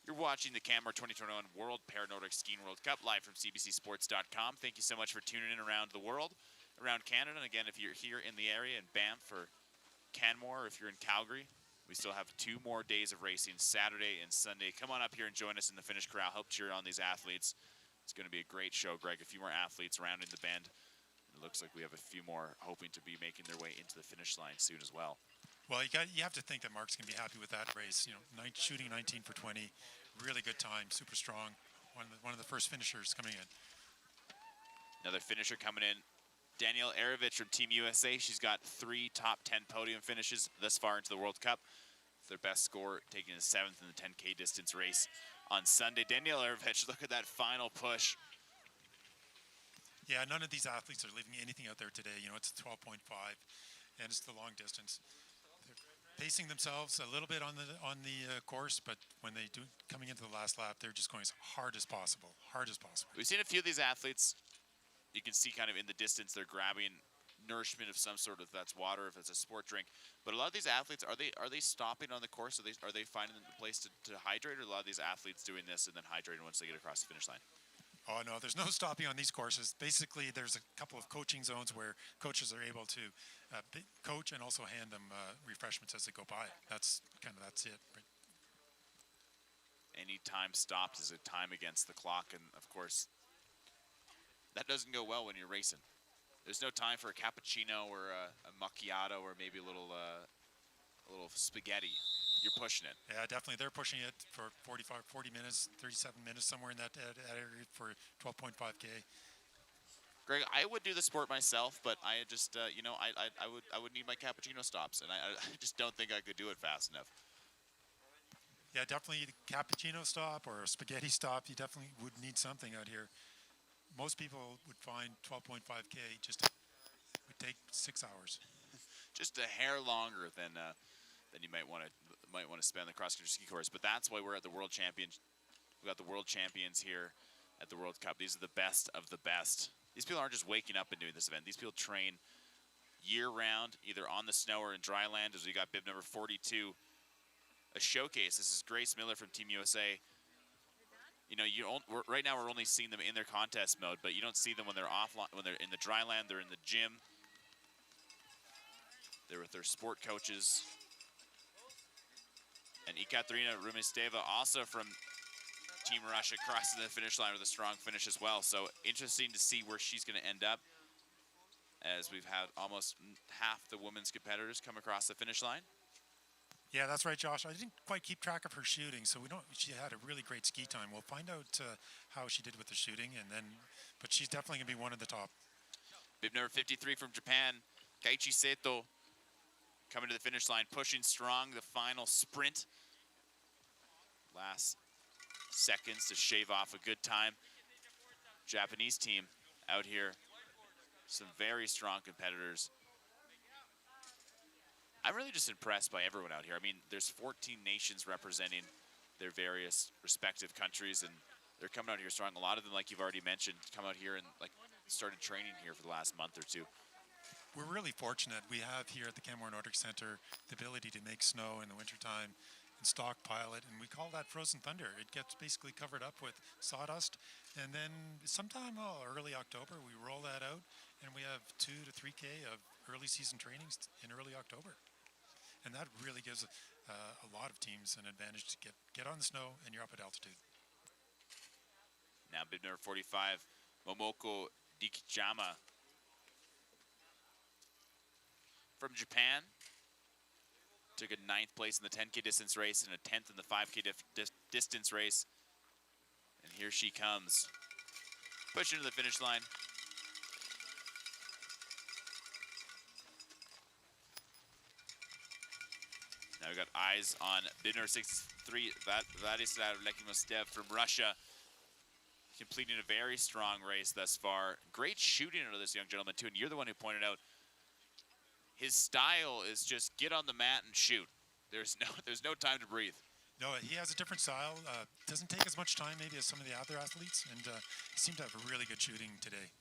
You're watching the Canmore 2021 World Paranordic Skiing World Cup live from CBCSports.com. Thank you so much for tuning in around the world, around Canada. And again, if you're here in the area in Banff or Canmore, or if you're in Calgary, we still have 2 more days of racing, Saturday and Sunday. Come on up here and join us in the finish corral. Help cheer on these athletes. It's going to be a great show, Greg. A few more athletes rounding the bend. It looks like we have a few more hoping to be making their way into the finish line soon as well. Well, you have to think that Mark's going to be happy with that race. You know, shooting 19 for 20, really good time, super strong. One of the first finishers coming in. Another finisher coming in, Danielle Arovich from Team USA. She's got 3 top 10 podium finishes thus far into the World Cup. Their best score, taking the 7th in the 10K distance race on Sunday. Danielle Arovich, look at that final push. Yeah, none of these athletes are leaving anything out there today. You know, it's 12.5, and it's the long distance. They're pacing themselves a little bit on the course, but when they do coming into the last lap, they're just going as hard as possible. We've seen a few of these athletes. You can see kind of in the distance they're grabbing nourishment of some sort, if that's water, if it's a sport drink. But a lot of these athletes, are they stopping on the course? Are they finding a place to hydrate, or a lot of these athletes doing this and then hydrating once they get across the finish line? Oh, no, there's no stopping on these courses. Basically, there's a couple of coaching zones where coaches are able to coach and also hand them refreshments as they go by. That's it. Right? Any time stopped is a time against the clock, and of course, that doesn't go well when you're racing. There's no time for a cappuccino or a macchiato or maybe a little spaghetti. You're pushing it. Yeah, definitely. They're pushing it for 40 minutes, 37 minutes, somewhere in that area for 12.5K. Greg, I would do the sport myself, but I just, I would need my cappuccino stops, and I just don't think I could do it fast enough. Yeah, definitely a cappuccino stop or a spaghetti stop. You definitely would need something out here. Most people would find 12.5K would take 6 hours. Just a hair longer than you might want to spend the cross country ski course. But that's why we're at the World Champions. We got the World Champions here at the World Cup. These are the best of the best. These people aren't just waking up and doing this event. These people train year round, either on the snow or in dry land. As we got bib number 42, a showcase. This is Grace Miller from Team USA. You know, right now we're only seeing them in their contest mode, but you don't see them when they're offline, when they're in the dry land. They're in the gym. They're with their sport coaches. And Ekaterina Rumisteva, also from Team Russia crossing the finish line with a strong finish as well. So interesting to see where she's going to end up, as we've had almost half the women's competitors come across the finish line. Yeah, that's right, Josh. I didn't quite keep track of her shooting, so we don't. She had a really great ski time. We'll find out how she did with the shooting, but she's definitely gonna be one of the top. Bib number 53 from Japan, Kaiichi Seto, coming to the finish line, pushing strong. The final sprint, last seconds to shave off a good time. Japanese team out here, some very strong competitors. I'm really just impressed by everyone out here. I mean, there's 14 nations representing their various respective countries, and they're coming out here strong. A lot of them, like you've already mentioned, come out here and started training here for the last month or two. We're really fortunate. We have here at the Canmore Nordic Center the ability to make snow in the wintertime and stockpile it, and we call that frozen thunder. It gets basically covered up with sawdust, and then sometime early October we roll that out, and we have 2 to 3K of early season trainings in early October. And that really gives a lot of teams an advantage to get on the snow, and you're up at altitude. Now bib number 45, Momoko Dikijama from Japan. Took a 9th place in the 10K distance race and a 10th in the 5K distance race. And here she comes, pushing to the finish line. Now we got eyes on bib number 63, Vladislav Lekimostev from Russia, completing a very strong race thus far. Great shooting out of this young gentleman too, and you're the one who pointed out his style is just get on the mat and shoot. There's no time to breathe. No, he has a different style. Doesn't take as much time maybe as some of the other athletes, and he seemed to have a really good shooting today.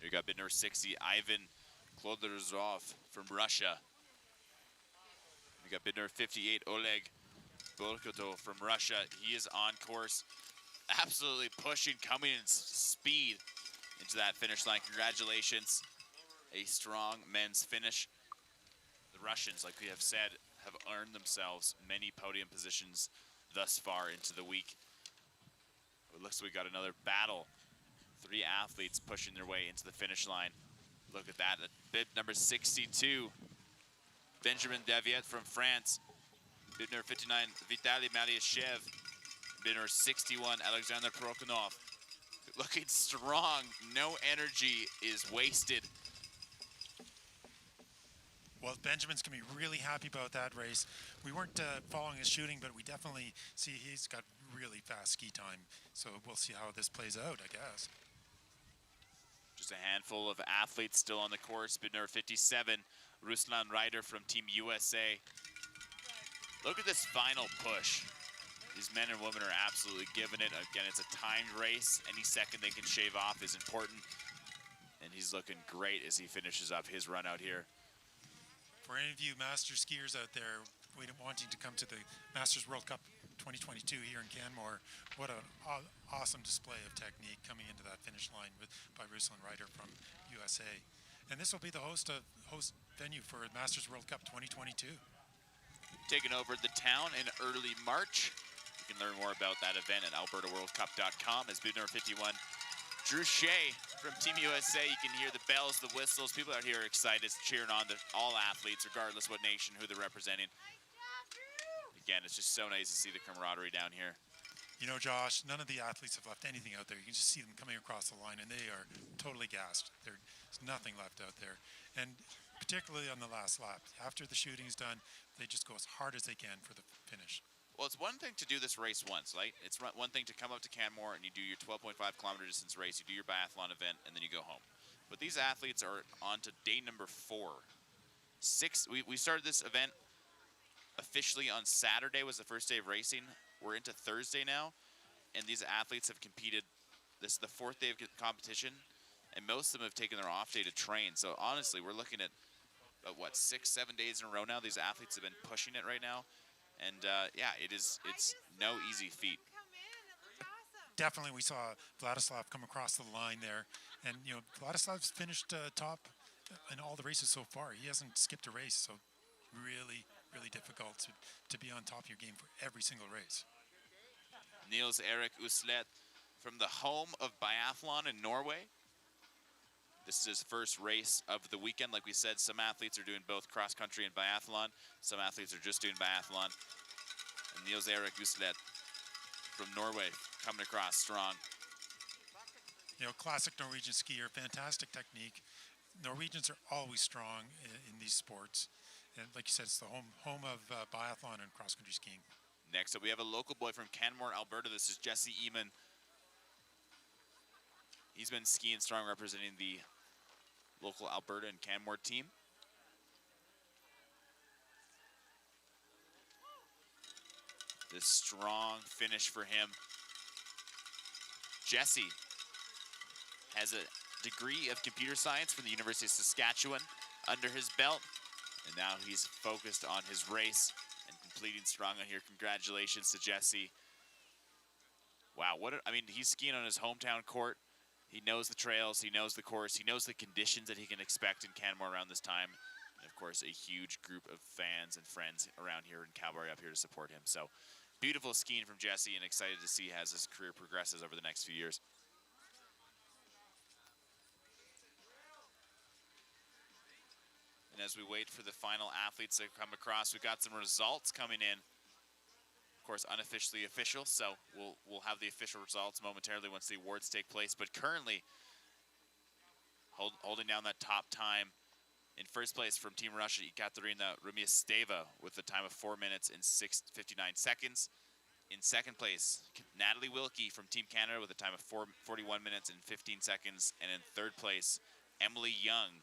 You got bib number 60, Ivan Klodozov from Russia. We got bid number 58, Oleg Bolkoto from Russia. He is on course, absolutely pushing, coming in speed into that finish line. Congratulations, a strong men's finish. The Russians, like we have said, have earned themselves many podium positions thus far into the week. It looks like we got another battle. 3 athletes pushing their way into the finish line. Look at that, bib number 62. Benjamin Daviet from France. Bib number 59, Vitaly Maliashev. Bib number 61, Alexander Prokhonov. Looking strong, no energy is wasted. Well, Benjamin's going to be really happy about that race. We weren't following his shooting, but we definitely see he's got really fast ski time. So we'll see how this plays out, I guess. Just a handful of athletes still on the course. Bib number 57, Ruslan Ryder from Team USA. Look at this final push. These men and women are absolutely giving it. Again, it's a timed race. Any second they can shave off is important. And he's looking great as he finishes up his run out here. For any of you master skiers out there wanting to come to the Masters World Cup 2022 here in Canmore, what an awesome display of technique coming into that finish line by Ruslan Ryder from USA. And this will be the host venue for Masters World Cup 2022. Taking over the town in early March. You can learn more about that event at albertaworldcup.com. As bib number 51, Drew Shea from Team USA. You can hear the bells, the whistles. People out here are excited, cheering on all athletes, regardless what nation, who they're representing. Again, it's just so nice to see the camaraderie down here. You know, Josh, none of the athletes have left anything out there. You can just see them coming across the line, and they are totally gassed. There's nothing left out there. And particularly on the last lap, after the shooting's done, they just go as hard as they can for the finish. Well, it's one thing to do this race once, right? It's one thing to come up to Canmore and you do your 12.5 kilometer distance race, you do your biathlon event, and then you go home. But these athletes are on to day number 4. We started this event officially on Saturday, was the first day of racing. We're into Thursday now, and these athletes have competed. This is the 4th day of competition, and most of them have taken their off day to train. So honestly, we're looking at, 6-7 days in a row now. These athletes have been pushing it right now. And yeah, it's no easy feat. Definitely, we saw Vladislav come across the line there, and you know, Vladislav's finished top in all the races so far. He hasn't skipped a race, so really difficult to be on top of your game for every single race. Niels Erik Uslet from the home of biathlon in Norway. This is his first race of the weekend. Like we said, some athletes are doing both cross country and biathlon. Some athletes are just doing biathlon. And Niels Erik Uslet from Norway coming across strong. You know, classic Norwegian skier, fantastic technique. Norwegians are always strong in these sports. And like you said, it's the home of biathlon and cross-country skiing. Next up, we have a local boy from Canmore, Alberta. This is Jesse Eamon. He's been skiing strong, representing the local Alberta and Canmore team. This strong finish for him. Jesse has a degree of computer science from the University of Saskatchewan under his belt, and now he's focused on his race and completing strong on here. Congratulations to Jesse. Wow, I mean, he's skiing on his hometown court. He knows the trails, he knows the course, he knows the conditions that he can expect in Canmore around this time. And of course, a huge group of fans and friends around here in Calgary up here to support him. So beautiful skiing from Jesse, and excited to see as his career progresses over the next few years. And as we wait for the final athletes to come across, we've got some results coming in. Of course, unofficially official, so we'll have the official results momentarily once the awards take place. But currently, holding down that top time in first place from Team Russia, Ekaterina Rumiasteva with a time of 4 minutes and 59 seconds. In second place, Natalie Wilkie from Team Canada with a time of 41 minutes and 15 seconds. And in third place, Emily Young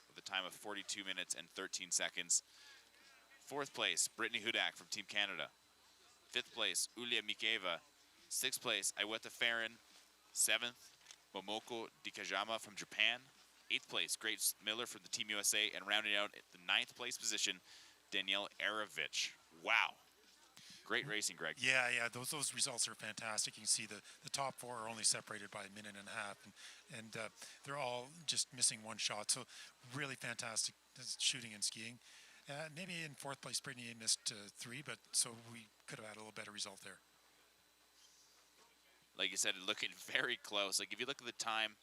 with a time of 42 minutes and 13 seconds. Fourth place, Brittany Hudak from Team Canada. Fifth place, Ulia Mikeva. Sixth place, Iweta Farron. Seventh, Momoko Dikajama from Japan. Eighth place, Grace Miller from the Team USA. And rounding out at the ninth place position, Danielle Aravich. Wow. Great racing, Greg. Yeah, those results are fantastic. You can see the top four are only separated by a minute and a half, and they're all just missing one shot. So really fantastic shooting and skiing. Maybe in fourth place, Brittany missed three, but so we could have had a little better result there. Like you said, looking very close. Like if you look at the time,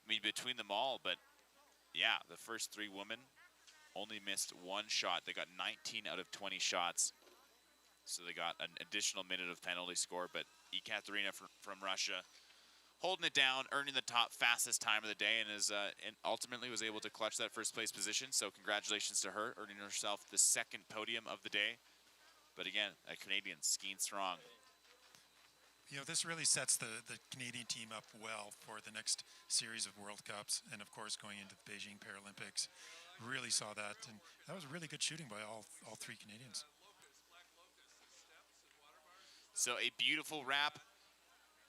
I mean, between them all, but yeah, the first three women only missed one shot. They got 19 out of 20 shots. So they got an additional minute of penalty score, but Ekaterina from Russia holding it down, earning the top fastest time of the day, and and ultimately was able to clutch that first place position. So congratulations to her, earning herself the second podium of the day. But again, a Canadian skiing strong. You know, this really sets the Canadian team up well for the next series of World Cups, and of course going into the Beijing Paralympics. Really saw that, and that was really good shooting by all three Canadians. So a beautiful wrap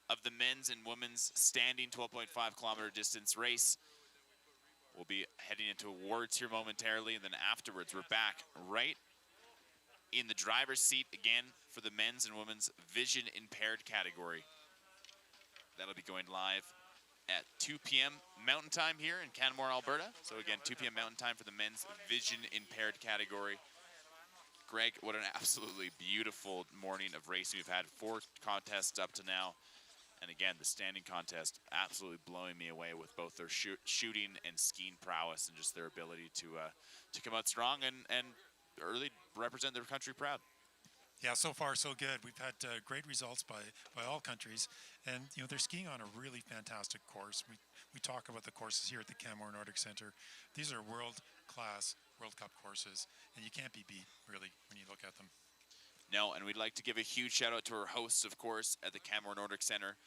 of the men's and women's standing 12.5 kilometer distance race. We'll be heading into awards here momentarily, and then afterwards we're back right in the driver's seat again for the men's and women's vision impaired category. That'll be going live at 2 p.m. Mountain Time here in Canmore, Alberta. So again, 2 p.m. Mountain Time for the men's vision impaired category. Greg, what an absolutely beautiful morning of racing. We've had 4 contests up to now. And again, the standing contest absolutely blowing me away with both their shooting and skiing prowess and just their ability to come out strong and really represent their country proud. Yeah, so far so good. We've had great results by all countries, and you know they're skiing on a really fantastic course. We talk about the courses here at the Canmore Nordic Center. These are world-class World Cup courses, and you can't be beat really when you look at them. No, and we'd like to give a huge shout out to our hosts, of course, at the Canmore Nordic Center,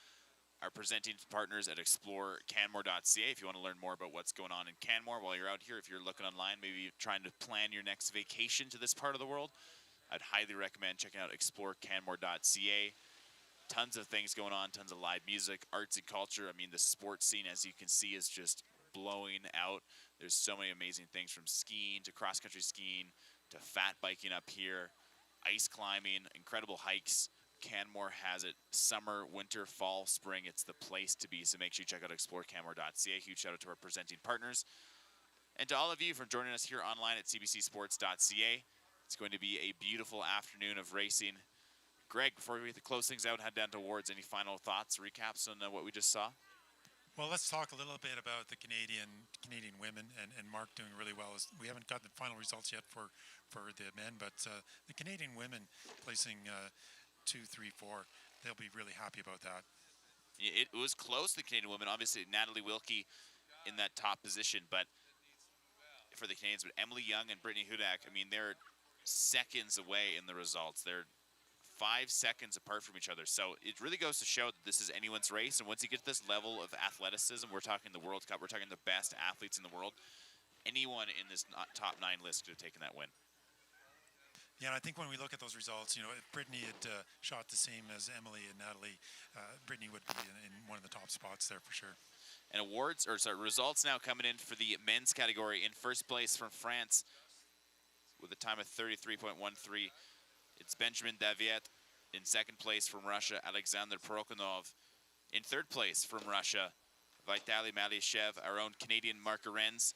our presenting partners at explorecanmore.ca. If you want to learn more about what's going on in Canmore while you're out here, if you're looking online, maybe trying to plan your next vacation to this part of the world, I'd highly recommend checking out explorecanmore.ca. Tons of things going on, tons of live music, arts and culture. I mean, the sports scene, as you can see, is just blowing out. There's so many amazing things, from skiing to cross-country skiing to fat biking up here, ice climbing, incredible hikes. Canmore has it summer, winter, fall, spring. It's the place to be. So make sure you check out explorecanmore.ca. Huge shout out to our presenting partners. And to all of you for joining us here online at cbcsports.ca. It's going to be a beautiful afternoon of racing. Greg, before we close things out, head down to awards, any final thoughts, recaps on what we just saw? Well, let's talk a little bit about the Canadian women and Mark doing really well. We haven't got the final results yet for the men, but the Canadian women placing 2, 3, 4, they'll be really happy about that. It was close, the Canadian women. Obviously, Natalie Wilkie in that top position, but for the Canadians, but Emily Young and Brittany Hudak, I mean, they're seconds away in the results. They're 5 seconds apart from each other. So it really goes to show that this is anyone's race. And once you get to this level of athleticism, we're talking the World Cup, we're talking the best athletes in the world. Anyone in this top 9 list could have taken that win. Yeah, and I think when we look at those results, you know, if Brittany had shot the same as Emily and Natalie, Brittany would be in one of the top spots there for sure. And results now coming in for the men's category. In first place from France with a time of 33.13. It's Benjamin Daviet. In second place from Russia, Alexander Prokhonov. In third place from Russia, Vitaly Malyshev, our own Canadian Mark Arens,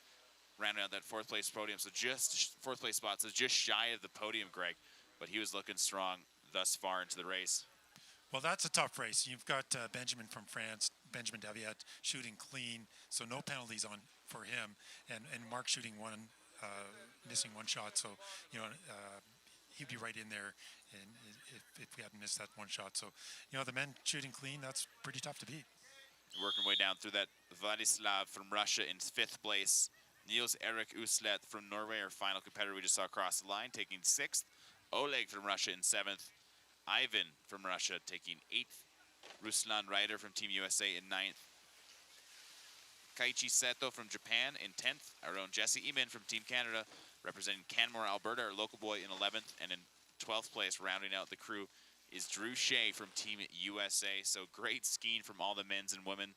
rounding out that fourth place podium. So just fourth place spot, so just shy of the podium, Greg. But he was looking strong thus far into the race. Well, that's a tough race. You've got Benjamin from France, Benjamin Daviet, shooting clean, so no penalties on for him, and Mark shooting one, missing one shot. So, you know, he'd be right in there, and if we hadn't missed that one shot. So, you know, the men shooting clean, that's pretty tough to beat. Working way down through that, Vladislav from Russia in fifth place. Niels Erik Uslet from Norway, our final competitor we just saw across the line, taking sixth. Oleg from Russia in seventh. Ivan from Russia taking eighth. Ruslan Ryder from Team USA in ninth. Kaiichi Seto from Japan in 10th. Our own Jesse Eman from Team Canada, representing Canmore, Alberta, our local boy in 11th. And in 12th place, rounding out the crew, is Drew Shea from Team USA. So great skiing from all the men's and women.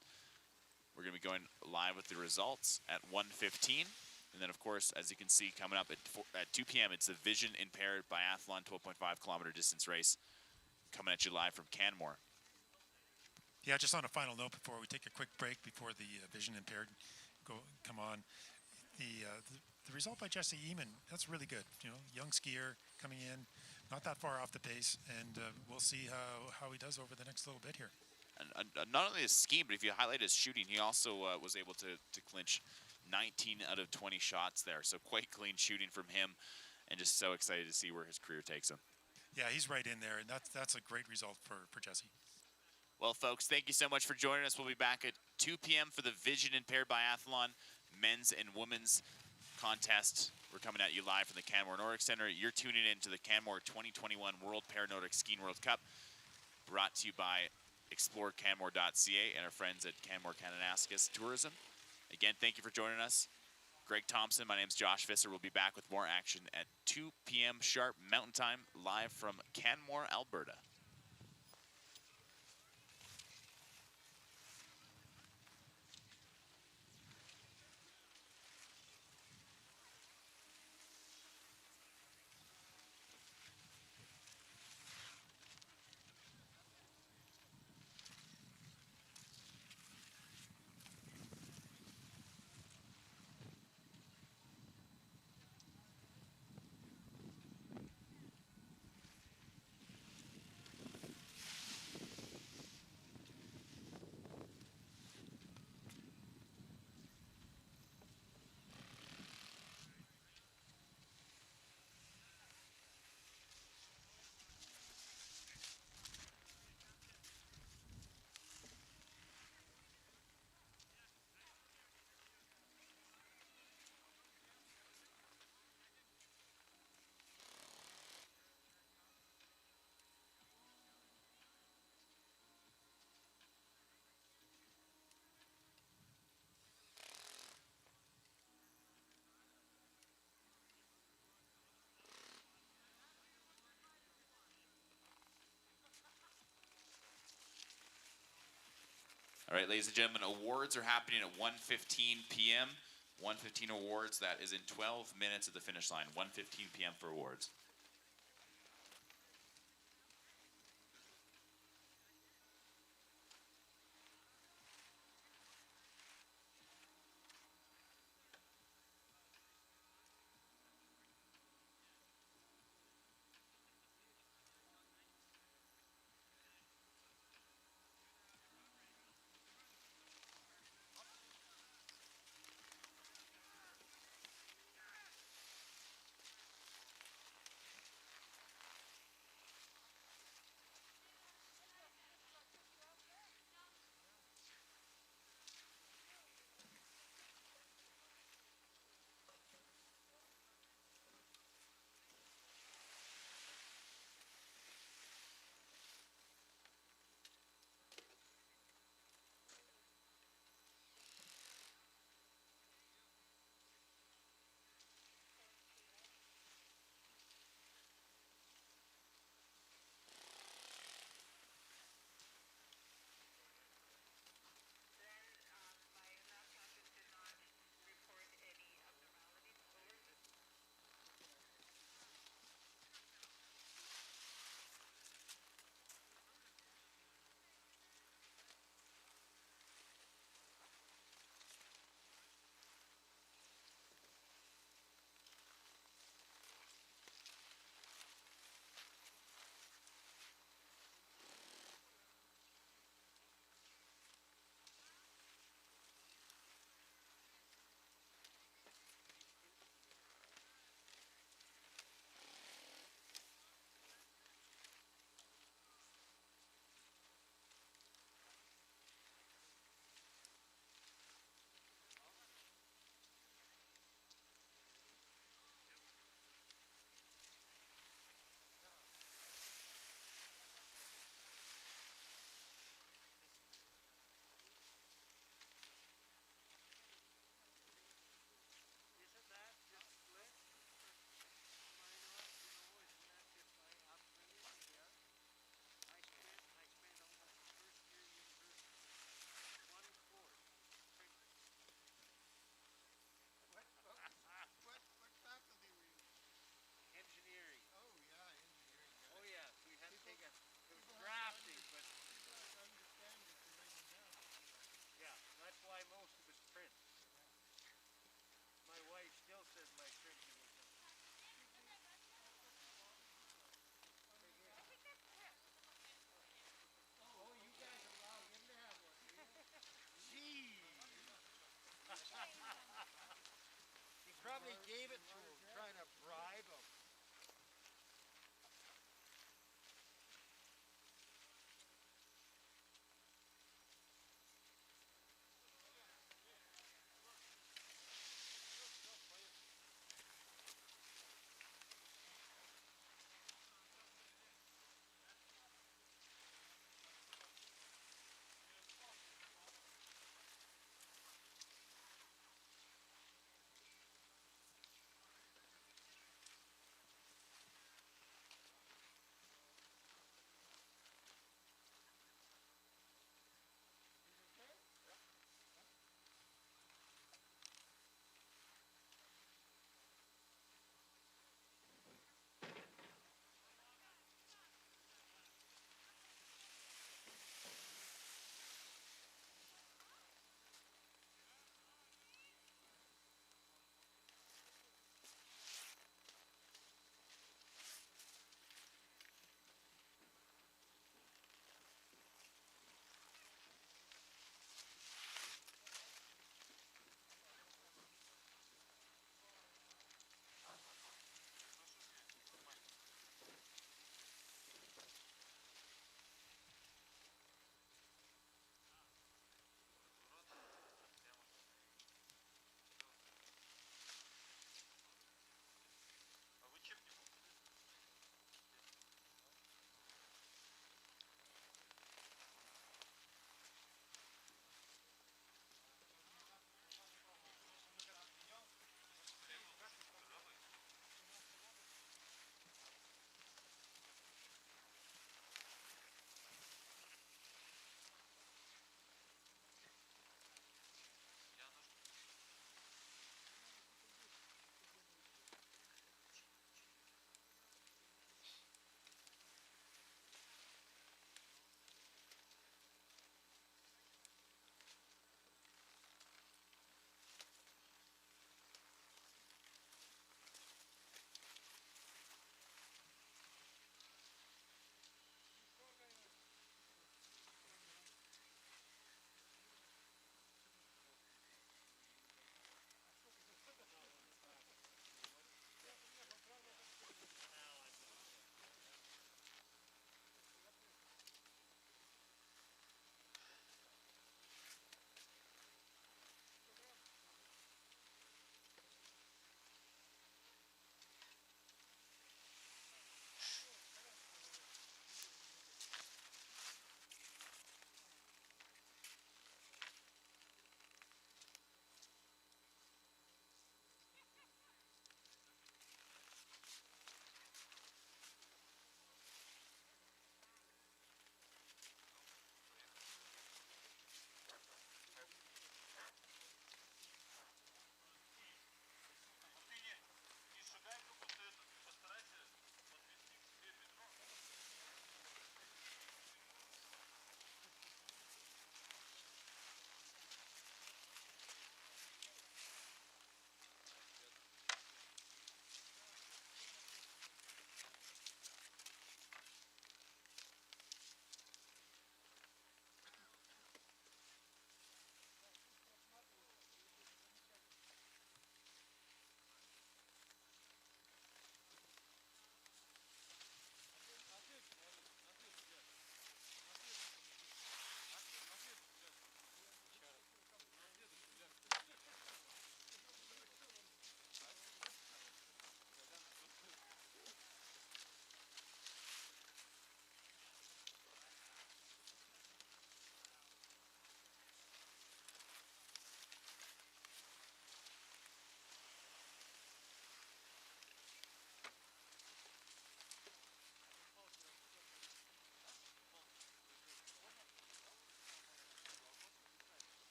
We're going to be going live with the results at 1:15. And then, of course, as you can see, coming up at 2 p.m., it's the Vision Impaired Biathlon 12.5-kilometer distance race coming at you live from Canmore. Yeah, just on a final note before we take a quick break, before the Vision Impaired come on, the result by Jesse Eman, that's really good. You know, young skier coming in, not that far off the pace, and we'll see how he does over the next little bit here. And not only his skiing, but if you highlight his shooting, he also was able to clinch 19 out of 20 shots there. So quite clean shooting from him, and just so excited to see where his career takes him. Yeah, he's right in there, and that's a great result for Jesse. Well, folks, thank you so much for joining us. We'll be back at 2 p.m. for the Vision Impaired Biathlon men's and women's contest. We're coming at you live from the Canmore Nordic Center. You're tuning in to the Canmore 2021 World Paranordic Skiing World Cup, brought to you by ExploreCanmore.ca and our friends at Canmore Kananaskis Tourism. Again, thank you for joining us. Greg Thompson, my name's Josh Visser. We'll be back with more action at 2 p.m. sharp Mountain Time, live from Canmore, Alberta. All right, ladies and gentlemen, awards are happening at 1:15 p.m. 1:15 awards, that is in 12 minutes at the finish line. 1:15 p.m. for awards.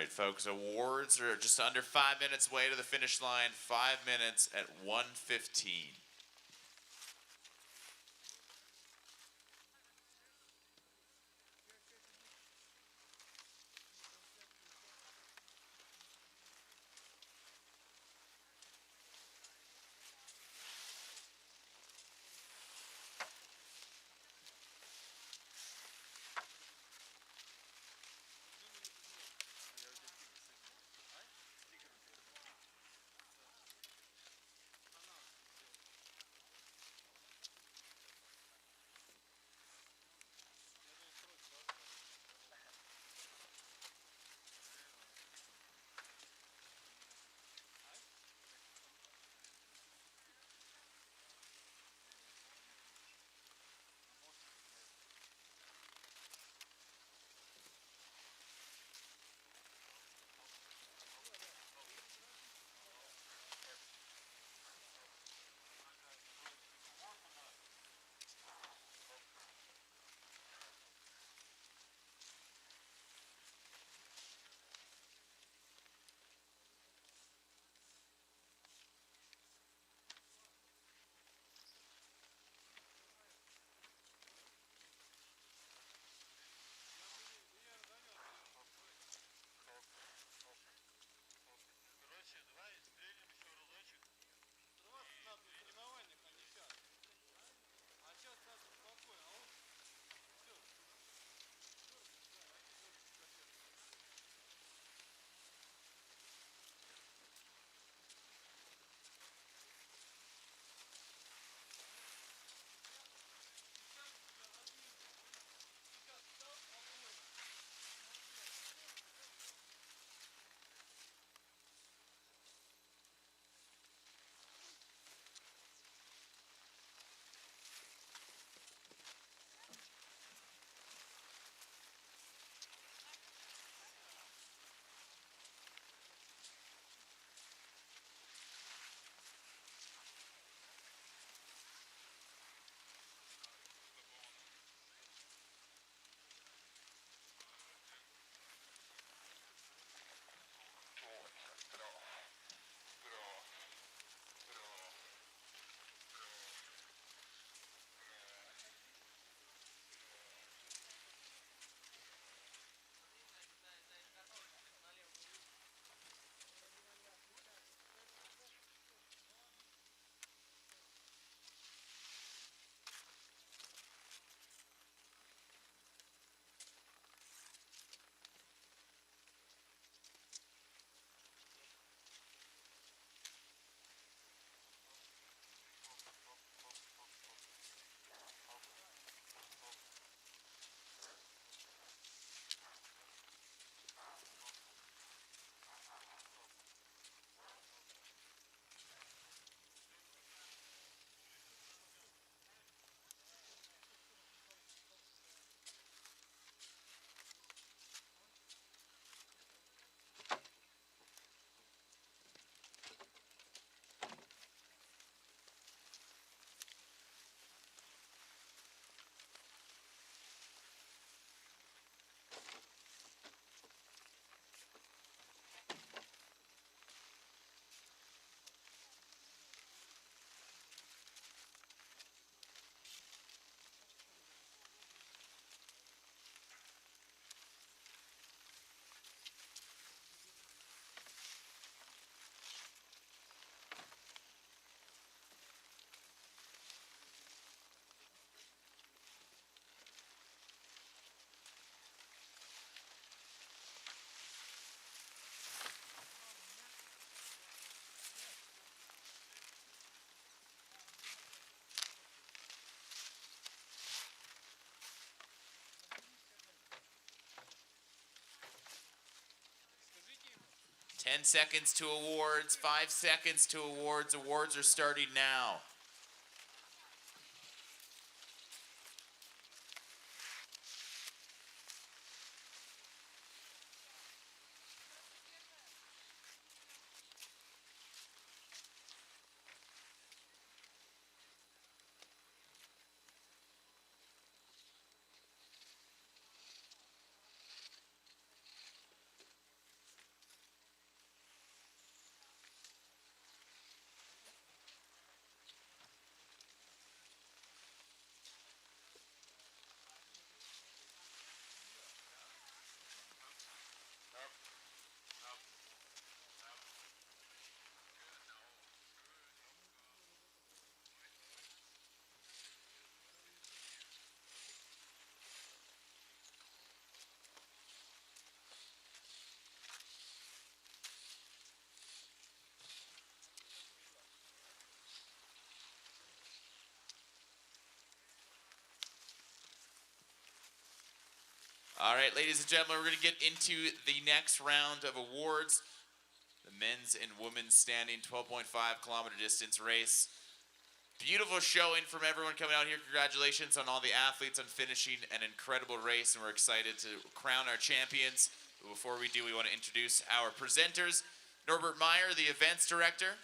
right, folks, awards are just under 5 minutes away to the finish line. 5 minutes at 1:15. Скажите им, 10 seconds to awards, 5 seconds to awards. Awards are starting now. All right, ladies and gentlemen, we're going to get into the next round of awards. The men's and women's standing 12.5 kilometer distance race. Beautiful showing from everyone coming out here. Congratulations on all the athletes on finishing an incredible race, and we're excited to crown our champions. But before we do, we want to introduce our presenters. Norbert Meyer, the events director,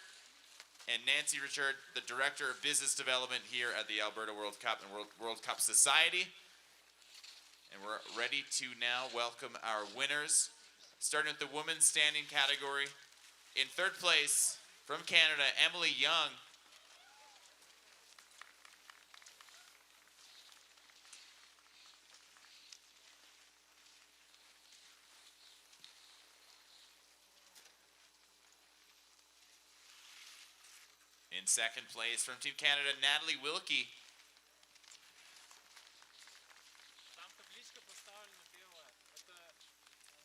and Nancy Richard, the director of business development here at the Alberta World Cup and World Cup Society. And we're ready to now welcome our winners, starting with the women's standing category. In third place, from Canada, Emily Young. In second place, from Team Canada, Natalie Wilkie. Там-то близко поставлено белое. Это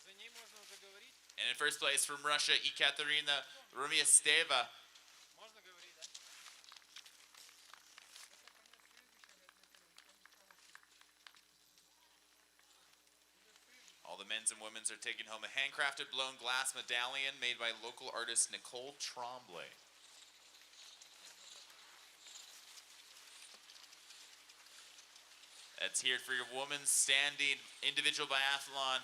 за ней можно заговорить? And in first place, from Russia, Ekaterina Rumiasteva. Можно говорить, да? All the men's and women's are taking home a handcrafted blown glass medallion made by local artist Nicole Tremblay. Let's hear it for your women's standing individual biathlon.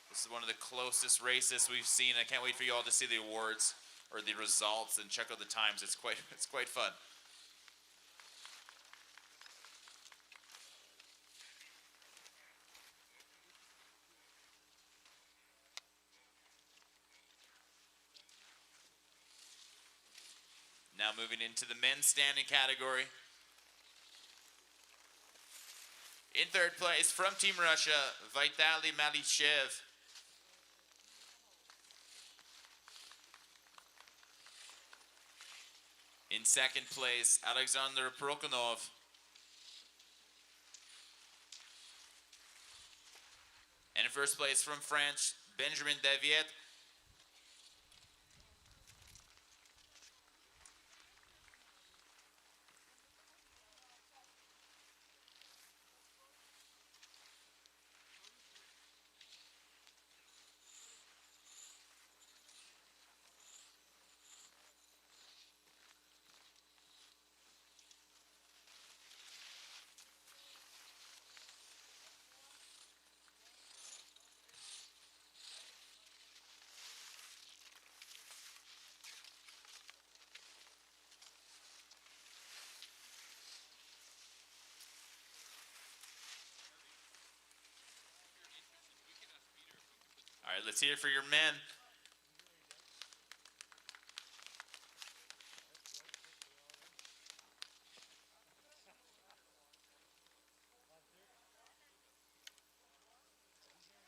This is one of the closest races we've seen. I can't wait for you all to see the awards or the results and check out the times. It's quite fun. Now moving into the men's standing category. In third place, from Team Russia, Vitaly Malishev. In second place, Alexander Prokhonov. And in first place, from France, Benjamin Daviet. All right, let's hear it for your men.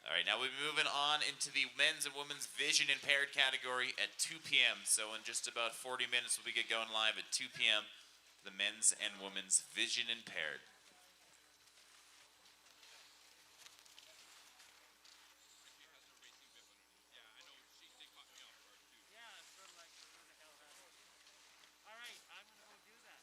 All right, now we'll be moving on into the men's and women's vision impaired category at 2 p.m. So in just about 40 minutes, we'll get going live at 2 p.m. The men's and women's vision impaired. Yeah, it's sort of like, who the hell has it? All right, I'm gonna go do that.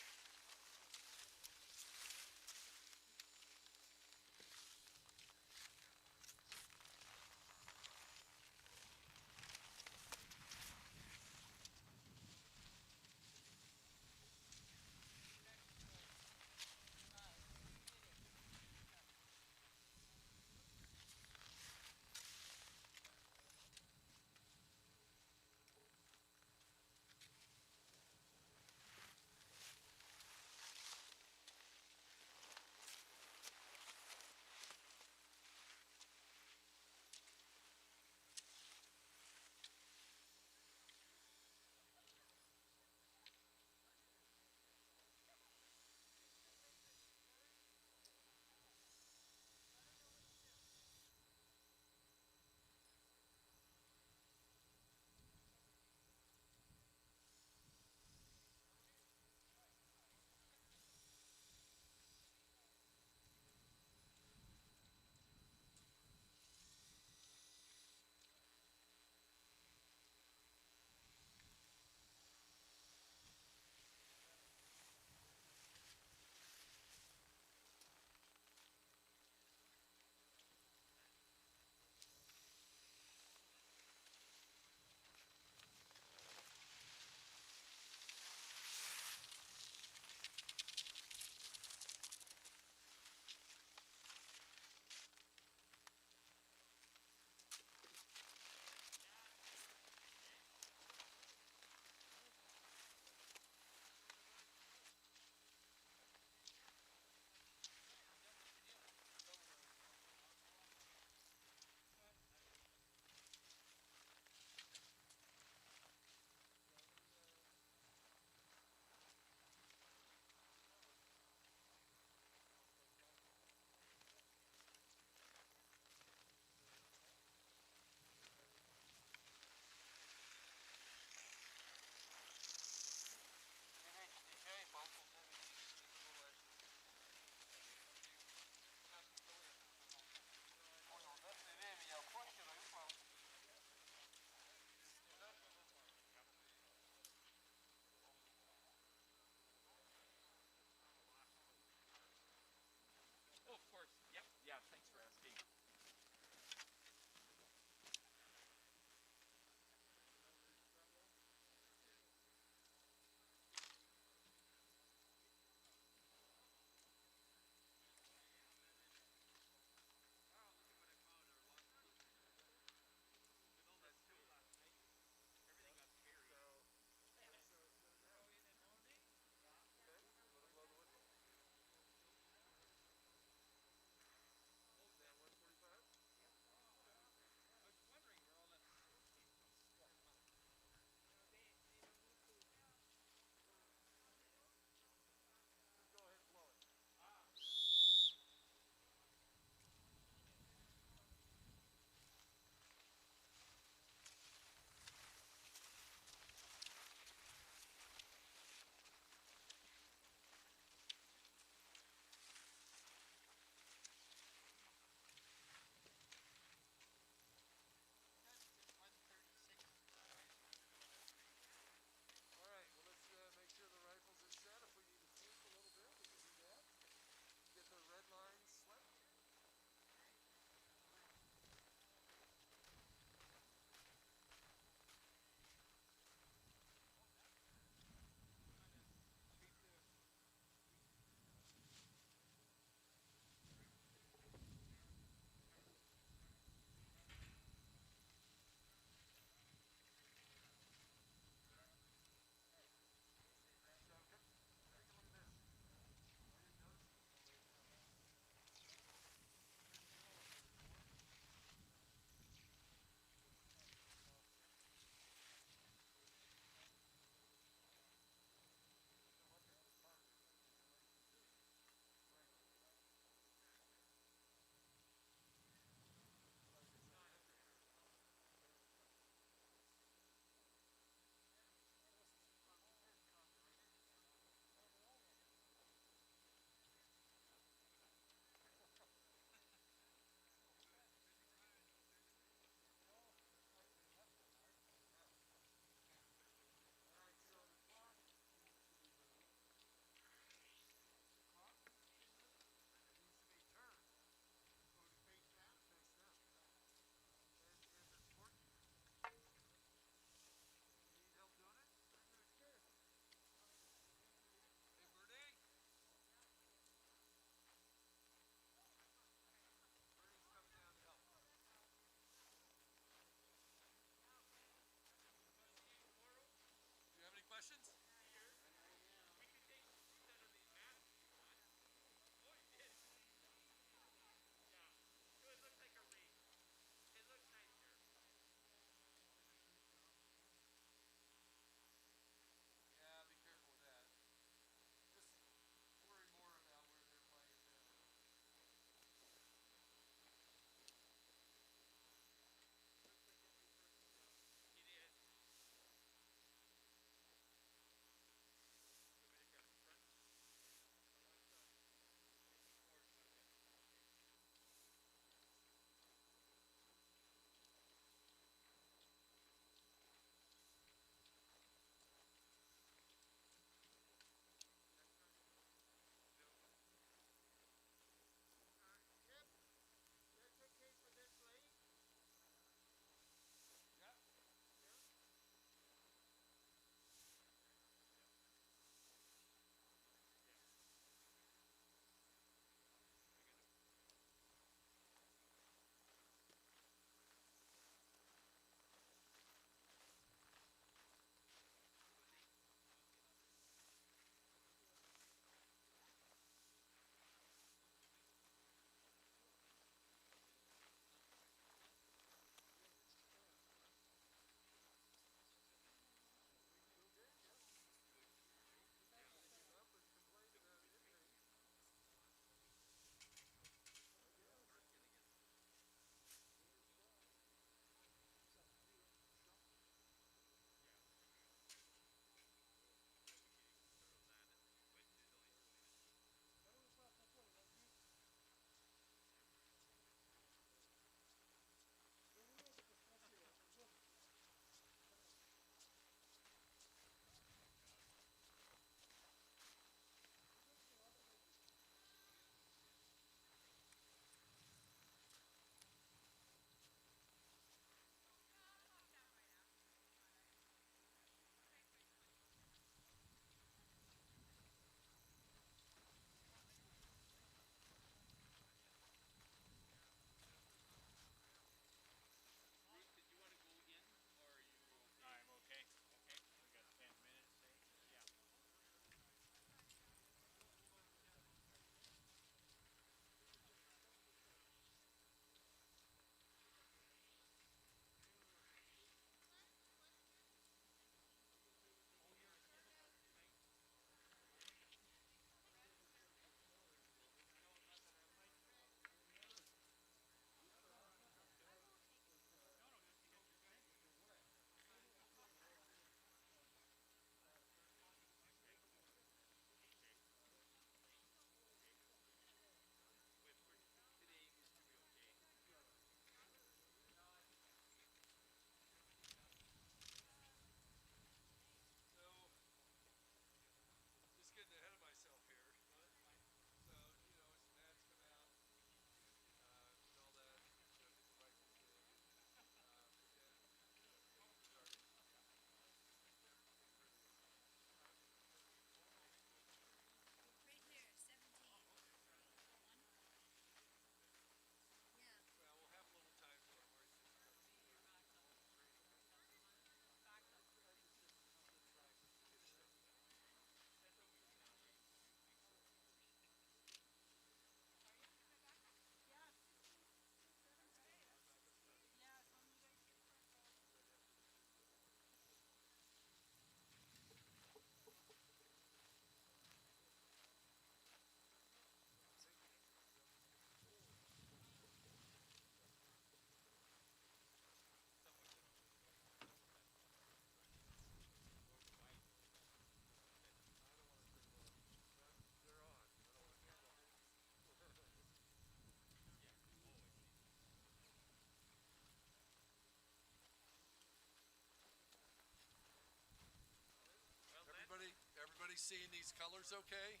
everybody seeing these colors okay?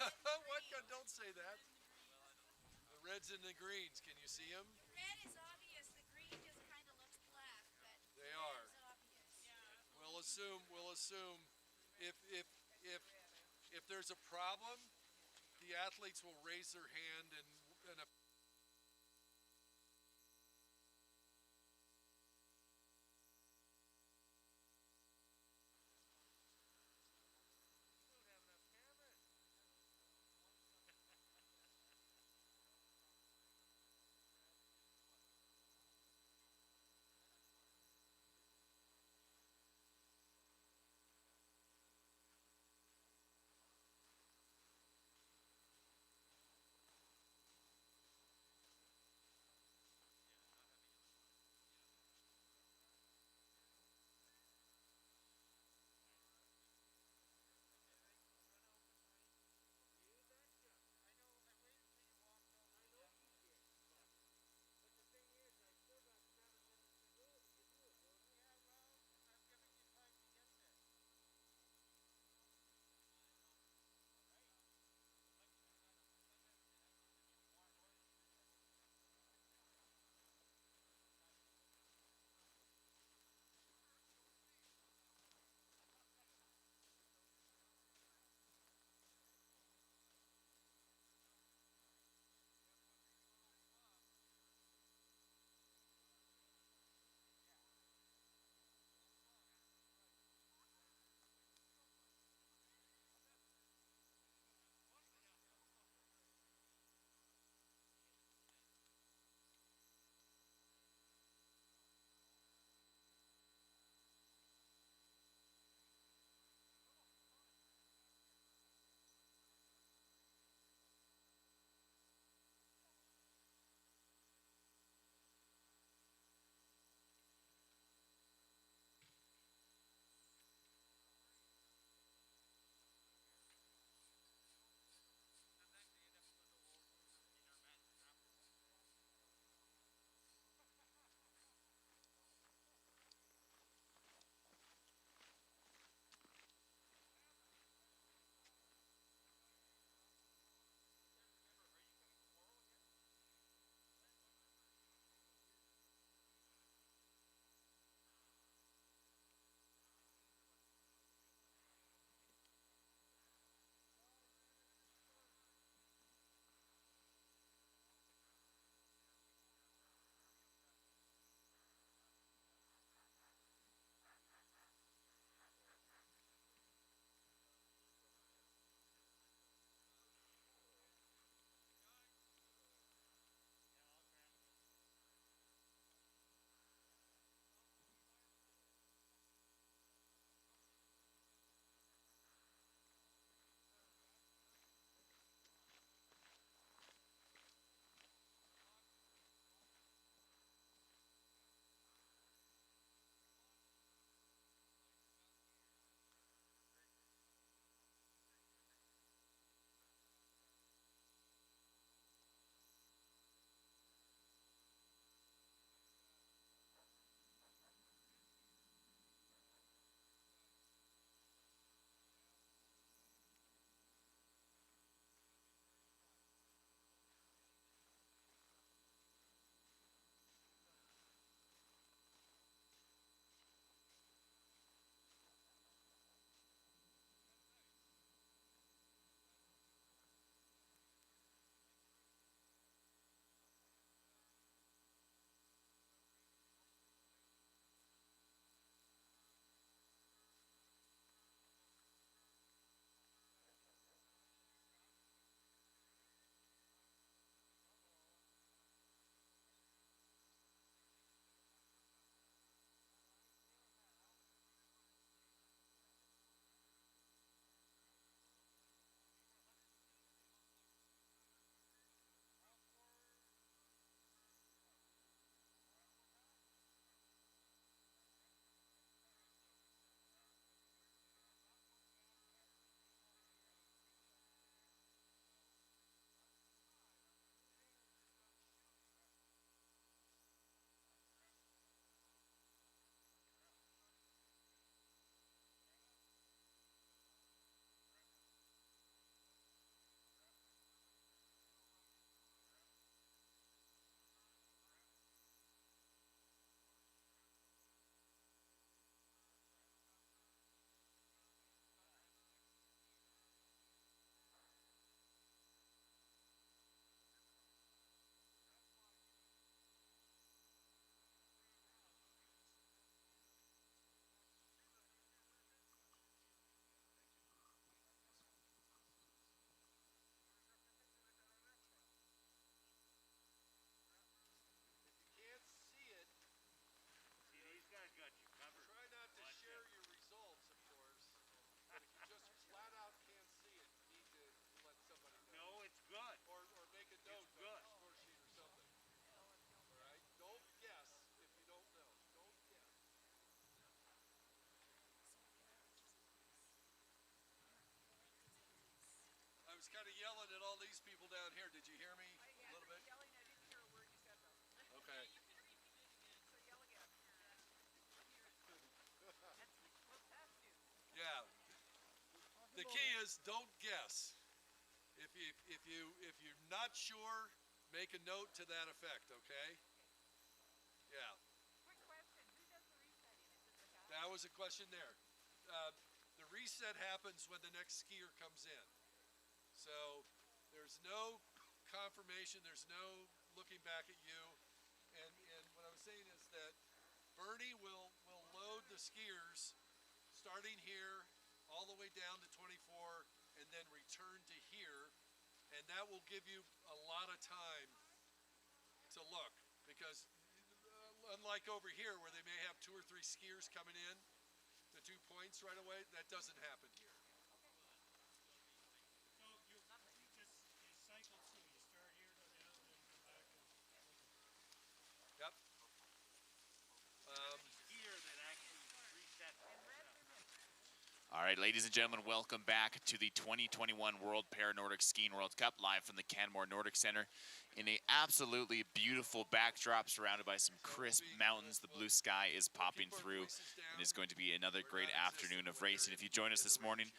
What? Don't say that. The reds and the greens, can you see them? The red is obvious. The green just kind of looks black, but They red are. is obvious. We'll assume if there's a problem, the athletes will raise their hand and a You don't have enough cameras. I was kind of yelling at all these people down here. Did you hear me a little bit? Yelling, I didn't hear a word you said though. Okay. So yell again. We'll test you. Yeah. The key is don't guess. If you're not sure, make a note to that effect, okay? Yeah. Quick question, who does the resetting? Is it the guy? That was a question there. The reset happens when the next skier comes in. So there's no confirmation, there's no looking back at you. And what I was saying is that Bernie will load the skiers starting here all the way down to 24 and then return to here. And that will give you a lot of time to look, because unlike over here where they may have 2 or 3 skiers coming in to 2 points right away, that doesn't happen here. So you cycle through. You start here, go down, and then come back. Yep. Here that actually resets. All right, ladies and gentlemen, welcome back to the 2021 World Para-Nordic Skiing World Cup, live from the Canmore Nordic Center in a absolutely beautiful backdrop surrounded by some crisp mountains. The blue sky is popping through, and it's going to be another great afternoon of racing. If you join us this morning,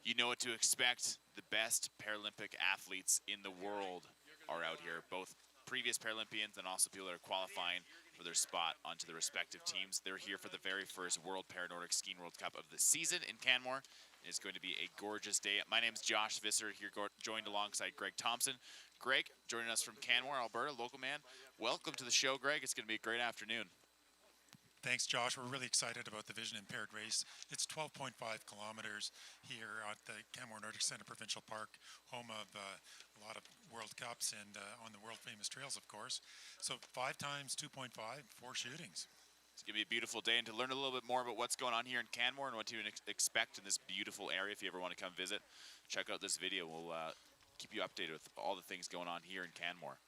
you know what to expect. The best Paralympic athletes in the world are out here, both previous Paralympians and also people that are qualifying for their spot onto the respective teams. They're here for the very first World Para-Nordic Skiing World Cup of the season in Canmore. It's going to be a gorgeous day. My name is Josh Visser, here joined alongside Greg Thompson. Greg, joining us from Canmore, Alberta, local man. Welcome to the show, Greg. It's going to be a great afternoon. Thanks, Josh. We're really excited about the vision impaired race. It's 12.5 kilometers here at the Canmore Nordic Center Provincial Park, home of a lot of World Cups and on the world famous trails, of course. So 5 times 2.5, 4 shootings. It's going to be a beautiful day. And to learn a little bit more about what's going on here in Canmore and what to expect in this beautiful area, if you ever want to come visit, check out this video. We'll keep you updated with all the things going on here in Canmore.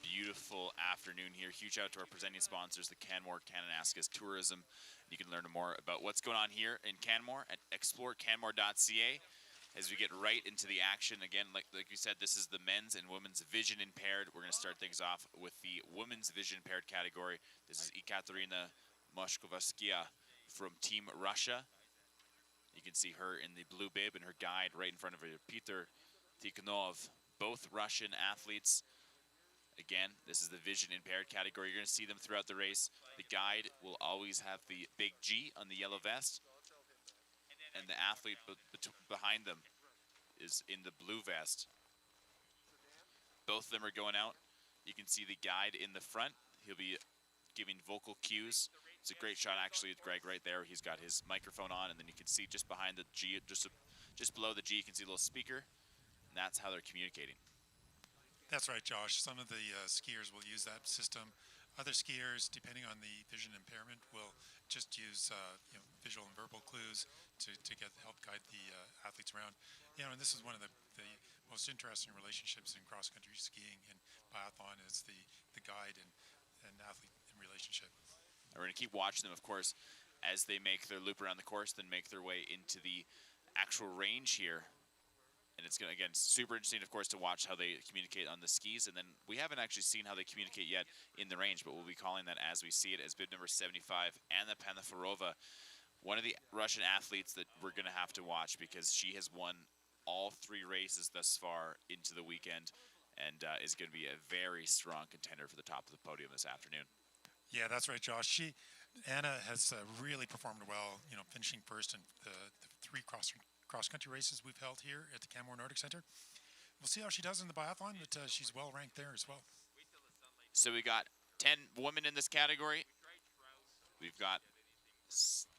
Beautiful afternoon here. Huge shout out to our presenting sponsors, the Canmore Kananaskis Tourism. You can learn more about what's going on here in Canmore at explorecanmore.ca as we get right into the action. Again, like you said, this is the men's and women's vision impaired. We're going to start things off with the women's vision impaired category. This is Ekaterina Moshkovskia from Team Russia. You can see her in the blue bib and her guide right in front of her, Peter Tikhonov, both Russian athletes. Again, this is the vision impaired category. You're going to see them throughout the race. The guide will always have the big G on the yellow vest, and the athlete behind them is in the blue vest. Both of them are going out. You can see the guide in the front. He'll be giving vocal cues. It's a great shot, actually, with Greg right there. He's got his microphone on, and then you can see just behind the G, just below the G, you can see a little speaker, and that's how they're communicating. That's right, Josh. Some of the skiers will use that system. Other skiers, depending on the vision impairment, will just use visual and verbal clues to help guide the athletes around. And this is one of the most interesting relationships in cross-country skiing and biathlon is the guide and athlete relationship. We're going to keep watching them, of course, as they make their loop around the course, then make their way into the actual range here. And it's going to, again, super interesting, of course, to watch how they communicate on the skis. And then we haven't actually seen how they communicate yet in the range, but we'll be calling that as we see it as bib number 75, Anna Panaforova, one of the Russian athletes that we're going to have to watch because she has won all 3 races thus far into the weekend and is going to be a very strong contender for the top of the podium this afternoon. Yeah, that's right, Josh. Anna has really performed well, finishing first in the 3 cross-country races we've held here at the Canmore Nordic Center. We'll see how she does in the biathlon, but she's well ranked there as well. So we got 10 women in this category. We've got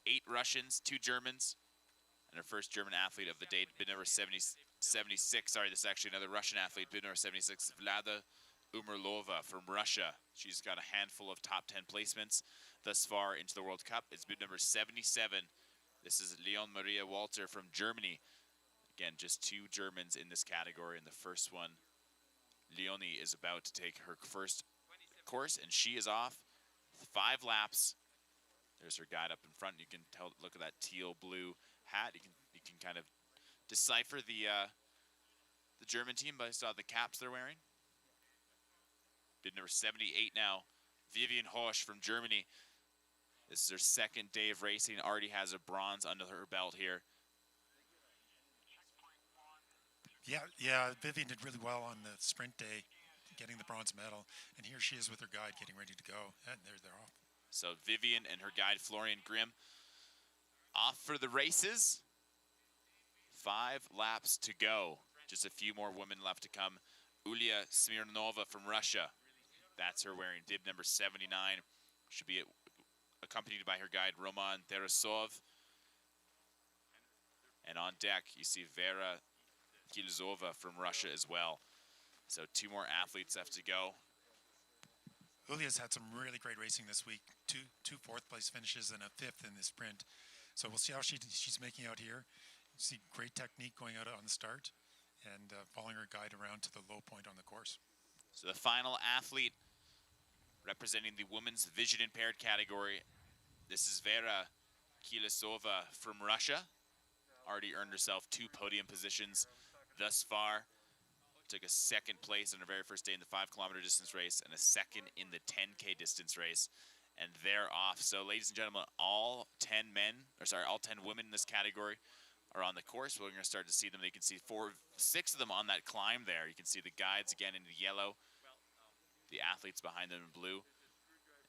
8 Russians, 2 Germans, and our first German athlete of the day, bib number 76. Sorry, this is actually another Russian athlete, bib number 76, Vlada Umerlova from Russia. She's got a handful of top 10 placements thus far into the World Cup. It's bid number 77. This is Leon Maria Walter from Germany. Again, just 2 Germans in this category. And the first one, Leonie, is about to take her first course, and she is off. 5 laps. There's her guide up in front. You can tell. Look at that teal blue hat. You can kind of decipher the German team based on the caps they're wearing. Bid number 78 now, Vivian Horsch from Germany. This is her second day of racing. Already has a bronze under her belt here. Yeah, Vivian did really well on the sprint day, getting the bronze medal. And here she is with her guide getting ready to go. And they're off. So Vivian and her guide Florian Grimm off for the races. 5 laps to go. Just a few more women left to come. Ulia Smirnova from Russia. That's her wearing bib number 79. Should be accompanied by her guide Roman Terasov. And on deck, you see Vera Kilzova from Russia as well. So 2 more athletes left to go. Ulia's had some really great racing this week. Two fourth-place finishes and a 5th in the sprint. So we'll see how she's making out here. You see great technique going out on the start and following her guide around to the low point on the course. So the final athlete representing the women's vision impaired category. This is Vera Kilesova from Russia. Already earned herself 2 podium positions thus far. Took a 2nd place on her very first day in the 5-kilometer distance race and a 2nd in the 10K distance race. And they're off. So ladies and gentlemen, all 10 women in this category are on the course. We're going to start to see them. You can see 6 of them on that climb there. You can see the guides again in yellow, the athletes behind them in blue.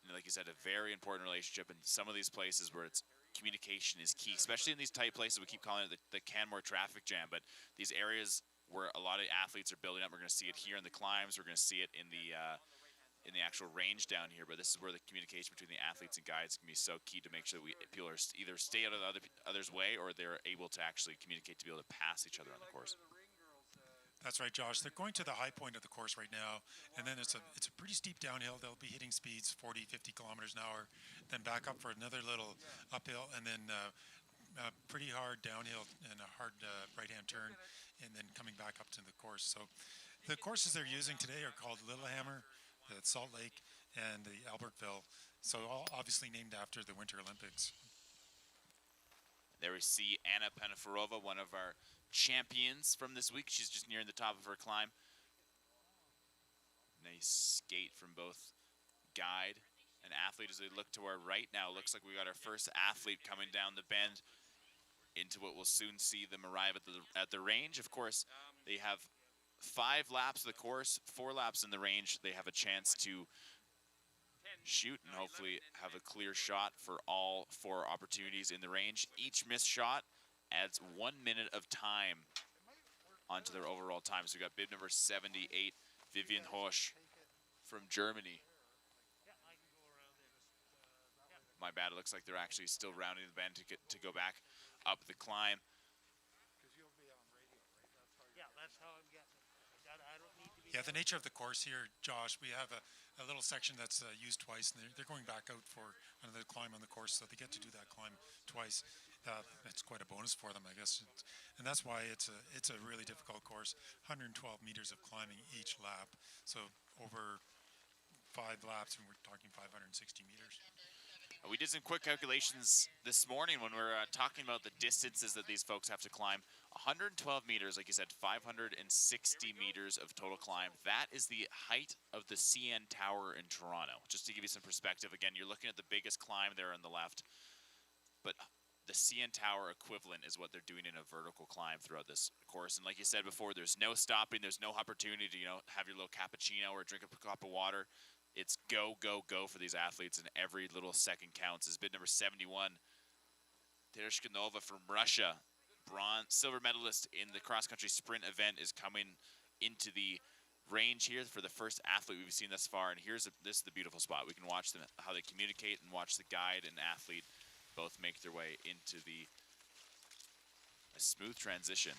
And like you said, a very important relationship in some of these places where it's communication is key, especially in these tight places. We keep calling it the Canmore traffic jam, but these areas where a lot of athletes are building up, we're going to see it here in the climbs. We're going to see it in the actual range down here, but this is where the communication between the athletes and guides can be so key to make sure that people are either stay out of the other's way or they're able to actually communicate to be able to pass each other on the course. That's right, Josh. They're going to the high point of the course right now, and then it's a pretty steep downhill. They'll be hitting speeds 40, 50 kilometers an hour, then back up for another little uphill, and then pretty hard downhill and a hard right-hand turn, and then coming back up to the course. So the courses they're using today are called Littlehammer, the Salt Lake, and the Albertville. So all obviously named after the Winter Olympics. There we see Anna Panaforova, one of our champions from this week. She's just nearing the top of her climb. Nice skate from both guide and athlete as they look to our right now. Looks like we got our first athlete coming down the bend into what we'll soon see them arrive at the range. Of course, they have 5 laps of the course, 4 laps in the range. They have a chance to shoot and hopefully have a clear shot for all 4 opportunities in the range. Each missed shot adds 1 minute of time onto their overall time. So we got bib number 78, Vivian Horsch from Germany. My bad, it looks like they're actually still rounding the bend to go back up the climb. Yeah, that's how I'm getting it. I don't need to be. Yeah, the nature of the course here, Josh, we have a little section that's used twice, and they're going back out for another climb on the course, so they get to do that climb twice. It's quite a bonus for them, I guess. And that's why it's a really difficult course, 112 meters of climbing each lap. So over 5 laps, and we're talking 560 meters. We did some quick calculations this morning when we were talking about the distances that these folks have to climb. 112 meters, like you said, 560 meters of total climb. That is the height of the CN Tower in Toronto. Just to give you some perspective, again, you're looking at the biggest climb there on the left, but the CN Tower equivalent is what they're doing in a vertical climb throughout this course. And like you said before, there's no stopping, there's no opportunity to, have your little cappuccino or drink a cup of water. It's go, go, go for these athletes, and every little second counts. Is bid number 71, Tereshkanova from Russia, silver medalist in the cross-country sprint event, is coming into the range here for the first athlete we've seen thus far. And this is the beautiful spot. We can watch them, how they communicate, and watch the guide and athlete both make their way into a smooth transition.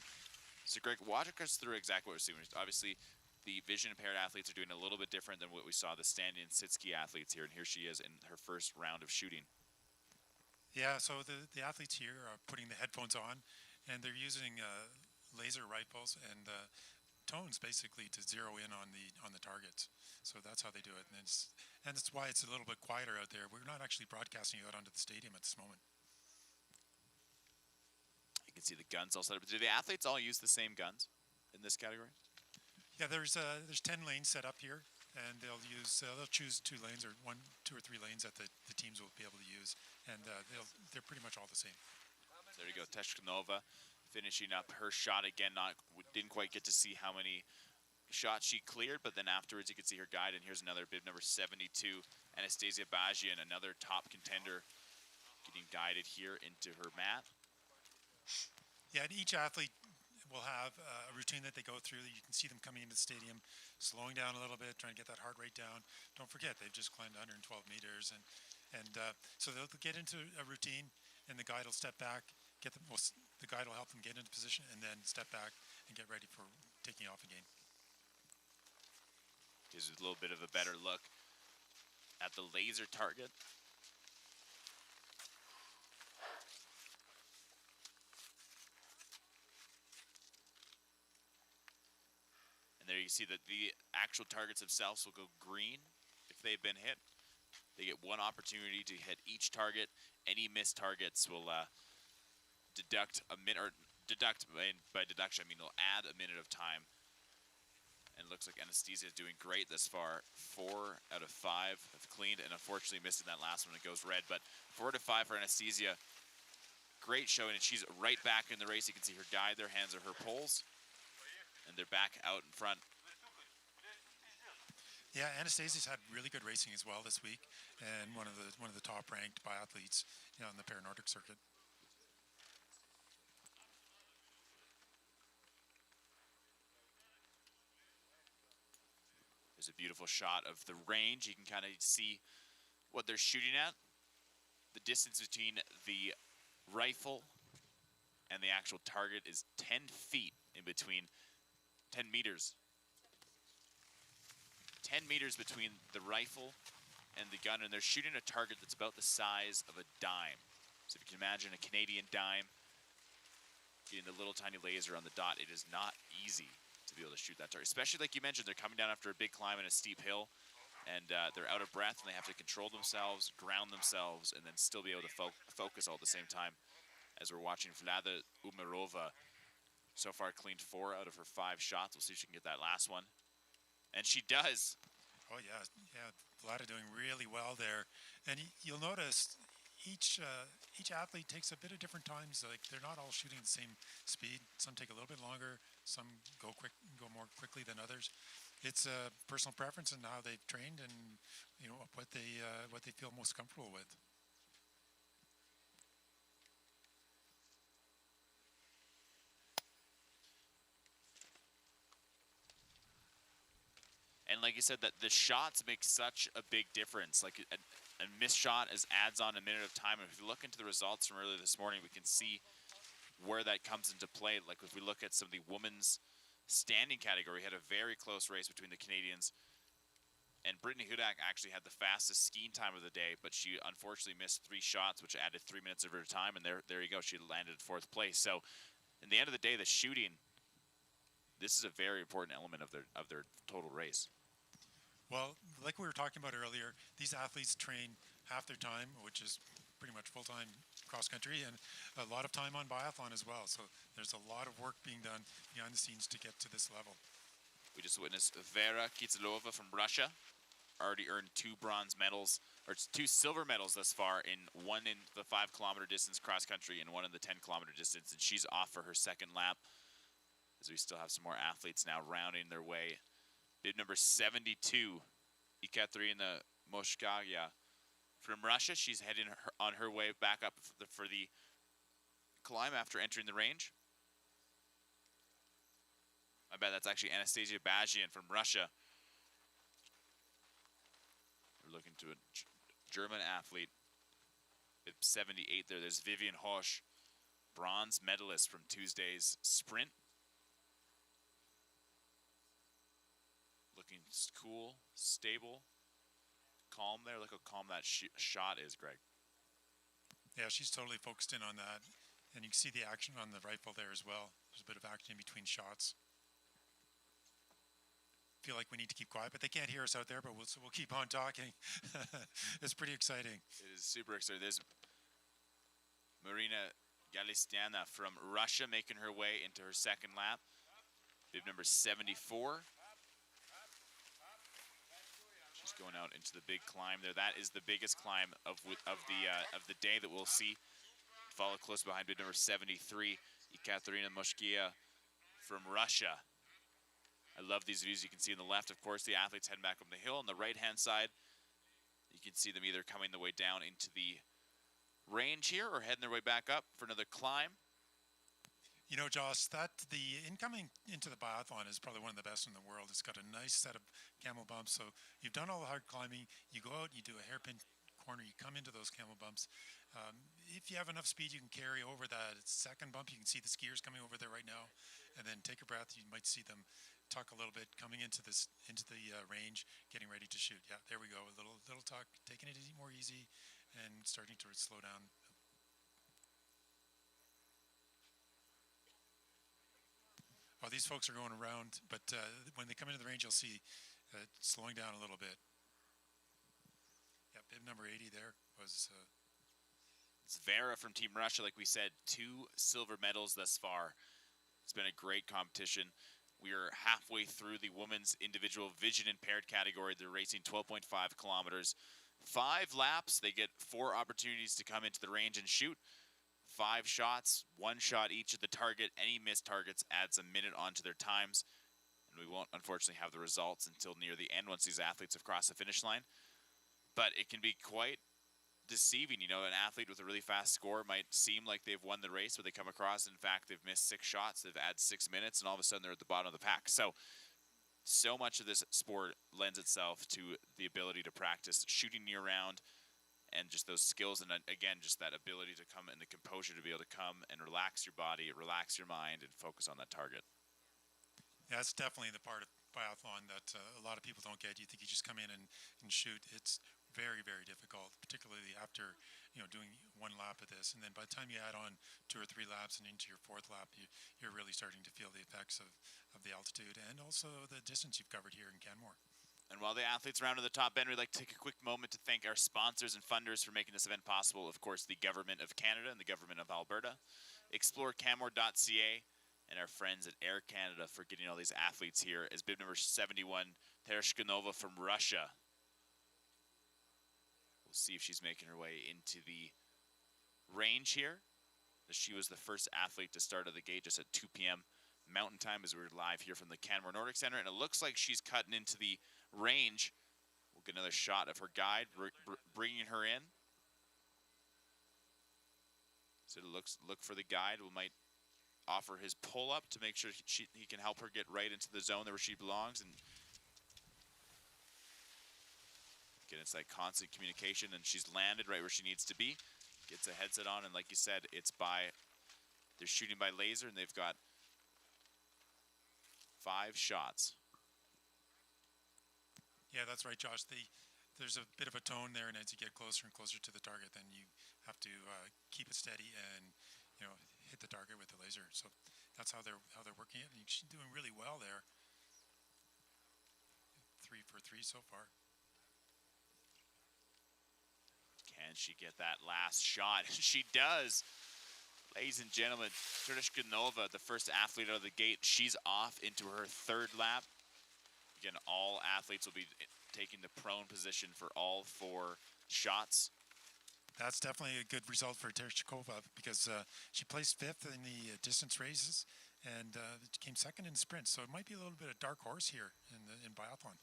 So Greg, walk us through exactly what we're seeing. Obviously, the vision impaired athletes are doing a little bit different than what we saw the stand and sit ski athletes here. And here she is in her first round of shooting. Yeah, so the athletes here are putting the headphones on, and they're using laser rifles and tones basically to zero in on the targets. So that's how they do it, and that's why it's a little bit quieter out there. We're not actually broadcasting out onto the stadium at this moment. You can see the guns all set up. Do the athletes all use the same guns in this category? Yeah, there's 10 lanes set up here, and they'll choose 2 lanes or 2 or 3 lanes that the teams will be able to use, and they're pretty much all the same. There you go, Teshkanova finishing up her shot again. Didn't quite get to see how many shots she cleared, but then afterwards you could see her guide. And here's another bib number 72, Anastasia Bajian, another top contender, getting guided here into her mat. Yeah, and each athlete will have a routine that they go through. You can see them coming into the stadium, slowing down a little bit, trying to get that heart rate down. Don't forget, they've just climbed 112 meters, and so they'll get into a routine, and the guide will step back, the guide will help them get into position, and then step back and get ready for taking off again. Gives a little bit of a better look at the laser target. And there you see that the actual targets themselves will go green if they've been hit. They get 1 opportunity to hit each target. Any missed targets will deduct a minute, or deduct, by deduction I mean they'll add a minute of time. And it looks like Anastasia is doing great this far. 4 out of 5 have cleaned, and unfortunately missing that last one, it goes red. But 4 out of 5 for Anastasia. Great showing, and she's right back in the race. You can see her guide, their hands are her poles, and they're back out in front. Yeah, Anastasia's had really good racing as well this week, and one of the top ranked biathletes, on the Paranordic circuit. There's a beautiful shot of the range. You can kind of see what they're shooting at. The distance between the rifle and the actual target is 10 feet in between, 10 meters. 10 meters between the rifle and the gun, and they're shooting a target that's about the size of a dime. So if you can imagine a Canadian dime, getting the little tiny laser on the dot, it is not easy to be able to shoot that target. Especially like you mentioned, they're coming down after a big climb and a steep hill, and they're out of breath, and they have to control themselves, ground themselves, and then still be able to focus all at the same time. As we're watching Vlada Umarova so far cleaned 4 out of her 5 shots. We'll see if she can get that last one. And she does. Oh yeah, Vlada doing really well there, and you'll notice each athlete takes a bit of different times. Like they're not all shooting the same speed. Some take a little bit longer. Some go more quickly than others. It's a personal preference and how they've trained, and what they feel most comfortable with. And like you said, that the shots make such a big difference. Like a missed shot adds on a minute of time. And if you look into the results from earlier this morning, we can see where that comes into play. Like if we look at some of the women's standing category, had a very close race between the Canadians. And Brittany Hudak actually had the fastest skiing time of the day, but she unfortunately missed 3 shots, which added 3 minutes of her time. And there you go, she landed 4th place. So in the end of the day, the shooting, this is a very important element of their total race. Well, like we were talking about earlier, these athletes train half their time, which is pretty much full-time cross-country, and a lot of time on biathlon as well. So there's a lot of work being done behind the scenes to get to this level. We just witnessed Vera Kitsilova from Russia already earned 2 bronze medals, or 2 silver medals thus far, one in the 5-kilometer distance cross-country and one in the 10-kilometer distance, and she's off for her 2nd lap, as we still have some more athletes now rounding their way. Bib number 72, Ekaterina Moshkaya from Russia. She's heading on her way back up for the climb after entering the range. I bet that's actually Anastasia Bajian from Russia. We're looking to a German athlete. Bib 78 there. There's Vivian Hosch, bronze medalist from Tuesday's sprint. cool, stable, calm there. Look how calm that shot is, Greg. Yeah, she's totally focused in on that. And you can see the action on the rifle there as well. There's a bit of action in between shots. Feel like we need to keep quiet, but they can't hear us out there, but we'll keep on talking. It's pretty exciting. It is super exciting. There's Marina Galistiana from Russia making her way into her second lap. Bib number 74. She's going out into the big climb there. That is the biggest climb of the day that we'll see. Followed close behind bib number 73, Ekaterina Moshkia from Russia. I love these views. You can see on the left, of course, the athletes heading back up the hill. On the right-hand side, you can see them either coming the way down into the range here or heading their way back up for another climb. You know, Josh, that the incoming into the biathlon is probably one of the best in the world. It's got a nice set of camel bumps. So you've done all the hard climbing. You go out, you do a hairpin corner, you come into those camel bumps. If you have enough speed, you can carry over that second bump. You can see the skiers coming over there right now. And then take a breath. You might see them tuck a little bit coming into the range, getting ready to shoot. Yeah, there we go. A little tuck, taking it more easy and starting to slow down. Oh, these folks are going around, but when they come into the range, you'll see slowing down a little bit. Yeah, bib number 80 there was... It's Vera from Team Russia, like we said, 2 silver medals thus far. It's been a great competition. We are halfway through the women's individual vision impaired category. They're racing 12.5 kilometers. 5 laps. They get 4 opportunities to come into the range and shoot. 5 shots, 1 shot each at the target. Any missed targets adds a minute onto their times. And we won't, unfortunately, have the results until near the end once these athletes have crossed the finish line. But it can be quite deceiving. You know, an athlete with a really fast score might seem like they've won the race, but they come across, in fact, they've missed 6 shots, they've added 6 minutes, and all of a sudden they're at the bottom of the pack. So much of this sport lends itself to the ability to practice shooting year-round and just those skills, and again, just that ability to come and the composure to be able to come and relax your body, relax your mind, and focus on that target. Yeah, that's definitely the part of biathlon that a lot of people don't get. You think you just come in and shoot. It's very, very difficult, particularly after, you know, doing 1 lap of this. And then by the time you add on 2 or 3 laps and into your 4th lap, you're really starting to feel the effects of the altitude and also the distance you've covered here in Canmore. And while the athletes round to the top end, we'd like to take a quick moment to thank our sponsors and funders for making this event possible. Of course, the Government of Canada and the Government of Alberta, ExploreCanmore.ca, and our friends at Air Canada for getting all these athletes here as bib number 71, Tereshkanova from Russia. We'll see if she's making her way into the range here. She was the first athlete to start at the gate just at 2 p.m. Mountain Time as we're live here from the Canmore Nordic Center. And it looks like she's cutting into the range. We'll get another shot of her guide bringing her in. So look for the guide. We might offer his pull-up to make sure he can help her get right into the zone where she belongs and get into that constant communication. And she's landed right where she needs to be. Gets a headset on, and like you said, they're shooting by laser, and they've got 5 shots. Yeah, that's right, Josh. There's a bit of a tone there, and as you get closer and closer to the target, then you have to keep it steady and, you know, hit the target with the laser. So that's how they're working it. And she's doing really well there. 3 for 3 so far. Can she get that last shot? She does. Ladies and gentlemen, Tereshkanova, the first athlete out of the gate, she's off into her 3rd lap. Again, all athletes will be taking the prone position for all 4 shots. That's definitely a good result for Tereshkova because she placed 5th in the distance races and came 2nd in sprint. So it might be a little bit of dark horse here in biathlon.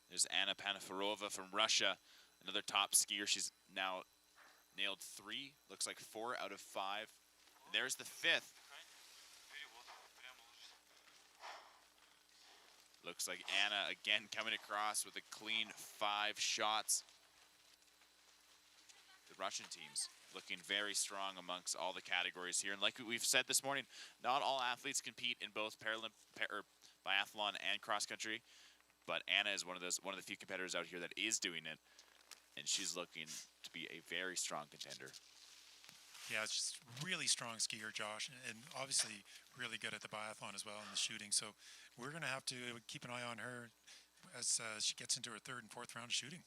There's Anna Panaforova from Russia, another top skier. She's now nailed 3, looks like 4 out of 5. And there's the 5th. Looks like Anna again coming across with a clean 5 shots. The Russian teams looking very strong amongst all the categories here. And like we've said this morning, not all athletes compete in both biathlon and cross country. but Anna is one of the few competitors out here that is doing it, and she's looking to be a very strong contender. Yeah, it's just really strong skier, Josh, and obviously really good at the biathlon as well in the shooting. So we're going to have to keep an eye on her as she gets into her third and fourth round of shooting.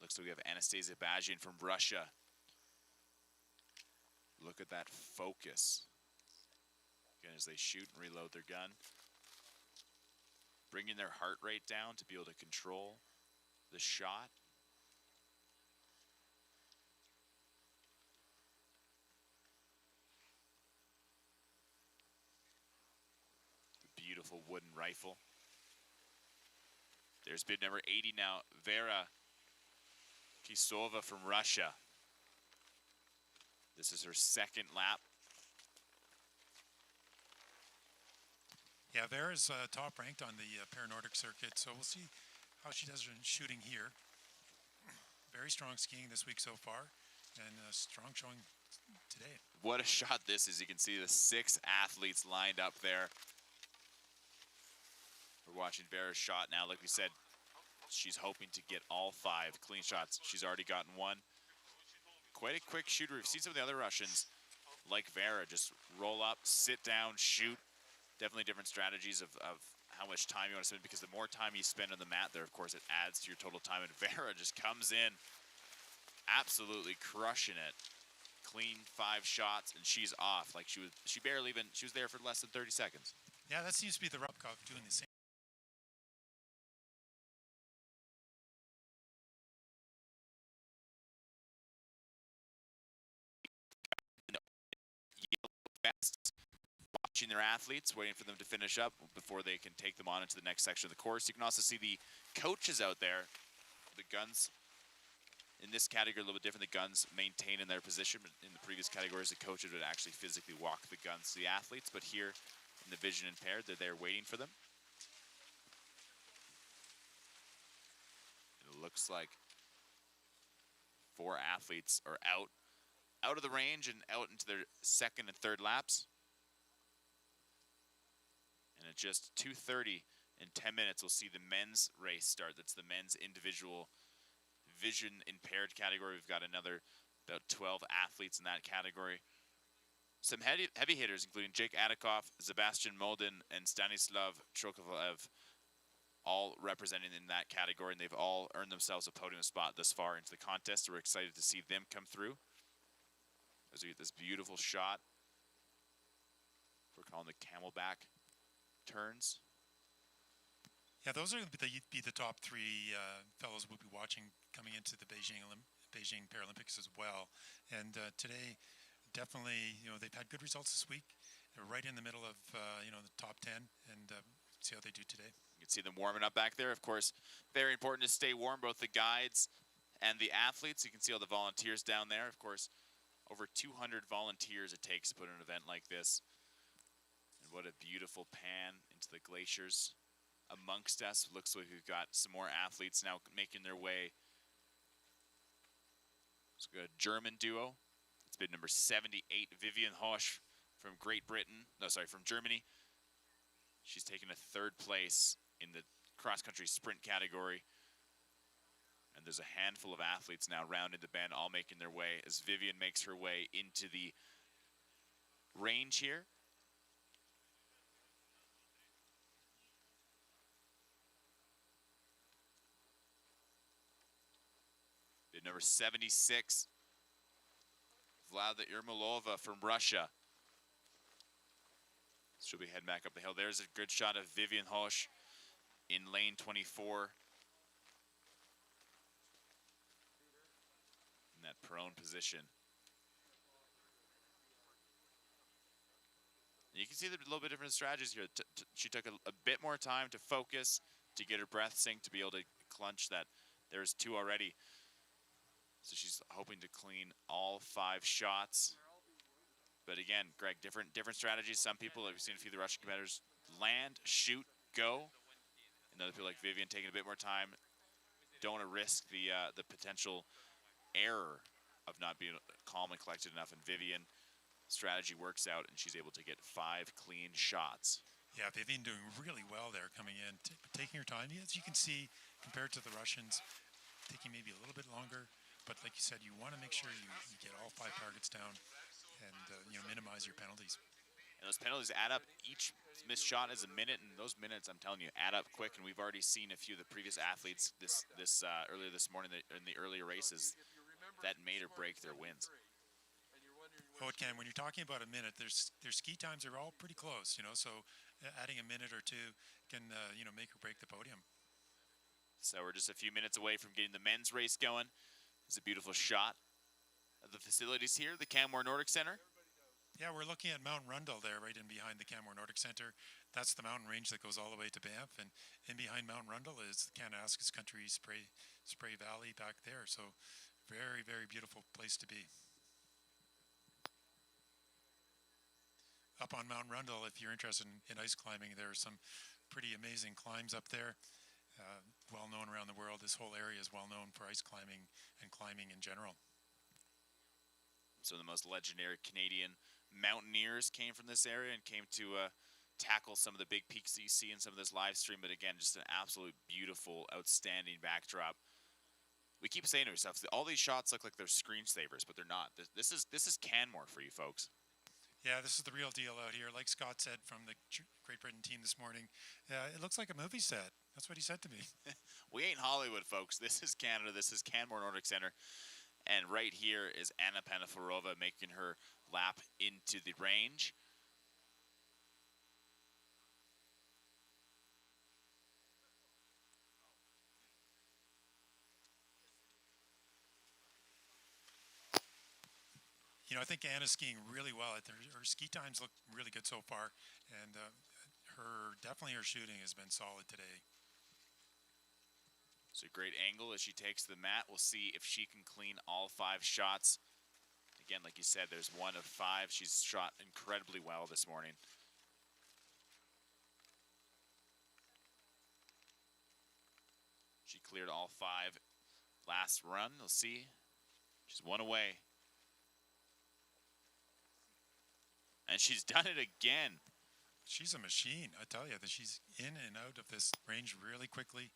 Looks like we have Anastasia Bajian from Russia. Look at that focus. Again, as they shoot and reload their gun. Bringing their heart rate down to be able to control the shot. The beautiful wooden rifle. There's bid number 80 now, Vera Kisova from Russia. This is her second lap. Yeah, Vera's top ranked on the Paranordic circuit, so we'll see how she does in shooting here. Very strong skiing this week so far, and strong showing today. What a shot this is. You can see the 6 athletes lined up there. We're watching Vera's shot now. Like we said, she's hoping to get all 5 clean shots. She's already gotten 1. Quite a quick shooter. We've seen some of the other Russians, like Vera, just roll up, sit down, shoot. Definitely different strategies of how much time you want to spend, because the more time you spend on the mat there, of course, it adds to your total time. And Vera just comes in absolutely crushing it. Clean 5 shots, and she's off. Like she was there for less than 30 seconds. Yeah, that seems to be the Rubkov doing the same. Vests, watching their athletes, waiting for them to finish up before they can take them on into the next section of the course. You can also see the coaches out there. The guns in this category a little bit different. The guns maintain in their position, but in the previous categories, the coaches would actually physically walk the guns to the athletes. But here in the vision impaired, they're there waiting for them. It looks like 4 athletes are out of the range and out into their second and third laps. And at just 2:30 in 10 minutes, we'll see the men's race start. That's the men's individual vision impaired category. We've got about 12 athletes in that category. Some heavy hitters, including Jake Adikoff, Sebastian Molden, and Stanislav Trokovaev, all representing in that category, and they've all earned themselves a podium spot thus far into the contest. We're excited to see them come through. As we get this beautiful shot. We're calling the camelback turns. Yeah, those are be the top 3 fellows we'll be watching coming into the Beijing Paralympics as well. And today, definitely, they've had good results this week. They're right in the middle of, the top 10, and see how they do today. You can see them warming up back there. Of course, very important to stay warm, both the guides and the athletes. You can see all the volunteers down there. Of course, over 200 volunteers it takes to put an event like this. And what a beautiful pan into the glaciers amongst us. Looks like we've got some more athletes now making their way. So we've got a German duo. It's been number 78, Vivian Hosch from from Germany. She's taken a 3rd place in the cross-country sprint category. And there's a handful of athletes now rounding the bend, all making their way as Vivian makes her way into the range here. Bid number 76, Vlada Irmolova from Russia. She'll be heading back up the hill. There's a good shot of Vivian Hosch in lane 24. In that prone position. You can see the little bit different strategies here. She took a bit more time to focus, to get her breath sync, to be able to clunch that. There's 2 already. So she's hoping to clean all 5 shots. But again, Greg, different strategies. Some people, like we've seen a few of the Russian competitors, land, shoot, go. And other people like Vivian taking a bit more time. Don't want to risk the potential error of not being calm and collected enough, and Vivian strategy works out, and she's able to get 5 clean shots. Yeah, they've been doing really well there coming in, taking your time. As you can see, compared to the Russians, taking maybe a little bit longer. But like you said, you want to make sure you get all 5 targets down and minimize your penalties. And those penalties add up. Each missed shot is a minute, and those minutes, I'm telling you, add up quick. And we've already seen a few of the previous athletes earlier this morning in the earlier races that made or break their wins. Oh, it can. When you're talking about a minute, their ski times are all pretty close, so adding a minute or two can, make or break the podium. So we're just a few minutes away from getting the men's race going. It's a beautiful shot of the facilities here, the Canmore Nordic Center. Yeah, we're looking at Mount Rundle there, right in behind the Canmore Nordic Center. That's the mountain range that goes all the way to Banff, and in behind Mount Rundle is Kananaskis Country Spray Valley back there. So very, very beautiful place to be. Up on Mount Rundle, if you're interested in ice climbing, there are some pretty amazing climbs up there. Well known around the world. This whole area is well known for ice climbing and climbing in general. Some of the most legendary Canadian mountaineers came from this area and came to tackle some of the big peaks that you see in some of this live stream. But again, just an absolute beautiful, outstanding backdrop. We keep saying to ourselves, all these shots look like they're screensavers, but they're not. This is Canmore for you folks. Yeah, this is the real deal out here. Like Scott said from the Great Britain team this morning, it looks like a movie set. That's what he said to me. We ain't Hollywood, folks. This is Canada. This is Canmore Nordic Center. And right here is Anna Panaforova making her lap into the range. I think Anna's skiing really well. Her ski times look really good so far, and definitely her shooting has been solid today. So great angle as she takes the mat. We'll see if she can clean all 5 shots. Again, like you said, there's 1 of 5. She's shot incredibly well this morning. She cleared all 5 last run. We'll see. She's 1 away. And she's done it again. She's a machine, I tell you. That she's in and out of this range really quickly.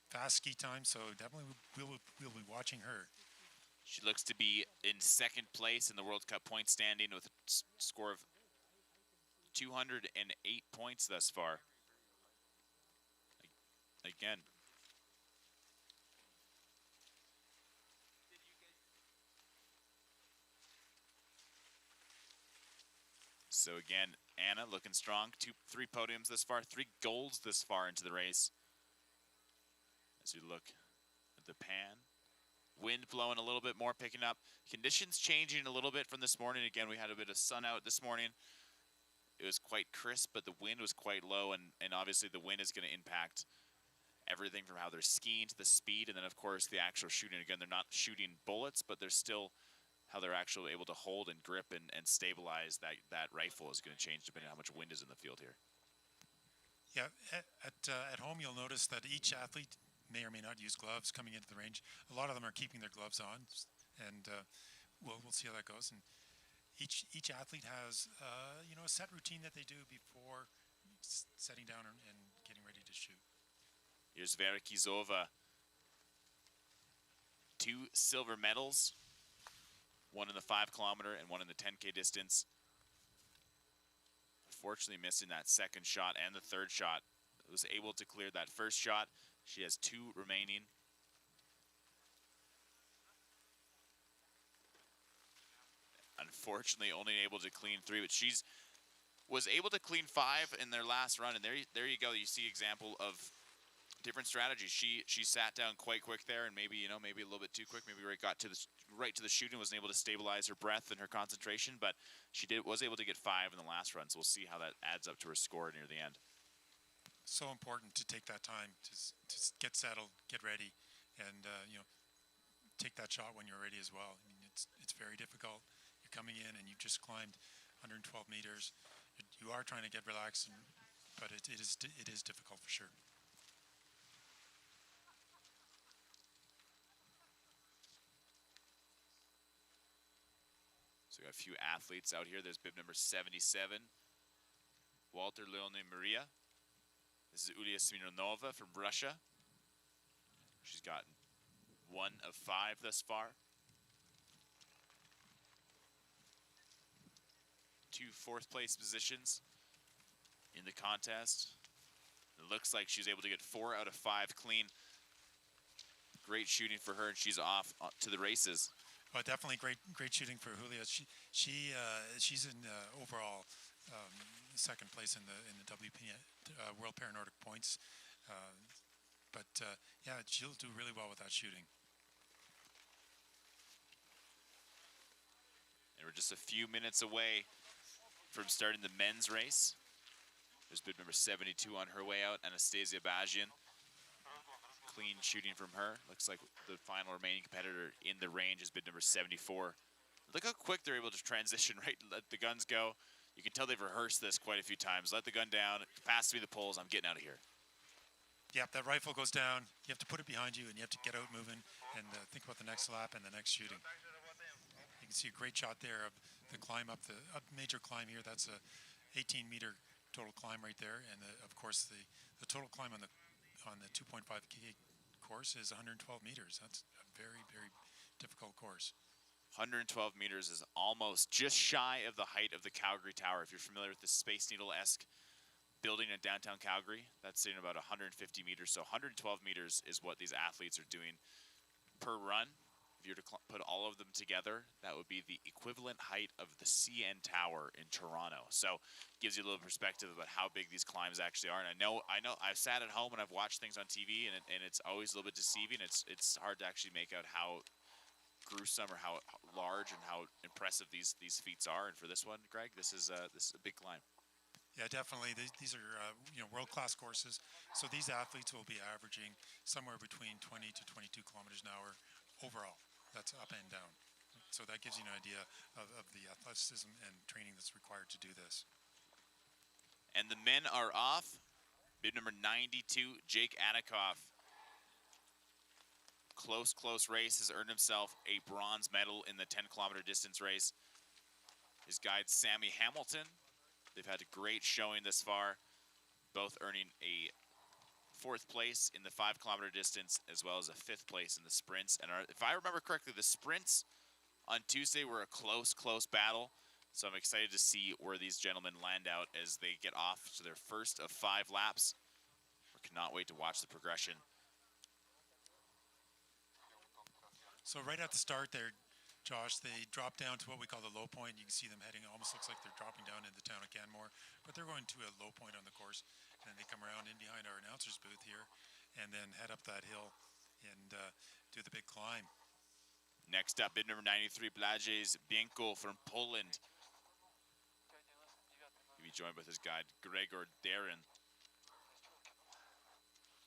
Fast ski time, so definitely we'll be watching her. She looks to be in 2nd place in the World Cup point standing with a score of 208 points thus far. Again. So again, Anna looking strong. 3 podiums this far, 3 golds this far into the race. As you look at the pan. Wind blowing a little bit more, picking up. Conditions changing a little bit from this morning. Again, we had a bit of sun out this morning. It was quite crisp, but the wind was quite low, and obviously the wind is going to impact everything from how they're skiing to the speed, and then of course the actual shooting. Again, they're not shooting bullets, but they're still how they're actually able to hold and grip and stabilize that rifle is going to change depending on how much wind is in the field here. Yeah, at home you'll notice that each athlete may or may not use gloves coming into the range. A lot of them are keeping their gloves on, and we'll see how that goes. And each athlete has a set routine that they do before setting down and getting ready to shoot. Here's Vera Kizova. 2 silver medals, 1 in the 5 kilometer and 1 in the 10K distance. Unfortunately missing that 2nd shot and the 3rd shot. Was able to clear that 1st shot. She has 2 remaining. Unfortunately only able to clean 3, but she's was able to clean 5 in their last run, and there you go. You see example of different strategies. She sat down quite quick there, and maybe a little bit too quick. Maybe got to the shooting, wasn't able to stabilize her breath and her concentration, but she was able to get 5 in the last run. So we'll see how that adds up to her score near the end. So important to take that time to get settled, get ready, and take that shot when you're ready as well. I mean, it's very difficult. You're coming in and you've just climbed 112 meters. You are trying to get relaxed, but it is difficult for sure. a few athletes out here. There's bib number 77, Walter Leone Maria. This is Ulia Smirnova from Russia. She's gotten 1 of 5 thus far. 2 fourth place positions in the contest. It looks like she's able to get 4 out of 5 clean. Great shooting for her, and she's off to the races. Well, definitely great shooting for Julia. She's in overall second place in the WPNS World Paranordic points. Yeah, she'll do really well with that shooting. And we're just a few minutes away from starting the men's race. There's bib number 72 on her way out, Anastasia Bajian. Clean shooting from her. Looks like the final remaining competitor in the range is bib number 74. Look how quick they're able to transition, right? Let the guns go. You can tell they've rehearsed this quite a few times. Let the gun down, pass me the poles, I'm getting out of here. Yep, that rifle goes down. You have to put it behind you, and you have to get out moving and think about the next lap and the next shooting. You can see a great shot there of the climb up the major climb here. That's a 18-meter total climb right there, and of course the total climb on the 2.5K course is 112 meters. That's a very, very difficult course. 112 meters is almost just shy of the height of the Calgary Tower. If you're familiar with the Space Needle-esque building in downtown Calgary, that's sitting about 150 meters. So 112 meters is what these athletes are doing per run. If you were to put all of them together, that would be the equivalent height of the CN Tower in Toronto. So it gives you a little perspective about how big these climbs actually are. And I know I've sat at home and I've watched things on TV, and it's always a little bit deceiving. It's hard to actually make out how gruesome or how large and how impressive these feats are. And for this one, Greg, this is a big climb. Yeah, definitely. These are world-class courses. So these athletes will be averaging somewhere between 20 to 22 kilometers an hour overall. That's up and down. So that gives you an idea of the athleticism and training that's required to do this. And the men are off. Bib number 92, Jake Adikoff. Close race, has earned himself a bronze medal in the 10-kilometer distance race. His guide, Sammy Hamilton. They've had a great showing this far, both earning a 4th place in the 5-kilometer distance as well as a 5th place in the sprints. And if I remember correctly, the sprints on Tuesday were a close battle. So I'm excited to see where these gentlemen land out as they get off to their first of 5 laps. We cannot wait to watch the progression. So right at the start there, Josh, they drop down to what we call the low point. You can see them heading, almost looks like they're dropping down in the town of Canmore, but they're going to a low point on the course. And then they come around in behind our announcer's booth here and then head up that hill and do the big climb. Next up, bib number 93, Blažej Bienko from Poland. He'll be joined with his guide, Gregor Darin.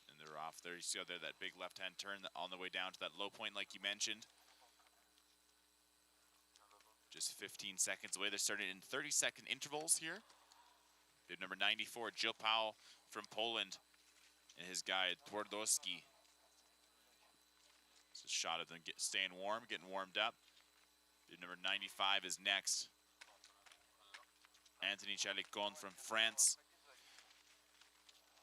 And they're off there. You see out there that big left-hand turn on the way down to that low point like you mentioned. Just 15 seconds away. They're starting in 30-second intervals here. Bib number 94, Jill Powell from Poland, and his guide, Twardowski. It's a shot of them staying warm, getting warmed up. Bib number 95 is next. Anthony Chalicon from France.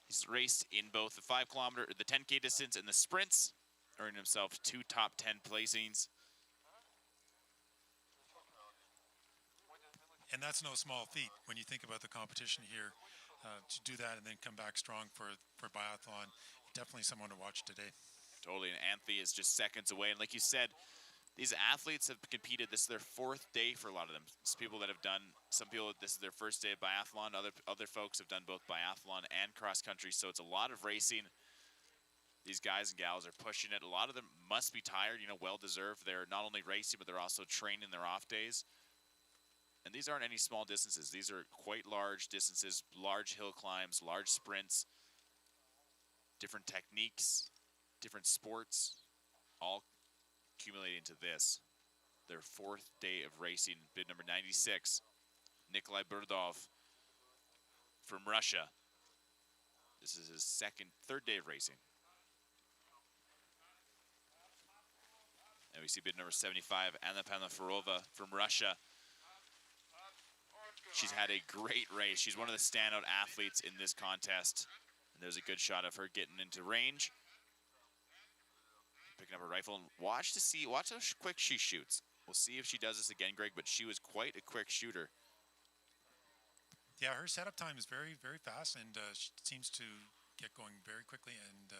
He's raced in both the 5-kilometer, the 10K distance, and the sprints, earning himself 2 top 10 placings. And that's no small feat when you think about the competition here. To do that and then come back strong for biathlon, definitely someone to watch today. Totally, and Anthony is just seconds away. And like you said, these athletes have competed. This is their 4th day for a lot of them. It's people that have done, some people, this is their first day of biathlon. Other folks have done both biathlon and cross country, so it's a lot of racing. These guys and gals are pushing it. A lot of them must be tired, well-deserved. They're not only racing, but they're also training their off days. And these aren't any small distances. These are quite large distances, large hill climbs, large sprints, different techniques, different sports, all accumulating to this. Their 4th day of racing, bib number 96, Nikolai Burdov from Russia. This is his 3rd day of racing. And we see bib number 75, Anna Panaforova from Russia. She's had a great race. She's one of the standout athletes in this contest. And there's a good shot of her getting into range. Picking up her rifle and watch how quick she shoots. We'll see if she does this again, Greg, but she was quite a quick shooter. Yeah, her setup time is very, very fast, and she seems to get going very quickly, and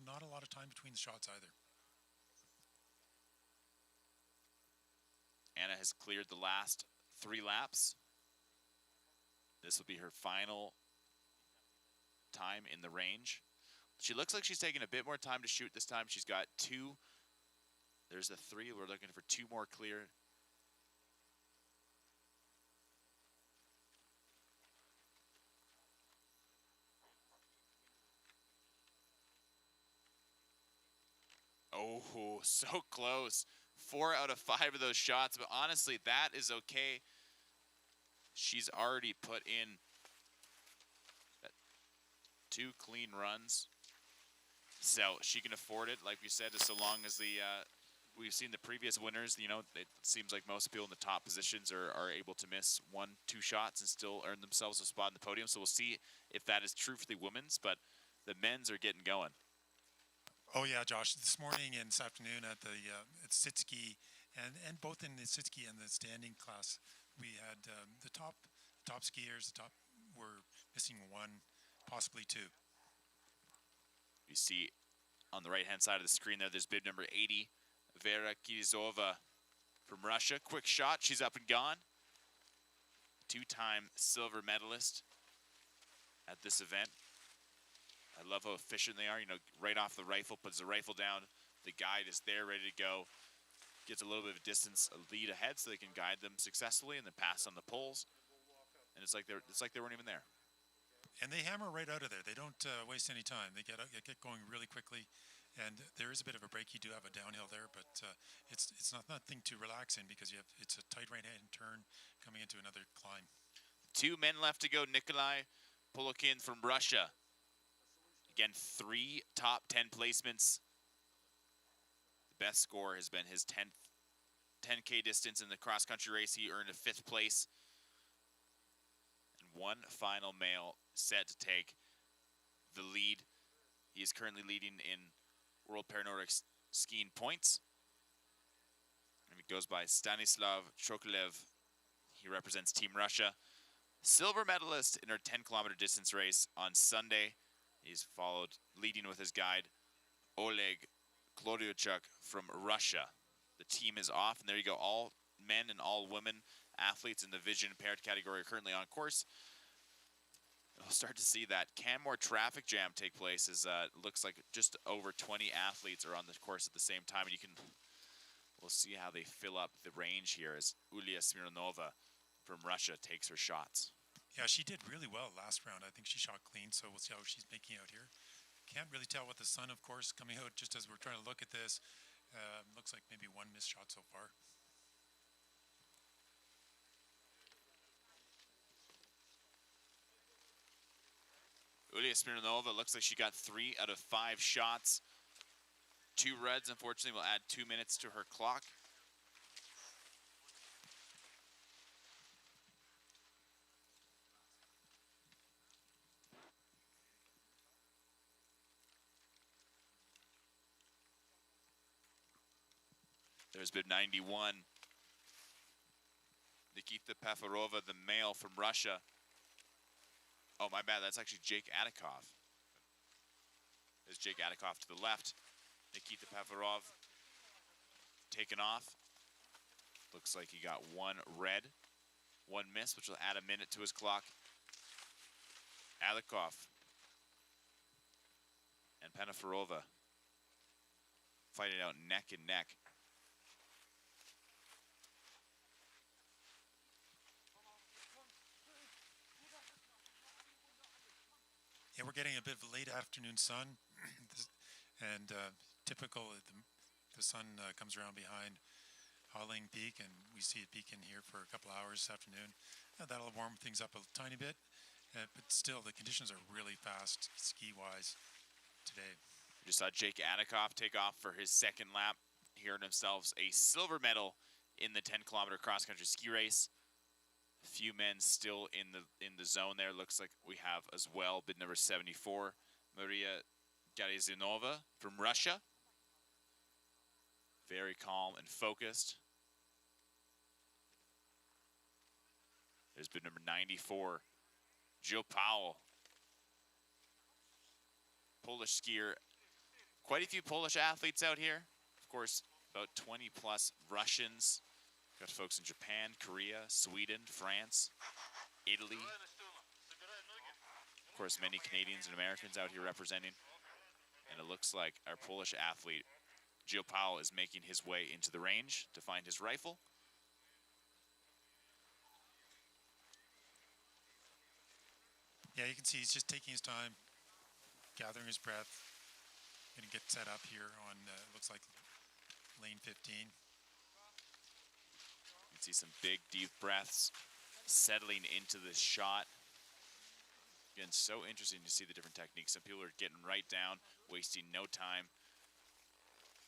not a lot of time between the shots either. Anna has cleared the last 3 laps. This will be her final time in the range. She looks like she's taking a bit more time to shoot this time. She's got 2. There's the 3. We're looking for 2 more clear. Oh, so close. 4 out of 5 of those shots, but honestly, that is okay. She's already put in 2 clean runs, so she can afford it. Like we said, so long as we've seen the previous winners, you know, it seems like most people in the top positions are able to miss 1-2 shots and still earn themselves a spot in the podium. So we'll see if that is true for the women's, but the men's are getting going. Oh yeah, Josh. This morning and this afternoon at the at Sitski, and both in the Sitski and the standing class, we had the top skiers. The top were missing 1, possibly 2. You see on the right-hand side of the screen there's bib number 80, Vera Kizova from Russia. Quick shot, she's up and gone. 2-time silver medalist at this event. I love how efficient they are. You know, right off the rifle, puts the rifle down. The guide is there, ready to go. Gets a little bit of distance, a lead ahead, so they can guide them successfully, and then pass on the poles. And it's like they weren't even there. And they hammer right out of there. They don't waste any time. They get going really quickly, and there is a bit of a break. You do have a downhill there, but it's nothing to relax in because it's a tight right-hand turn coming into another climb. 2 men left to go. Nikolai Polokin from Russia. Again, 3 top 10 placements. The best score has been his 10K distance in the cross-country race. He earned a 5th place. And 1 final male set to take the lead. He is currently leading in World Paranordic skiing points. And it goes by Stanislav Chokolev. He represents Team Russia. Silver medalist in our 10-kilometer distance race on Sunday. He's followed, leading with his guide, Oleg Klodiochuk from Russia. The team is off, and there you go. All men and all women athletes in the vision impaired category are currently on course. We'll start to see that Canmore traffic jam take place as looks like just over 20 athletes are on the course at the same time. And we'll see how they fill up the range here as Ulia Smirnova from Russia takes her shots. Yeah, she did really well last round. I think she shot clean, so we'll see how she's making out here. Can't really tell with the sun, of course, coming out just as we're trying to look at this. Looks like maybe 1 missed shot so far. Ulia Smirnova looks like she got 3 out of 5 shots. 2 reds, unfortunately, will add 2 minutes to her clock. There's bib 91. Nikita Pafarova, the male from Russia. Oh, my bad. That's actually Jake Adikov. There's Jake Adikov to the left. Nikita Pafarov taken off. Looks like he got 1 red, 1 miss, which will add a minute to his clock. Adikov and Panafarova fighting out neck and neck. Yeah, we're getting a bit of a late afternoon sun, and typical, the sun comes around behind Hauling Peak, and we see it peaking here for a couple hours this afternoon. That'll warm things up a tiny bit, but still, the conditions are really fast ski-wise today. We just saw Jake Adikov take off for his 2nd lap. He earned himself a silver medal in the 10-kilometer cross-country ski race. Few men still in the zone there. Looks like we have as well bid number 74, Maria Garizinova from Russia. Very calm and focused. There's bid number 94, Joe Powell. Polish skier. Quite a few Polish athletes out here. Of course, about 20 plus Russians. Got folks in Japan, Korea, Sweden, France, Italy. Of course, many Canadians and Americans out here representing. And it looks like our Polish athlete, Joe Powell, is making his way into the range to find his rifle. Yeah, you can see he's just taking his time, gathering his breath. Gonna get set up here on, looks like lane 15. You can see some big, deep breaths settling into this shot. Again, so interesting to see the different techniques. Some people are getting right down, wasting no time.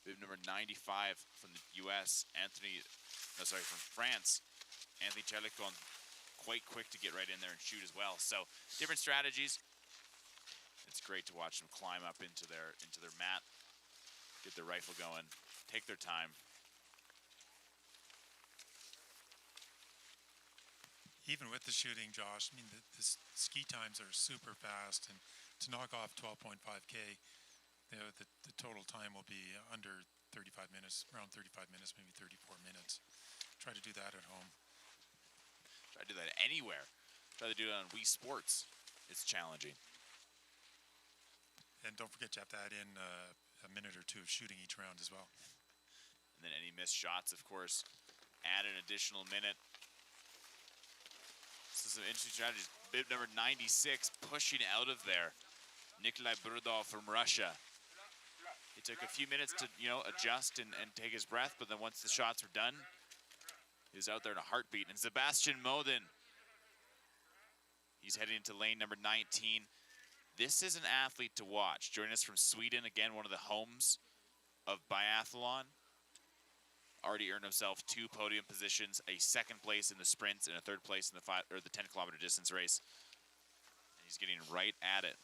Bib number 95 from the U.S., from France, Anthony Chelikon, quite quick to get right in there and shoot as well. So different strategies. It's great to watch them climb up into their mat, get their rifle going, take their time. Even with the shooting, Josh, I mean, the ski times are super fast, and to knock off 12.5K, the total time will be under 35 minutes, around 35 minutes, maybe 34 minutes. Try to do that at home. Try to do that anywhere. Try to do it on Wii Sports. It's challenging. And don't forget you have to add in a minute or two of shooting each round as well. And then any missed shots, of course, add an additional minute. This is some interesting strategies. Bib number 96 pushing out of there. Nikolai Brudov from Russia. It took a few minutes to, adjust and take his breath, but then once the shots were done, he was out there in a heartbeat. And Sebastian Modin, he's heading into lane number 19. This is an athlete to watch. Joining us from Sweden, again, one of the homes of biathlon. Already earned himself 2 podium positions, a 2nd place in the sprints and a 3rd place in the 10-kilometer distance race. And he's getting right at it.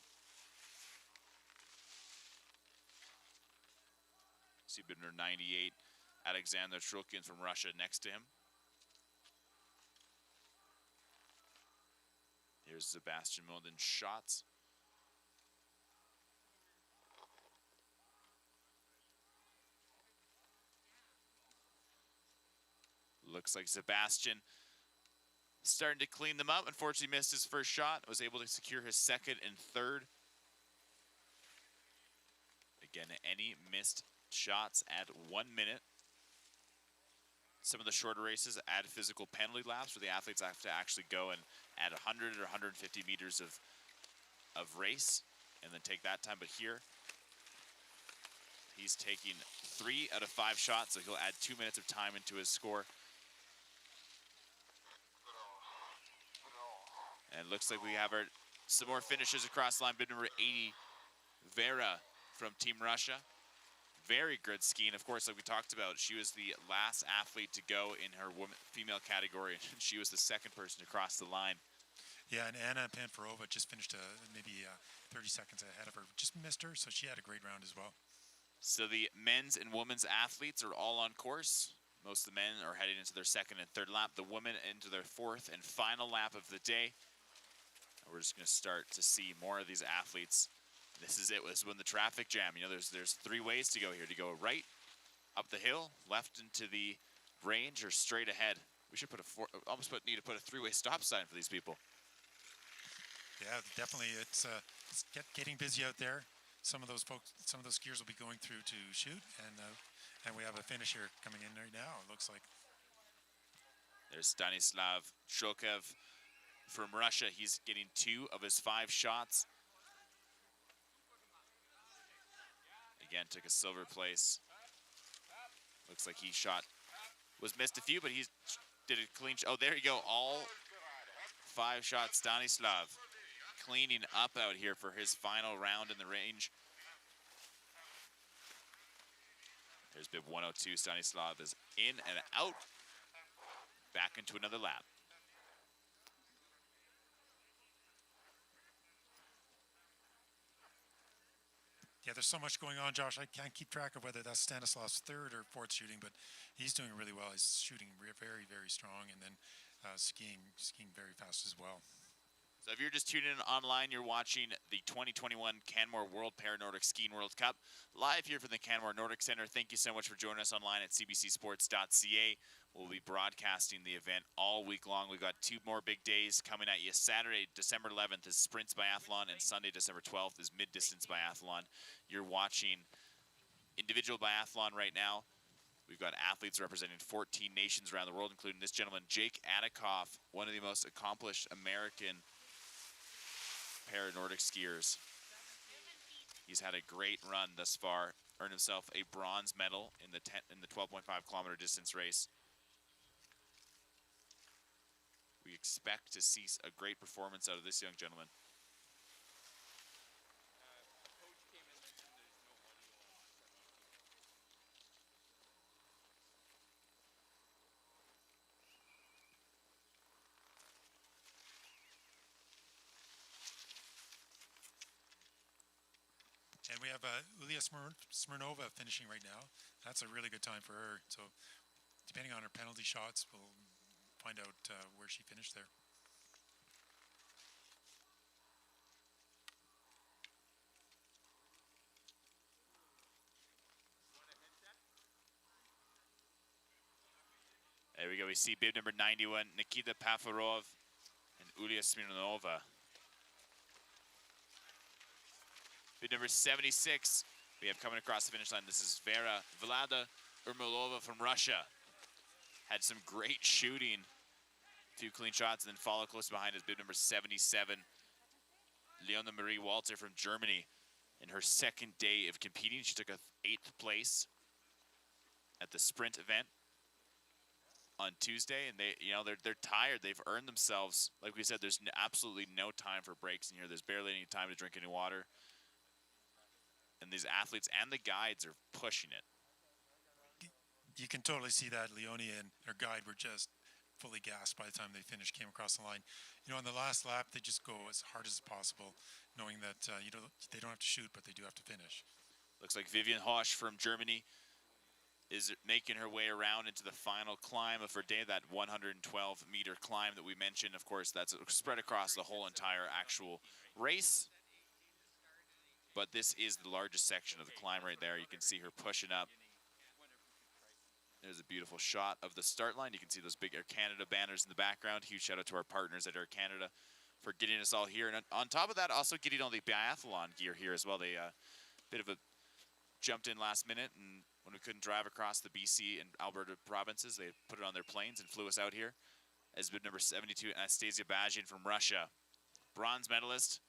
See bid number 98, Alexander Trulkin from Russia next to him. Here's Sebastian Modin's shots. Looks like Sebastian starting to clean them up. Unfortunately missed his first shot. Was able to secure his 2nd and 3rd. Again, any missed shots add 1 minute. Some of the shorter races add physical penalty laps where the athletes have to actually go and add 100 or 150 meters of race and then take that time. But here, he's taking 3 out of 5 shots, so he'll add 2 minutes of time into his score. And looks like we have some more finishes across the line. Bid number 80, Vera from Team Russia. Very good skiing. Of course, like we talked about, she was the last athlete to go in her female category. She was the 2nd person to cross the line. Yeah, and Anna Panfarova just finished maybe 30 seconds ahead of her. Just missed her, so she had a great round as well. So the men's and women's athletes are all on course. Most of the men are heading into their 2nd and 3rd lap. The women into their 4th and final lap of the day. We're just going to start to see more of these athletes. This is it. This is when the traffic jam. There's 3 ways to go here. To go right, up the hill, left into the range, or straight ahead. We should need to put a 3-way stop sign for these people. Yeah, definitely. It's getting busy out there. Some of those skiers will be going through to shoot, and we have a finish here coming in right now. It looks like. There's Stanislav Shulkev from Russia. He's getting 2 of his 5 shots. Again, took a silver place. Looks like he was missed a few, but he did a clean. Oh, there you go. All 5 shots. Stanislav cleaning up out here for his final round in the range. There's bib 102. Stanislav is in and out. Back into another lap. Yeah, there's so much going on, Josh. I can't keep track of whether that's Stanislav's third or fourth shooting, but he's doing really well. He's shooting very, very strong, and then skiing very fast as well. So if you're just tuning in online, you're watching the 2021 Canmore World Para-Nordic Skiing World Cup live here from the Canmore Nordic Center. Thank you so much for joining us online at cbcsports.ca. We'll be broadcasting the event all week long. We've got 2 more big days coming at you. Saturday, December 11th is Sprints Biathlon, and Sunday, December 12th is Mid-Distance Biathlon. You're watching individual biathlon right now. We've got athletes representing 14 nations around the world, including this gentleman, Jake Adikoff, one of the most accomplished American para-Nordic skiers. He's had a great run thus far, earned himself a bronze medal in the 12.5 kilometer distance race. We expect to see a great performance out of this young gentleman. Coach came and mentioned there's no audio on 17. And we have Ulia Smirnova finishing right now. That's a really good time for her. So depending on her penalty shots, we'll find out where she finished there. There we go. We see bib number 91, Nikita Pafarov and Ulia Smirnova. Bib number 76, we have coming across the finish line. This is Vlada Ermolova from Russia. Had some great shooting, 2 clean shots, and then follow close behind is bib number 77, Leona Marie Walter from Germany. In her second day of competing, she took a 8th place at the sprint event on Tuesday, and they're tired. They've earned themselves. Like we said, there's absolutely no time for breaks in here. There's barely any time to drink any water. And these athletes and the guides are pushing it. You can totally see that Leonie and her guide were just fully gassed by the time they finished, came across the line. You know, on the last lap, they just go as hard as possible, knowing that they don't have to shoot, but they do have to finish. Looks like Vivian Hosch from Germany is making her way around into the final climb of her day, that 112-meter climb that we mentioned. Of course, that's spread across the whole entire actual race. But this is the largest section of the climb right there. You can see her pushing up. There's a beautiful shot of the start line. You can see those big Air Canada banners in the background. Huge shout out to our partners at Air Canada for getting us all here. And on top of that, also getting all the biathlon gear here as well. They bit of a jumped in last minute, and when we couldn't drive across the BC and Alberta provinces, they put it on their planes and flew us out here. As bib number 72, Anastasia Bazhin from Russia, bronze medalist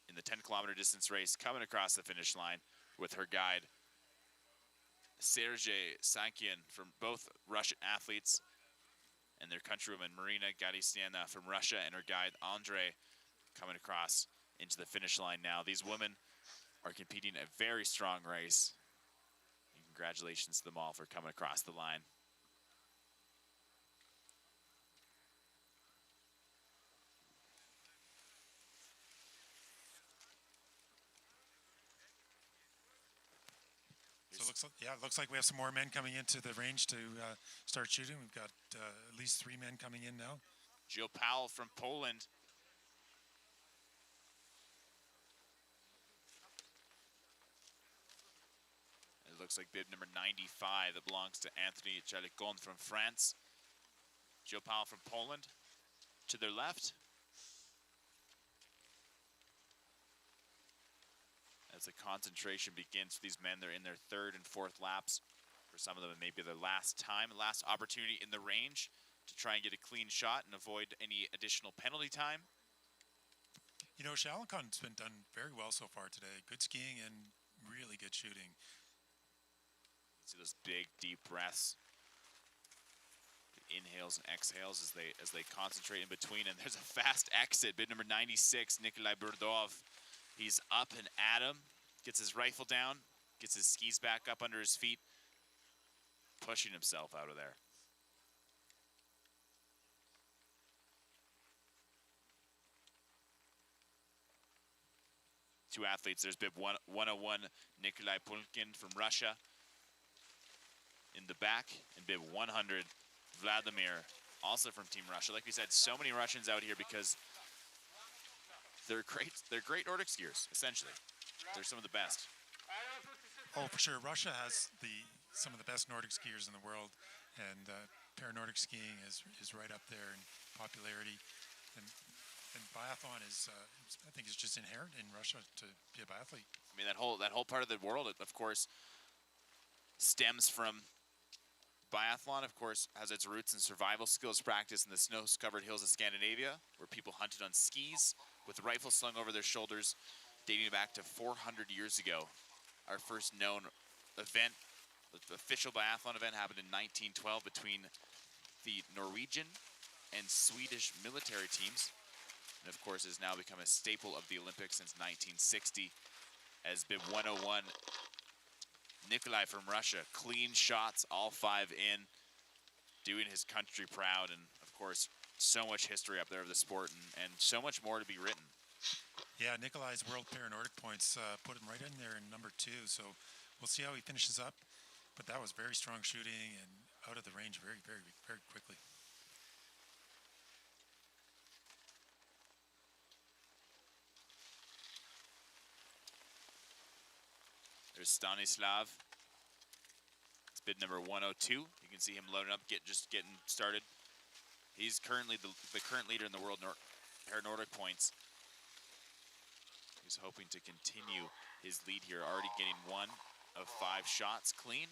in the 10-kilometer distance race, coming across the finish line with her guide, Sergei Sankian, from both Russian athletes, and their countrywoman, Marina Gadistiana from Russia, and her guide, Andre, coming across into the finish line now. These women are competing a very strong race. And congratulations to them all for coming across the line. So it looks like we have some more men coming into the range to start shooting. We've got at least 3 men coming in now. Jill Powell from Poland. It looks like bib number 95 that belongs to Anthony Chalicon from France. Jill Powell from Poland to their left. As the concentration begins for these men, they're in their 3rd and 4th laps. For some of them, it may be their last opportunity in the range to try and get a clean shot and avoid any additional penalty time. You know, Shalikon's been done very well so far today. Good skiing and really good shooting. See those big, deep breaths. Good inhales and exhales as they concentrate in between. And there's a fast exit. Bid number 96, Nikolai Burdov. He's up and at him, gets his rifle down, gets his skis back up under his feet, pushing himself out of there. two athletes. There's bib 101, Nikolai Pulkin from Russia in the back, and bib 100, Vladimir, also from Team Russia. Like we said, so many Russians out here because they're great. They're great Nordic skiers, essentially. They're some of the best. Oh, for sure. Russia has some of the best Nordic skiers in the world, and para-Nordic skiing is right up there in popularity. And biathlon is, I think, is just inherent in Russia to be a biathlete. I mean, that whole part of the world, of course, stems from biathlon. Of course, has its roots in survival skills practice in the snow-covered hills of Scandinavia, where people hunted on skis with rifles slung over their shoulders, dating back to 400 years ago. Our first known event, the official biathlon event, happened in 1912 between the Norwegian and Swedish military teams, and of course has now become a staple of the Olympics since 1960 as bib 101. Nikolai from Russia, clean shots, all 5 in, doing his country proud, and of course so much history up there of the sport, and so much more to be written. Yeah, Nikolai's World Para-Nordic points put him right in there in number 2, so we'll see how he finishes up. But that was very strong shooting and out of the range very, very, very quickly. There's Stanislav. It's bid number 102. You can see him loading up, just getting started. He's currently the current leader in the world Para-Nordic points. He's hoping to continue his lead here, already getting 1 of 5 shots clean.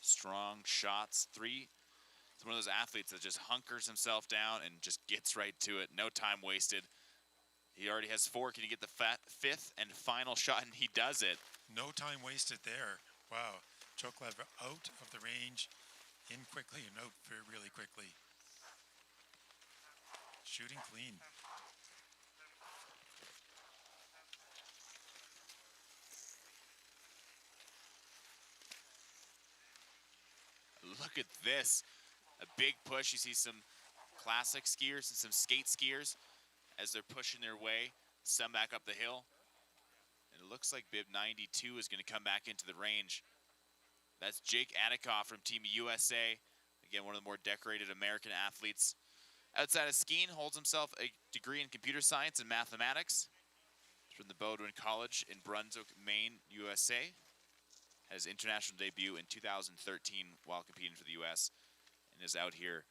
Strong shots, 3. It's one of those athletes that just hunkers himself down and just gets right to it. No time wasted. He already has 4. Can he get the 5th and final shot? And he does it. No time wasted there. Wow. Choklev out of the range, in quickly and out really quickly. Shooting clean. Look at this. A big push. You see some classic skiers and some skate skiers as they're pushing their way, some back up the hill. And it looks like bib 92 is going to come back into the range. That's Jake Adikoff from Team USA. Again, one of the more decorated American athletes. Outside of skiing, holds himself a degree in computer science and mathematics from the Bowdoin College in Brunswick, Maine, USA. Had his international debut in 2013 while competing for the U.S. and is out here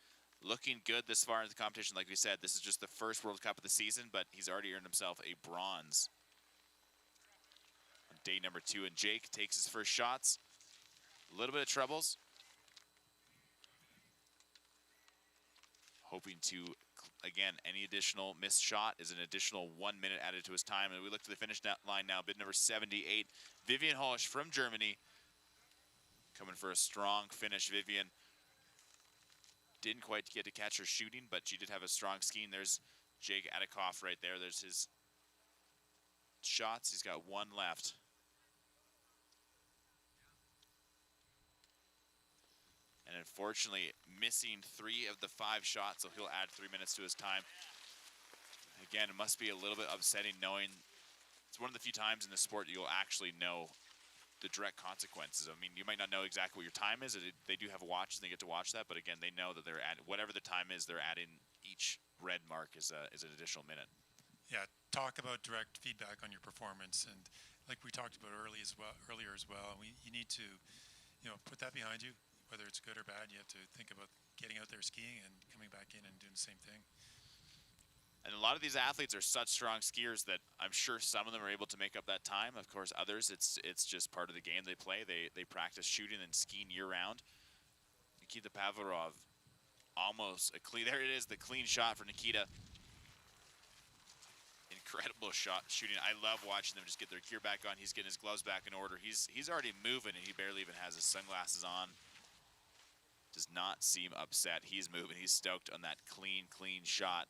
looking good this far in the competition. Like we said, this is just the first World Cup of the season, but he's already earned himself a bronze on day number 2. And Jake takes his first shots. A little bit of troubles. Hoping to, again, any additional missed shot is an additional 1 minute added to his time. And we look to the finish line now, bid number 78, Vivian Hosch from Germany. Coming for a strong finish. Vivian didn't quite get to catch her shooting, but she did have a strong skiing. There's Jake Adikoff right there. There's his shots. He's got 1 left. And unfortunately, missing 3 of the 5 shots, so he'll add 3 minutes to his time. Again, it must be a little bit upsetting knowing it's one of the few times in the sport you'll actually know the direct consequences. I mean, you might not know exactly what your time is. They do have a watch, and they get to watch that. But again, they know that they're at whatever the time is. They're adding each red mark is an additional minute. Yeah, talk about direct feedback on your performance, and like we talked about earlier as well. You need to, put that behind you. Whether it's good or bad, you have to think about getting out there skiing and coming back in and doing the same thing. And a lot of these athletes are such strong skiers that I'm sure some of them are able to make up that time. Of course, others, it's just part of the game they play. They practice shooting and skiing year-round. Nikita Pavarov, almost a clean. There it is, the clean shot for Nikita. Incredible shot shooting. I love watching them just get their gear back on. He's getting his gloves back in order. He's already moving, and he barely even has his sunglasses on. Does not seem upset. He's moving. He's stoked on that clean shot.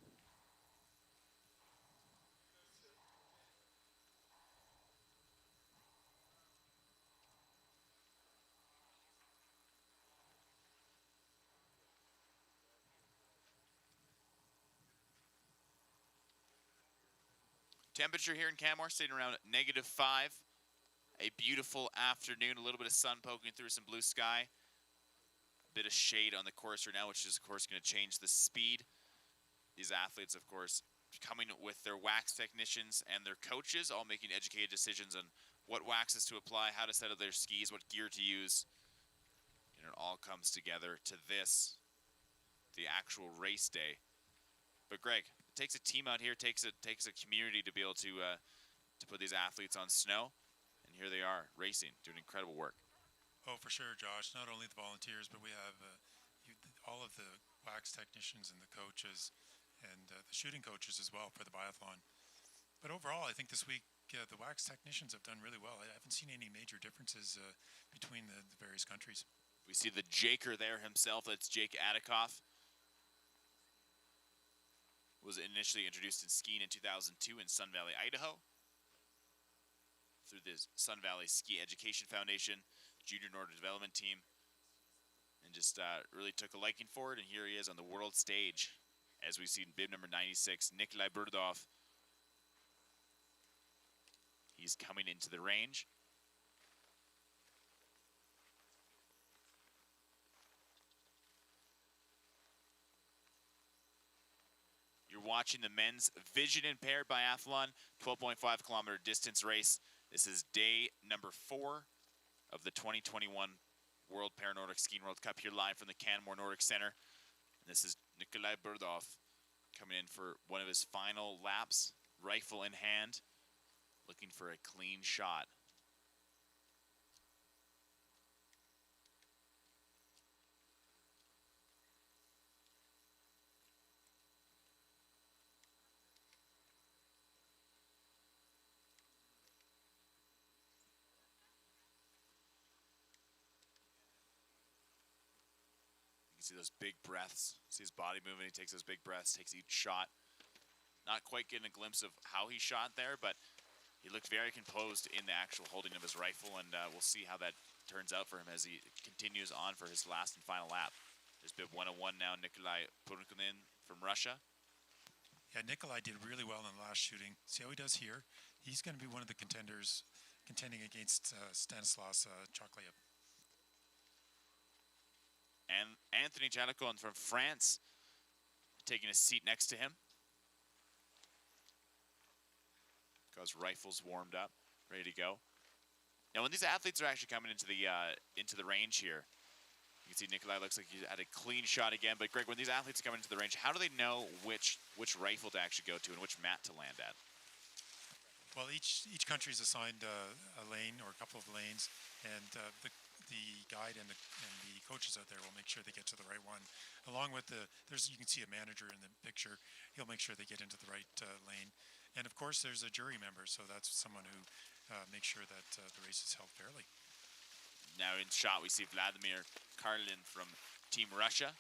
Temperature here in Canmore staying around -5. A beautiful afternoon, a little bit of sun poking through, some blue sky. A bit of shade on the course right now, which is, of course, going to change the speed. These athletes, of course, coming with their wax technicians and their coaches, all making educated decisions on what waxes to apply, how to set up their skis, what gear to use. And it all comes together to this, the actual race day. But Greg, it takes a team out here, takes a community to be able to put these athletes on snow. And here they are, racing, doing incredible work. Oh, for sure, Josh. Not only the volunteers, but we have all of the wax technicians and the coaches and the shooting coaches as well for the biathlon. But overall, I think this week the wax technicians have done really well. I haven't seen any major differences between the various countries. We see the Jaker there himself. That's Jake Adikoff. Was initially introduced in skiing in 2002 in Sun Valley, Idaho, through the Sun Valley Ski Education Foundation Junior Nordic Development Team, and just really took a liking for it. And here he is on the world stage, as we've seen bib number 96, Nikolai Burdov. He's coming into the range. You're watching the men's vision impaired biathlon, 12.5 kilometer distance race. This is day number 4 of the 2021 World Paranordic Skiing World Cup, here live from the Canmore Nordic Center. And this is Nikolai Burdov coming in for one of his final laps, rifle in hand, looking for a clean shot. See those big breaths, see his body moving, he takes those big breaths, takes each shot. Not quite getting a glimpse of how he shot there, but he looked very composed in the actual holding of his rifle, and we'll see how that turns out for him as he continues on for his last and final lap. There's bib 101 now, Nikolai Purkunin from Russia. Yeah, Nikolai did really well in the last shooting. See how he does here? He's going to be one of the contenders contending against Stanislas Choklev. And Anthony Janakon from France taking a seat next to him. Got his rifles warmed up, ready to go. Now, when these athletes are actually coming into the range here, you can see Nikolai looks like he had a clean shot again. But Greg, when these athletes are coming into the range, how do they know which rifle to actually go to and which mat to land at? Well, each country is assigned a lane or a couple of lanes, and the guide and the coaches out there will make sure they get to the right one. Along with you can see a manager in the picture. He'll make sure they get into the right lane. And of course, there's a jury member, so that's someone who makes sure that the race is held fairly. Now in shot, we see Vladimir Karlin from Team Russia.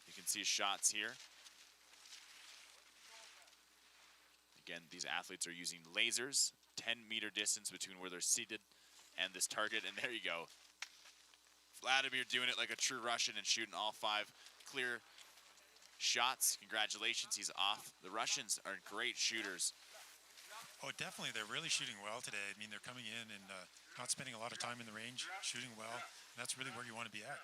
You can see his shots here. Again, these athletes are using lasers, 10-meter distance between where they're seated and this target, and there you go. Vladimir doing it like a true Russian and shooting all 5 clear shots. Congratulations, he's off. The Russians are great shooters. Oh, definitely. They're really shooting well today. I mean, they're coming in and not spending a lot of time in the range, shooting well. And that's really where you want to be at.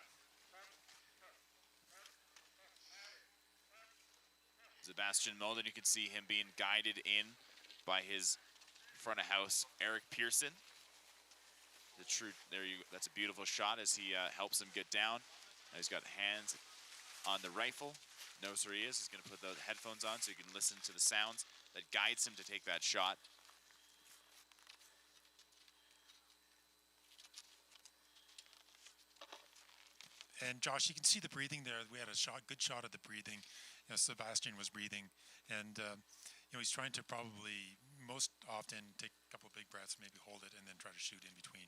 Sebastian Molden, you can see him being guided in by his front of house, Eric Pearson. That's a beautiful shot as he helps him get down. Now he's got hands on the rifle. Knows where he is. He's going to put the headphones on so he can listen to the sounds that guides him to take that shot. And Josh, you can see the breathing there. We had a good shot of the breathing. Sebastian was breathing, and he's trying to probably most often take a couple of big breaths, maybe hold it, and then try to shoot in between.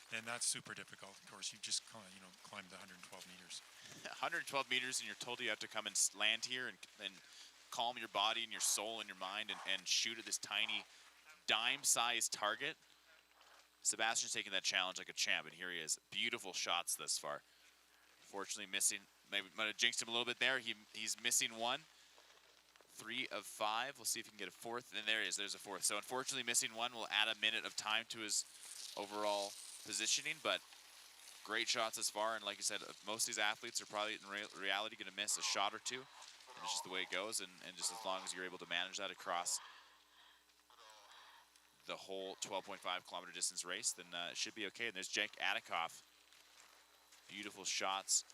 And that's super difficult. Of course, you just climbed the 112 meters. 112 meters, and you're told you have to come and land here and calm your body and your soul and your mind and shoot at this tiny dime-sized target. Sebastian's taking that challenge like a champ, and here he is. Beautiful shots thus far. Fortunately missing, maybe might have jinxed him a little bit there. He's missing one. 3 of 5. We'll see if he can get a fourth. And there he is. There's a fourth. So unfortunately, missing one will add a minute of time to his overall positioning. But great shots as far. And like you said, most of these athletes are probably in reality going to miss a shot or two. And it's just the way it goes. And just as long as you're able to manage that across the whole 12.5 kilometer distance race, then it should be okay. And there's Jake Adikoff. Beautiful shots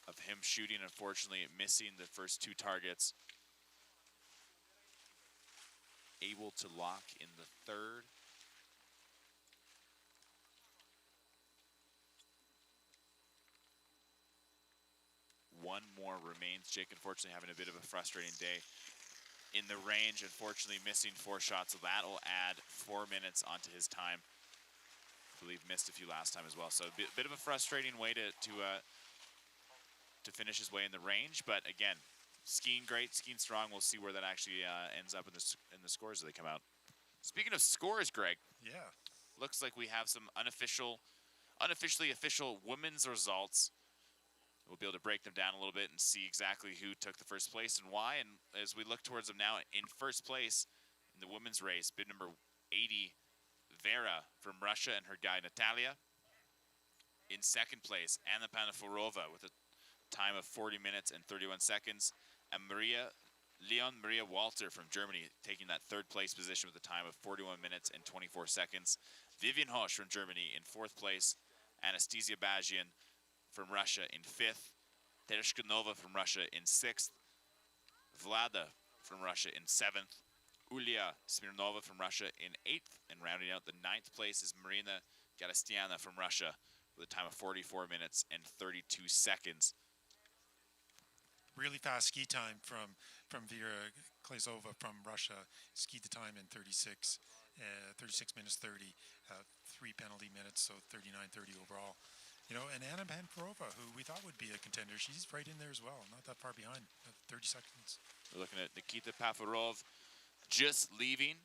of him shooting, unfortunately missing the first two targets. Able to lock in the third. One more remains. Jake, unfortunately, having a bit of a frustrating day in the range. Unfortunately, missing 4 shots, so that will add 4 minutes onto his time. I believe missed a few last time as well. So a bit of a frustrating way to finish his way in the range. But again, skiing great, skiing strong. We'll see where that actually ends up in the scores as they come out. Speaking of scores, Greg. Yeah. Looks like we have some unofficially official women's results. We'll be able to break them down a little bit and see exactly who took the first place and why. And as we look towards them now, in first place in the women's race, bib number 80, Vera from Russia and her guy Natalia. In second place, Anna Panaforova with a time of 40 minutes and 31 seconds. And Leon Maria Walter from Germany taking that third place position with a time of 41 minutes and 24 seconds. Vivian Hosch from Germany in fourth place. Anastasia Bajian from Russia in fifth. Tereshka Nova from Russia in sixth. Vlada from Russia in seventh. Ulia Smirnova from Russia in eighth. And rounding out the ninth place is Marina Garastiana from Russia with a time of 44 minutes and 32 seconds. Really fast ski time from Vera Klezova from Russia. Skied the time in 36 minutes 30, 3 penalty minutes, so 39:30 overall. You know, and Anna Panaforova, who we thought would be a contender, she's right in there as well, not that far behind, 30 seconds. We're looking at Nikita Pafarov just leaving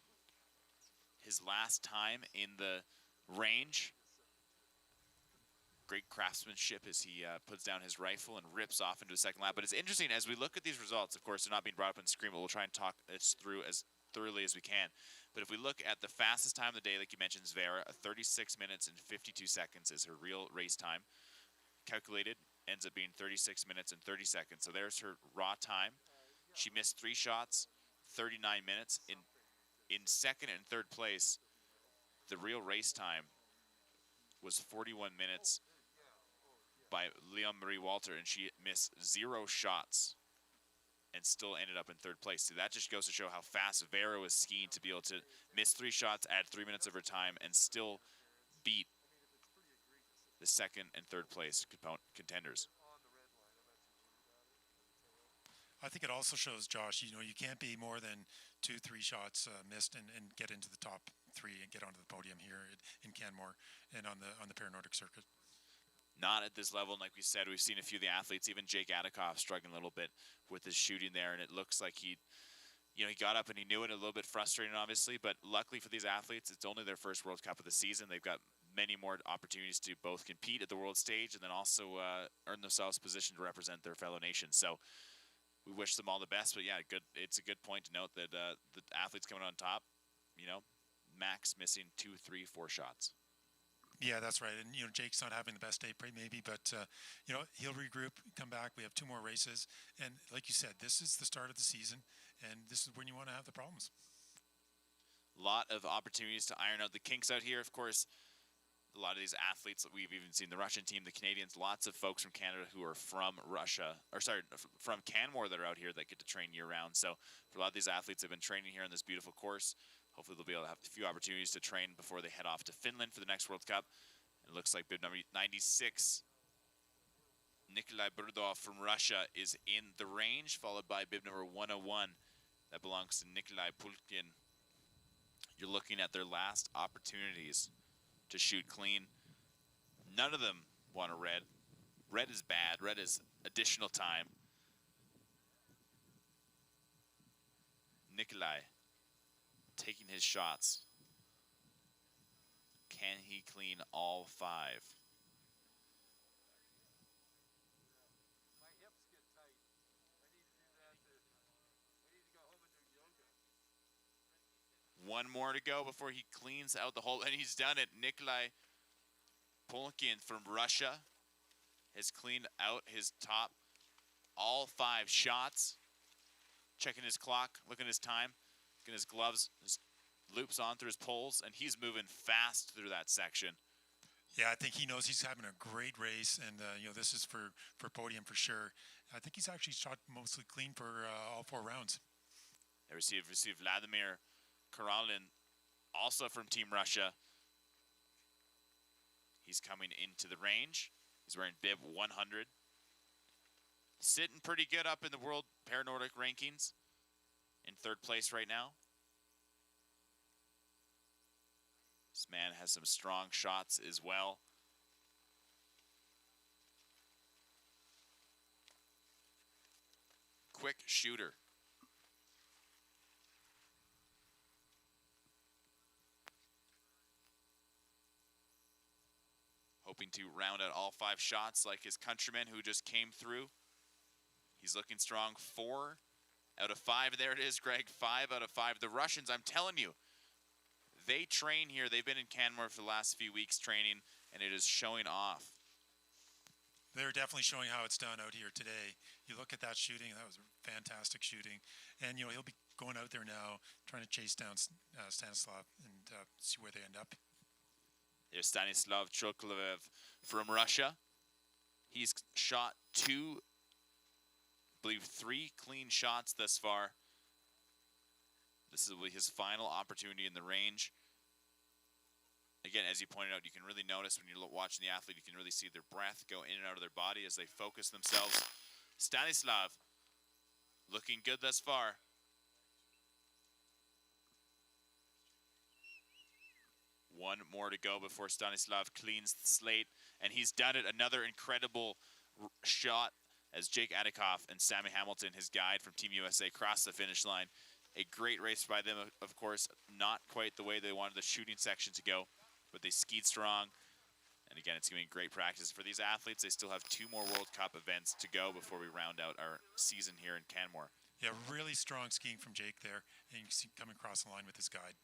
his last time in the range. Great craftsmanship as he puts down his rifle and rips off into a second lap. But it's interesting, as we look at these results, of course, they're not being brought up on screen, but we'll try and talk this through as thoroughly as we can. But if we look at the fastest time of the day, like you mentioned, Vera, 36 minutes and 52 seconds is her real race time. Calculated, ends up being 36 minutes and 30 seconds. So there's her raw time. She missed 3 shots, 39 minutes. In second and third place, the real race time was 41 minutes by Leon Marie Walter, and she missed 0 shots and still ended up in third place. So that just goes to show how fast Vera was skiing to be able to miss 3 shots, add 3 minutes of her time, and still beat the second and third place contenders. I think it also shows, Josh, you know, you can't be more than 2-3 shots missed and get into the top 3 and get onto the podium here in Canmore and on the Paranordic circuit. Not at this level, and like we said, we've seen a few of the athletes, even Jake Adikoff struggling a little bit with his shooting there, and it looks like he got up and he knew it. A little bit frustrating, obviously, but luckily for these athletes, it's only their first World Cup of the season. They've got many more opportunities to both compete at the world stage and then also earn themselves position to represent their fellow nations. So we wish them all the best, but yeah, it's a good point to note that the athletes coming on top, you know, max missing 2, 3, 4 shots. Yeah, that's right. And, you know, Jake's not having the best day, maybe, but, you know, he'll regroup, come back. We have 2 more races. And like you said, this is the start of the season, and this is when you want to have the problems. A lot of opportunities to iron out the kinks out here. Of course, a lot of these athletes, we've even seen the Russian team, the Canadians, lots of folks from Canada who are from from Canmore that are out here that get to train year-round. So for a lot of these athletes have been training here on this beautiful course. Hopefully they'll be able to have a few opportunities to train before they head off to Finland for the next World Cup. It looks like bib number 96, Nikolai Burdov from Russia, is in the range, followed by bib number 101. That belongs to Nikolai Pulkin. You're looking at their last opportunities to shoot clean. None of them want a red. Red is bad. Red is additional time. Nikolai taking his shots. Can he clean all 5? My hips get tight. I need to do that to One more to go before he cleans out the hole, and he's done it. Nikolai Polkin from Russia has cleaned out his top all 5 shots. Checking his clock, looking at his time, getting his gloves, his loops on through his poles, and he's moving fast through that section. Yeah, I think he knows he's having a great race, and this is for podium for sure. I think he's actually shot mostly clean for all 4 rounds. They received Vladimir Karolin, also from Team Russia. He's coming into the range. He's wearing bib 100. Sitting pretty good up in the World Paranordic rankings. In 3rd place right now. This man has some strong shots as well. Quick shooter. Hoping to round out all 5 shots like his countryman who just came through. He's looking strong. 4 out of 5. There it is, Greg. 5 out of 5. The Russians, I'm telling you, they train here. They've been in Canmore for the last few weeks training, and it is showing off. They're definitely showing how it's done out here today. You look at that shooting, that was fantastic shooting. And, he'll be going out there now trying to chase down Stanislav and see where they end up. There's Stanislav Chokolev from Russia. He's shot 2, I believe 3 clean shots thus far. This will be his final opportunity in the range. Again, as you pointed out, you can really notice when you're watching the athlete, you can really see their breath go in and out of their body as they focus themselves. Stanislav looking good thus far. One more to go before Stanislav cleans the slate, and he's done it. Another incredible shot as Jake Adikoff and Sammy Hamilton, his guide from Team USA, cross the finish line. A great race by them, of course, not quite the way they wanted the shooting section to go, but they skied strong. And again, it's going to be great practice for these athletes. They still have 2 more World Cup events to go before we round out our season here in Canmore. Yeah, really strong skiing from Jake there, and you can see him coming across the line with his guide.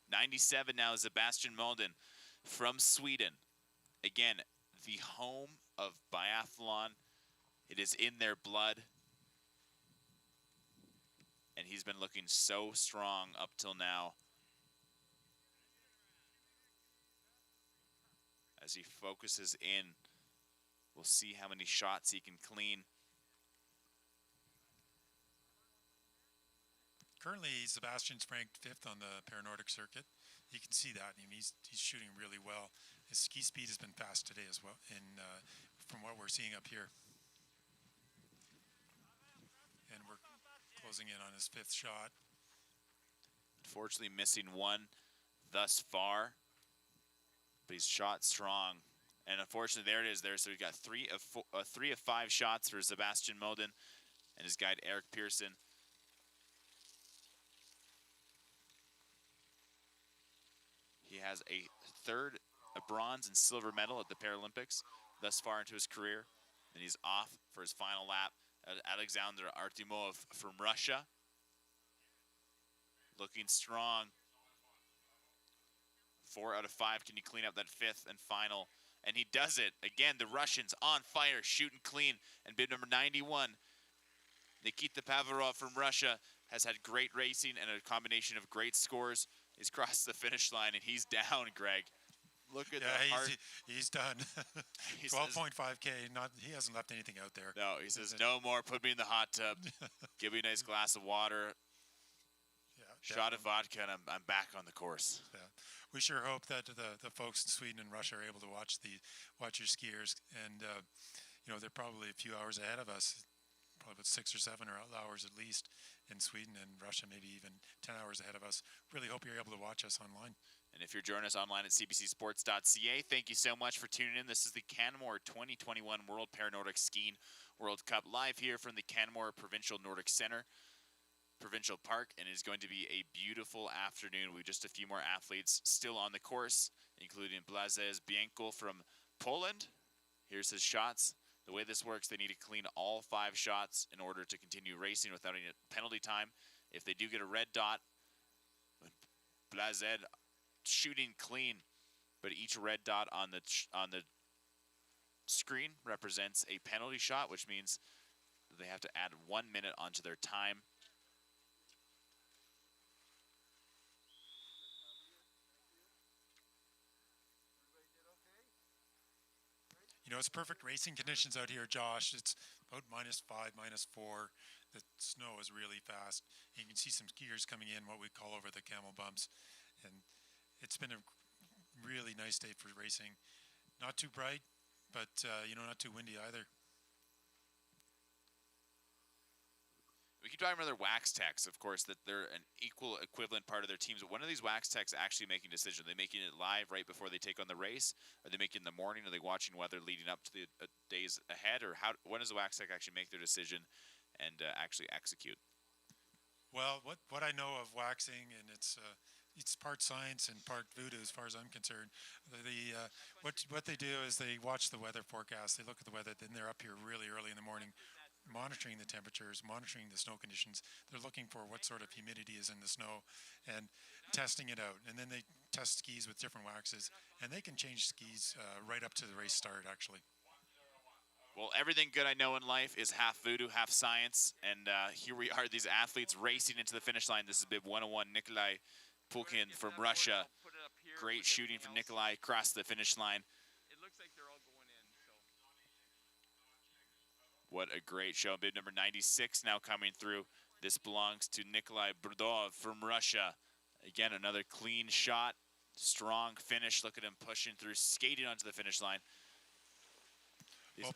97 now is Sebastian Molden from Sweden. Again, the home of biathlon. It is in their blood. And he's been looking so strong up till now. As he focuses in, we'll see how many shots he can clean. Currently, Sebastian's ranked 5th on the Paranordic circuit. You can see that. I mean, he's shooting really well. His ski speed has been fast today as well, from what we're seeing up here. And we're closing in on his 5th shot. Unfortunately, missing 1 thus far, but he's shot strong. And unfortunately, there it is. So we've got 3 of 5 shots for Sebastian Molden and his guide Eric Pearson. He has a bronze and silver medal at the Paralympics thus far into his career. And he's off for his final lap. Alexander Artemov from Russia. Looking strong. 4 out of 5. Can you clean up that 5th and final? And he does it. Again, the Russians on fire, shooting clean. And bib number 91, Nikita Pavarov from Russia, has had great racing and a combination of great scores. He's crossed the finish line, and he's down, Greg. Look at that heart. He's done. 12.5K. He hasn't left anything out there. No, he says, no more. Put me in the hot tub. Give me a nice glass of water. Yeah, shot of vodka, and I'm back on the course. Yeah. We sure hope that the folks in Sweden and Russia are able to watch your skiers, and they're probably a few hours ahead of us, probably about 6 or 7 hours at least in Sweden, and Russia maybe even 10 hours ahead of us. Really hope you're able to watch us online. And if you're joining us online at cbcsports.ca, thank you so much for tuning in. This is the Canmore 2021 World Paranordic Skiing World Cup live here from the Canmore Provincial Nordic Center, Provincial Park, and it's going to be a beautiful afternoon with just a few more athletes still on the course, including Blazes Bienko from Poland. Here's his shots. The way this works, they need to clean all 5 shots in order to continue racing without any penalty time. If they do get a red dot, Blazed shooting clean, but each red dot on the screen represents a penalty shot, which means they have to add 1 minute onto their time. You know, it's perfect racing conditions out here, Josh. It's about -5, -4. The snow is really fast. You can see some skiers coming in, what we call over the camel bumps. And it's been a really nice day for racing. Not too bright, but, you know, not too windy either. We keep talking about their wax techs, of course, that they're an equal equivalent part of their teams. But when are these wax techs actually making a decision? Are they making it live right before they take on the race? Are they making it in the morning? Are they watching weather leading up to the days ahead? Or when does the wax tech actually make their decision and actually execute? Well, what I know of waxing, and it's part science and part voodoo as far as I'm concerned. What they do is they watch the weather forecast. They look at the weather, then they're up here really early in the morning, monitoring the temperatures, monitoring the snow conditions. They're looking for what sort of humidity is in the snow and testing it out. And then they test skis with different waxes, and they can change skis right up to the race start, actually. Well, everything good I know in life is half voodoo, half science. And here we are, these athletes racing into the finish line. This is bib 101, Nikolai Pulkin from Russia. Great shooting from Nikolai across the finish line. It looks like they're all going in, so. What a great show. Bib number 96 now coming through. This belongs to Nikolai Burdov from Russia. Again, another clean shot. Strong finish. Look at him pushing through, skating onto the finish line.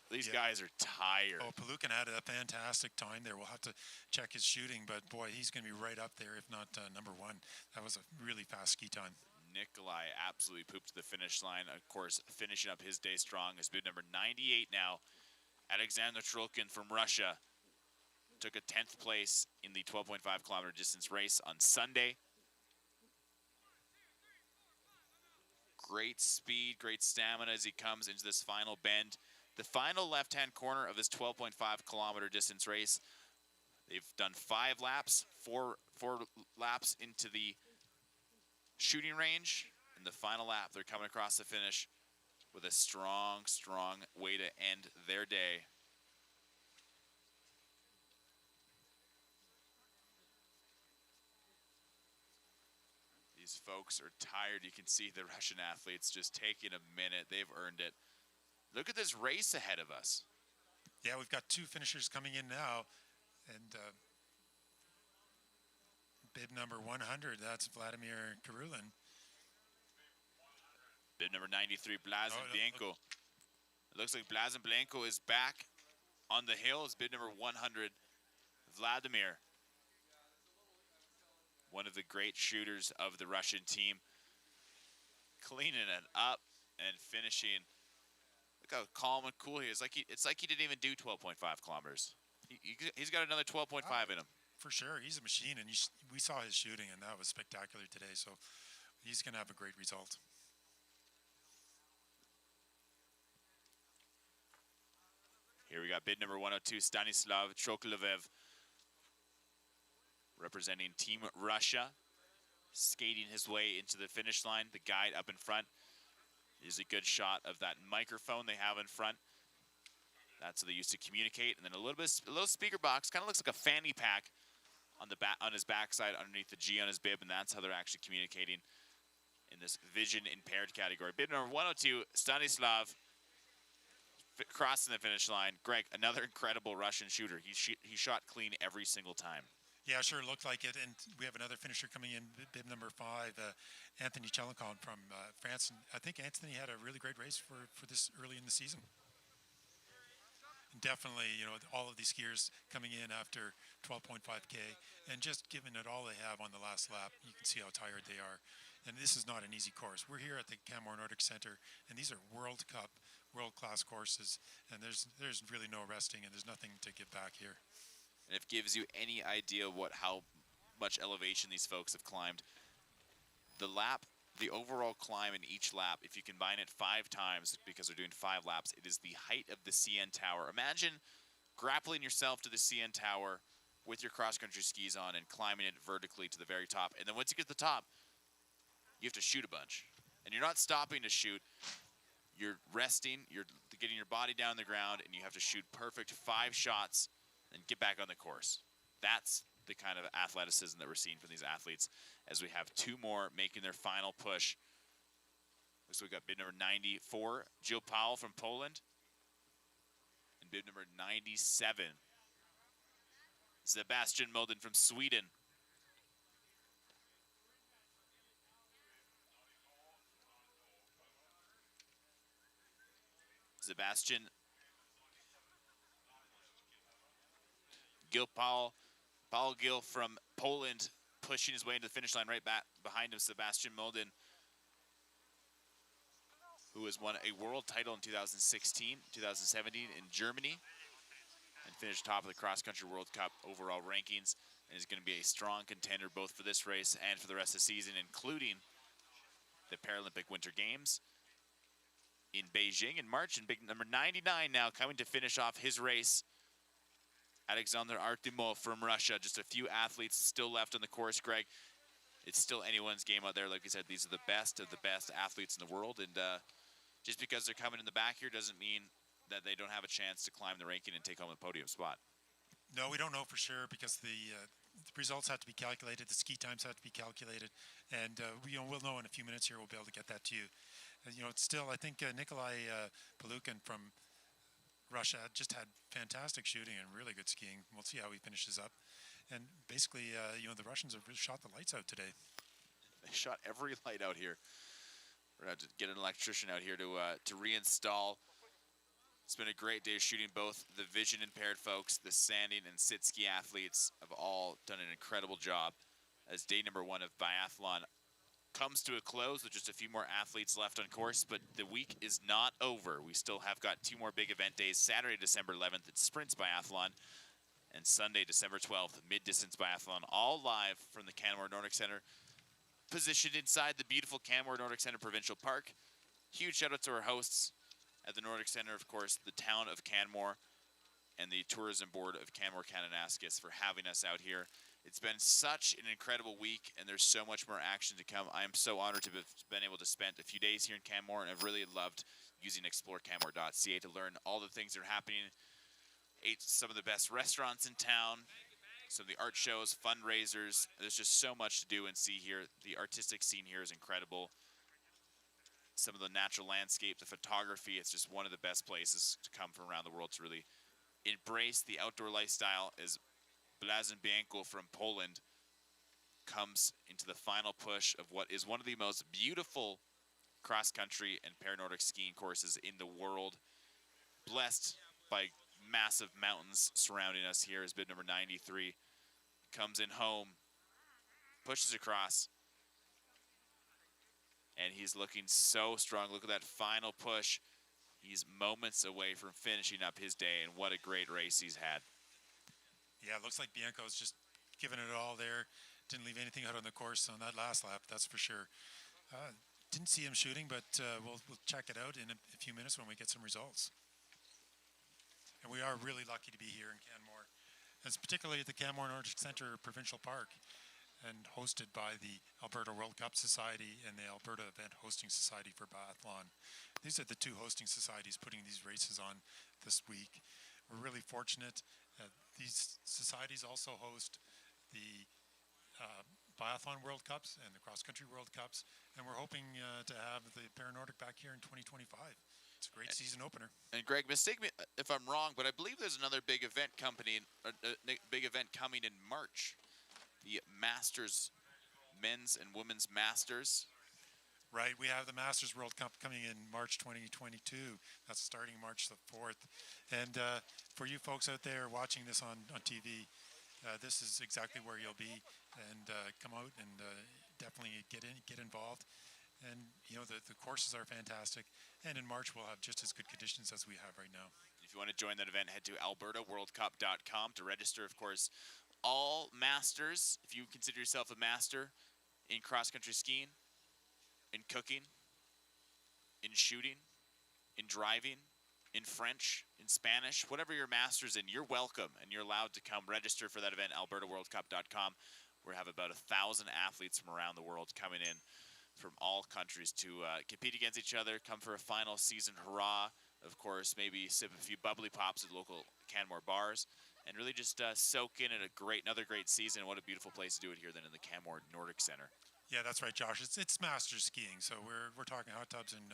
These guys are tired. Oh, Pulukin had a fantastic time there. We'll have to check his shooting, but boy, he's going to be right up there, if not number one. That was a really fast ski time. Nikolai absolutely pooped to the finish line. Of course, finishing up his day strong is bib number 98 now. Alexander Trulkin from Russia took a 10th place in the 12.5 kilometer distance race on Sunday. Great speed, great stamina as he comes into this final bend. The final left-hand corner of this 12.5 kilometer distance race. They've done 5 laps, four laps into the shooting range. In the final lap, they're coming across the finish with a strong, strong way to end their day. These folks are tired. You can see the Russian athletes just taking a minute. They've earned it. Look at this race ahead of us. Yeah, we've got 2 finishers coming in now. And bib number 100, that's Vladimir Karulin. Bib number 93, Blazin Bienko. It looks like Blazin Bienko is back on the hill. It's bib number 100, Vladimir. One of the great shooters of the Russian team. Cleaning it up and finishing. Look how calm and cool he is. It's like he didn't even do 12.5 kilometers. He's got another 12.5 in him. For sure, he's a machine, and we saw his shooting, and that was spectacular today. So he's going to have a great result. Here we got bid number 102, Stanislav Chokolovev, representing Team Russia, skating his way into the finish line. The guide up in front is a good shot of that microphone they have in front. That's what they use to communicate. And then a little speaker box, kind of looks like a fanny pack on his backside underneath the G on his bib, and that's how they're actually communicating in this vision impaired category. Bib number 102, Stanislav, crossing the finish line. Greg, another incredible Russian shooter. He shot clean every single time. Yeah, sure, looked like it. And we have another finisher coming in, bib number 5, Anthony Chelikon from France. And I think Anthony had a really great race for this early in the season. And definitely, you know, all of these skiers coming in after 12.5K and just giving it all they have on the last lap. You can see how tired they are. And this is not an easy course. We're here at the Canmore Nordic Center, and these are World Cup, world-class courses. And there's really no resting, and there's nothing to give back here. And it gives you any idea how much elevation these folks have climbed. The overall climb in each lap, if you combine it 5 times, because they're doing 5 laps, it is the height of the CN Tower. Imagine grappling yourself to the CN Tower with your cross-country skis on and climbing it vertically to the very top. And then once you get to the top, you have to shoot a bunch. And you're not stopping to shoot. You're resting, you're getting your body down on the ground, and you have to shoot perfect 5 shots and get back on the course. That's the kind of athleticism that we're seeing from these athletes as we have 2 more making their final push. Looks like we got bib number 94, Jill Powell from Poland, and bib number 97, Sebastian Molden from Sweden. Sebastian Paul Gil from Poland pushing his way into the finish line. Right back behind him, Sebastian Molden, who has won a world title in 2016, 2017 in Germany, and finished top of the Cross Country World Cup overall rankings, and is going to be a strong contender both for this race and for the rest of the season, including the Paralympic Winter Games in Beijing in March. And big number 99 now coming to finish off his race, Alexander Artemov from Russia. Just a few athletes still left on the course, Greg. It's still anyone's game out there. Like we said, these are the best of the best athletes in the world, and just because they're coming in the back here doesn't mean that they don't have a chance to climb the ranking and take home a podium spot. No, we don't know for sure because the results have to be calculated, the ski times have to be calculated, and we'll know in a few minutes here. We'll be able to get that to you. It's still, I think Nikolai Palukin from Russia just had fantastic shooting and really good skiing. We'll see how he finishes up. And basically, the Russians have really shot the lights out today. They shot every light out here. We're going to have to get an electrician out here to reinstall. It's been a great day of shooting. Both the vision impaired folks, the standing and sit ski athletes have all done an incredible job as day number 1 of biathlon comes to a close with just a few more athletes left on course, but the week is not over. We still have got 2 more big event days. Saturday, December 11th, it's Sprints Biathlon, and Sunday, December 12th, Mid-Distance Biathlon, all live from the Canmore Nordic Center, positioned inside the beautiful Canmore Nordic Center Provincial Park. Huge shout out to our hosts at the Nordic Center, of course, the town of Canmore, and the Tourism Board of Canmore Kananaskis for having us out here. It's been such an incredible week, and there's so much more action to come. I am so honored to have been able to spend a few days here in Canmore, and I've really loved using explorecanmore.ca to learn all the things that are happening. Ate some of the best restaurants in town, some of the art shows, fundraisers. There's just so much to do and see here. The artistic scene here is incredible. Some of the natural landscape, the photography, it's just one of the best places to come from around the world to really embrace the outdoor lifestyle as Blazin Bianco from Poland comes into the final push of what is one of the most beautiful cross-country and para-Nordic skiing courses in the world. Blessed by massive mountains surrounding us here as bib number 93 comes in home, pushes across, and he's looking so strong. Look at that final push. He's moments away from finishing up his day, and what a great race he's had. Yeah, it looks like Bianco's just giving it all there. Didn't leave anything out on the course on that last lap, that's for sure. Didn't see him shooting, but we'll check it out in a few minutes when we get some results. And we are really lucky to be here in Canmore. It's particularly at the Canmore Nordic Center Provincial Park, and hosted by the Alberta World Cup Society and the Alberta Event Hosting Society for Biathlon. These are the 2 hosting societies putting these races on this week. We're really fortunate. These societies also host the Biathlon World Cups and the Cross Country World Cups, and we're hoping to have the Para-Nordic back here in 2025. It's a great season opener. And Greg, mistake me if I'm wrong, but I believe there's another big event big event coming in March. The Masters, men's and women's Masters. Right, we have the Masters World Cup coming in March 2022. That's starting March the 4th. And for you folks out there watching this on TV, this is exactly where you'll be. And come out and definitely get involved. And the courses are fantastic. And in March we'll have just as good conditions as we have right now. If you want to join that event, head to albertaworldcup.com to register. Of course, all masters, if you consider yourself a master in cross-country skiing, in cooking, in shooting, in driving, in French, in Spanish, whatever your master's in, you're welcome, and you're allowed to come register for that event, albertaworldcup.com. We have about 1,000 athletes from around the world coming in from all countries to compete against each other, come for a final season hurrah. Of course, maybe sip a few bubbly pops at local Canmore bars, and really just soak in at another great season. What a beautiful place to do it here then in the Canmore Nordic Center. Yeah, that's right, Josh. It's master skiing, so we're talking hot tubs and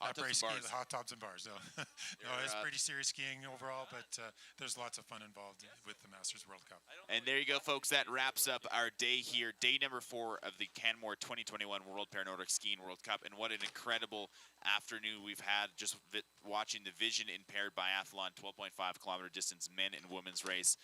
Hot tubs and ski, bars. hot tubs and bars. So no, it's pretty serious skiing overall, but there's lots of fun involved with the Masters World Cup. And there you go, folks. That wraps up our day here, day number 4 of the Canmore 2021 World Paranordic Skiing World Cup. And what an incredible afternoon we've had just watching the vision impaired biathlon 12.5-kilometer distance men and women's race.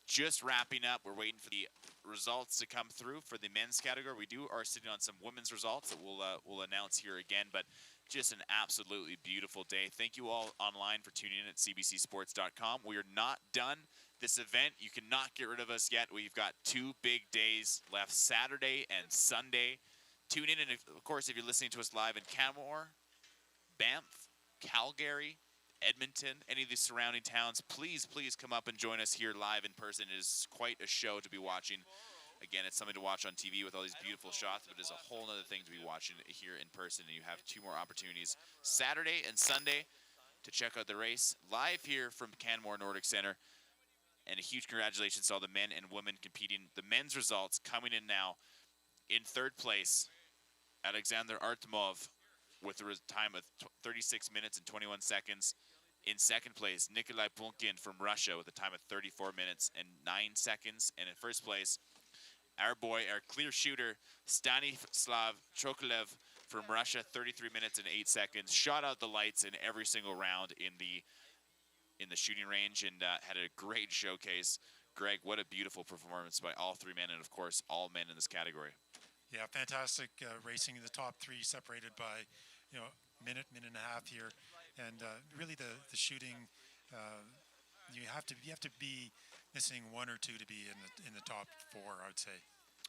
Just wrapping up. We're waiting for the results to come through for the men's category. We are sitting on some women's results that we'll announce here again, but just an absolutely beautiful day. Thank you all online for tuning in at cbcsports.com. We are not done this event. You cannot get rid of us yet. We've got 2 big days left, Saturday and Sunday. Tune in, and of course, if you're listening to us live in Canmore, Banff, Calgary, Edmonton, any of the surrounding towns, please come up and join us here live in person. It is quite a show to be watching. Again, it's something to watch on TV with all these beautiful shots, but it's a whole other thing to be watching here in person. And you have 2 more opportunities, Saturday and Sunday, to check out the race live here from Canmore Nordic Center. And a huge congratulations to all the men and women competing. The men's results coming in now. In 3rd place, Alexander Artemov with a time of 36 minutes and 21 seconds. In 2nd place, Nikolai Punkin from Russia with a time of 34 minutes and 9 seconds. And in 1st place, our clear shooter, Stanislav Chokolev from Russia, 33 minutes and 8 seconds. Shot out the lights in every single round in the shooting range and had a great showcase. Greg, what a beautiful performance by all 3 men and, of course, all men in this category. Yeah, fantastic racing in the top 3, separated by minute and a half here, and really the shooting. You have to be missing 1 or 2 to be in the top 4, I would say.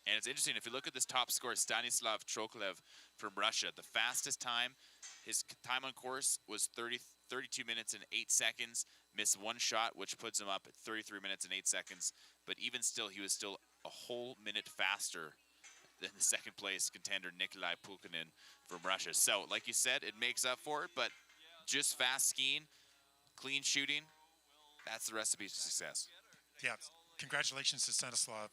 And it's interesting, if you look at this top score, Stanislav Chokolev from Russia, the fastest time, his time on course was 32 minutes and 8 seconds, missed 1 shot, which puts him up at 33 minutes and 8 seconds. But even still, he was still a whole minute faster than the 2nd place contender, Nikolai Pukinin from Russia. So, like you said, it makes up for it, but just fast skiing, clean shooting, that's the recipe for success. Yeah, congratulations to Stanislav.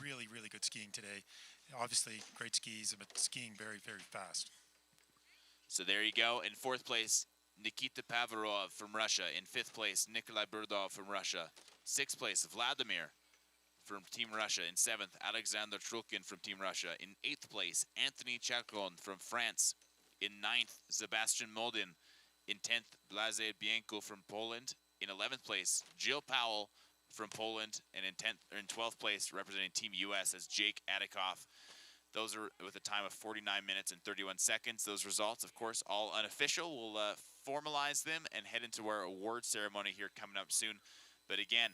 Really good skiing today. Obviously, great skis, but skiing very fast. So there you go. In 4th place, Nikita Pavarov from Russia. In 5th place, Nikolai Burdov from Russia. 6th place, Vladimir from Team Russia. In 7th, Alexander Trulkin from Team Russia. In 8th place, Anthony Chacon from France. In 9th, Sebastian Moldin. In 10th, Blaze Bienko from Poland. In 11th place, Jill Powell from Poland. And in 12th place, representing Team US, as Jake Adikoff. Those are with a time of 49 minutes and 31 seconds. Those results, of course, all unofficial. We'll formalize them and head into our award ceremony here coming up soon. But again,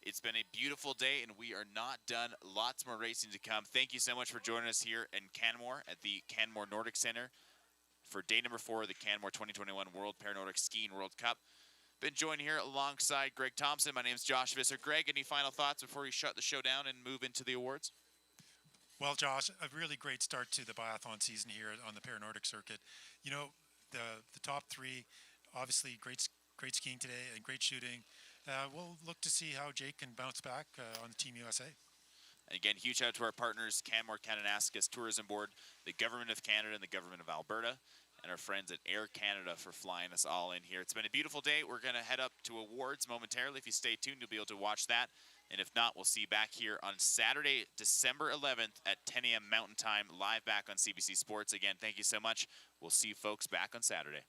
it's been a beautiful day, and we are not done. Lots more racing to come. Thank you so much for joining us here in Canmore at the Canmore Nordic Center for day number 4 of the Canmore 2021 World Paranordic Skiing World Cup. Been joined here alongside Greg Thompson. My name's Josh Visser. Greg, any final thoughts before we shut the show down and move into the awards? Well, Josh, a really great start to the biathlon season here on the Paranordic circuit. The top 3, obviously great skiing today and great shooting. We'll look to see how Jake can bounce back on the Team USA. And again, huge shout out to our partners, Canmore Kananaskis Tourism Board, the Government of Canada and the Government of Alberta, and our friends at Air Canada for flying us all in here. It's been a beautiful day. We're going to head up to awards momentarily. If you stay tuned, you'll be able to watch that. And if not, we'll see you back here on Saturday, December 11th at 10 a.m. Mountain Time, live back on CBC Sports. Again, thank you so much. We'll see you folks back on Saturday.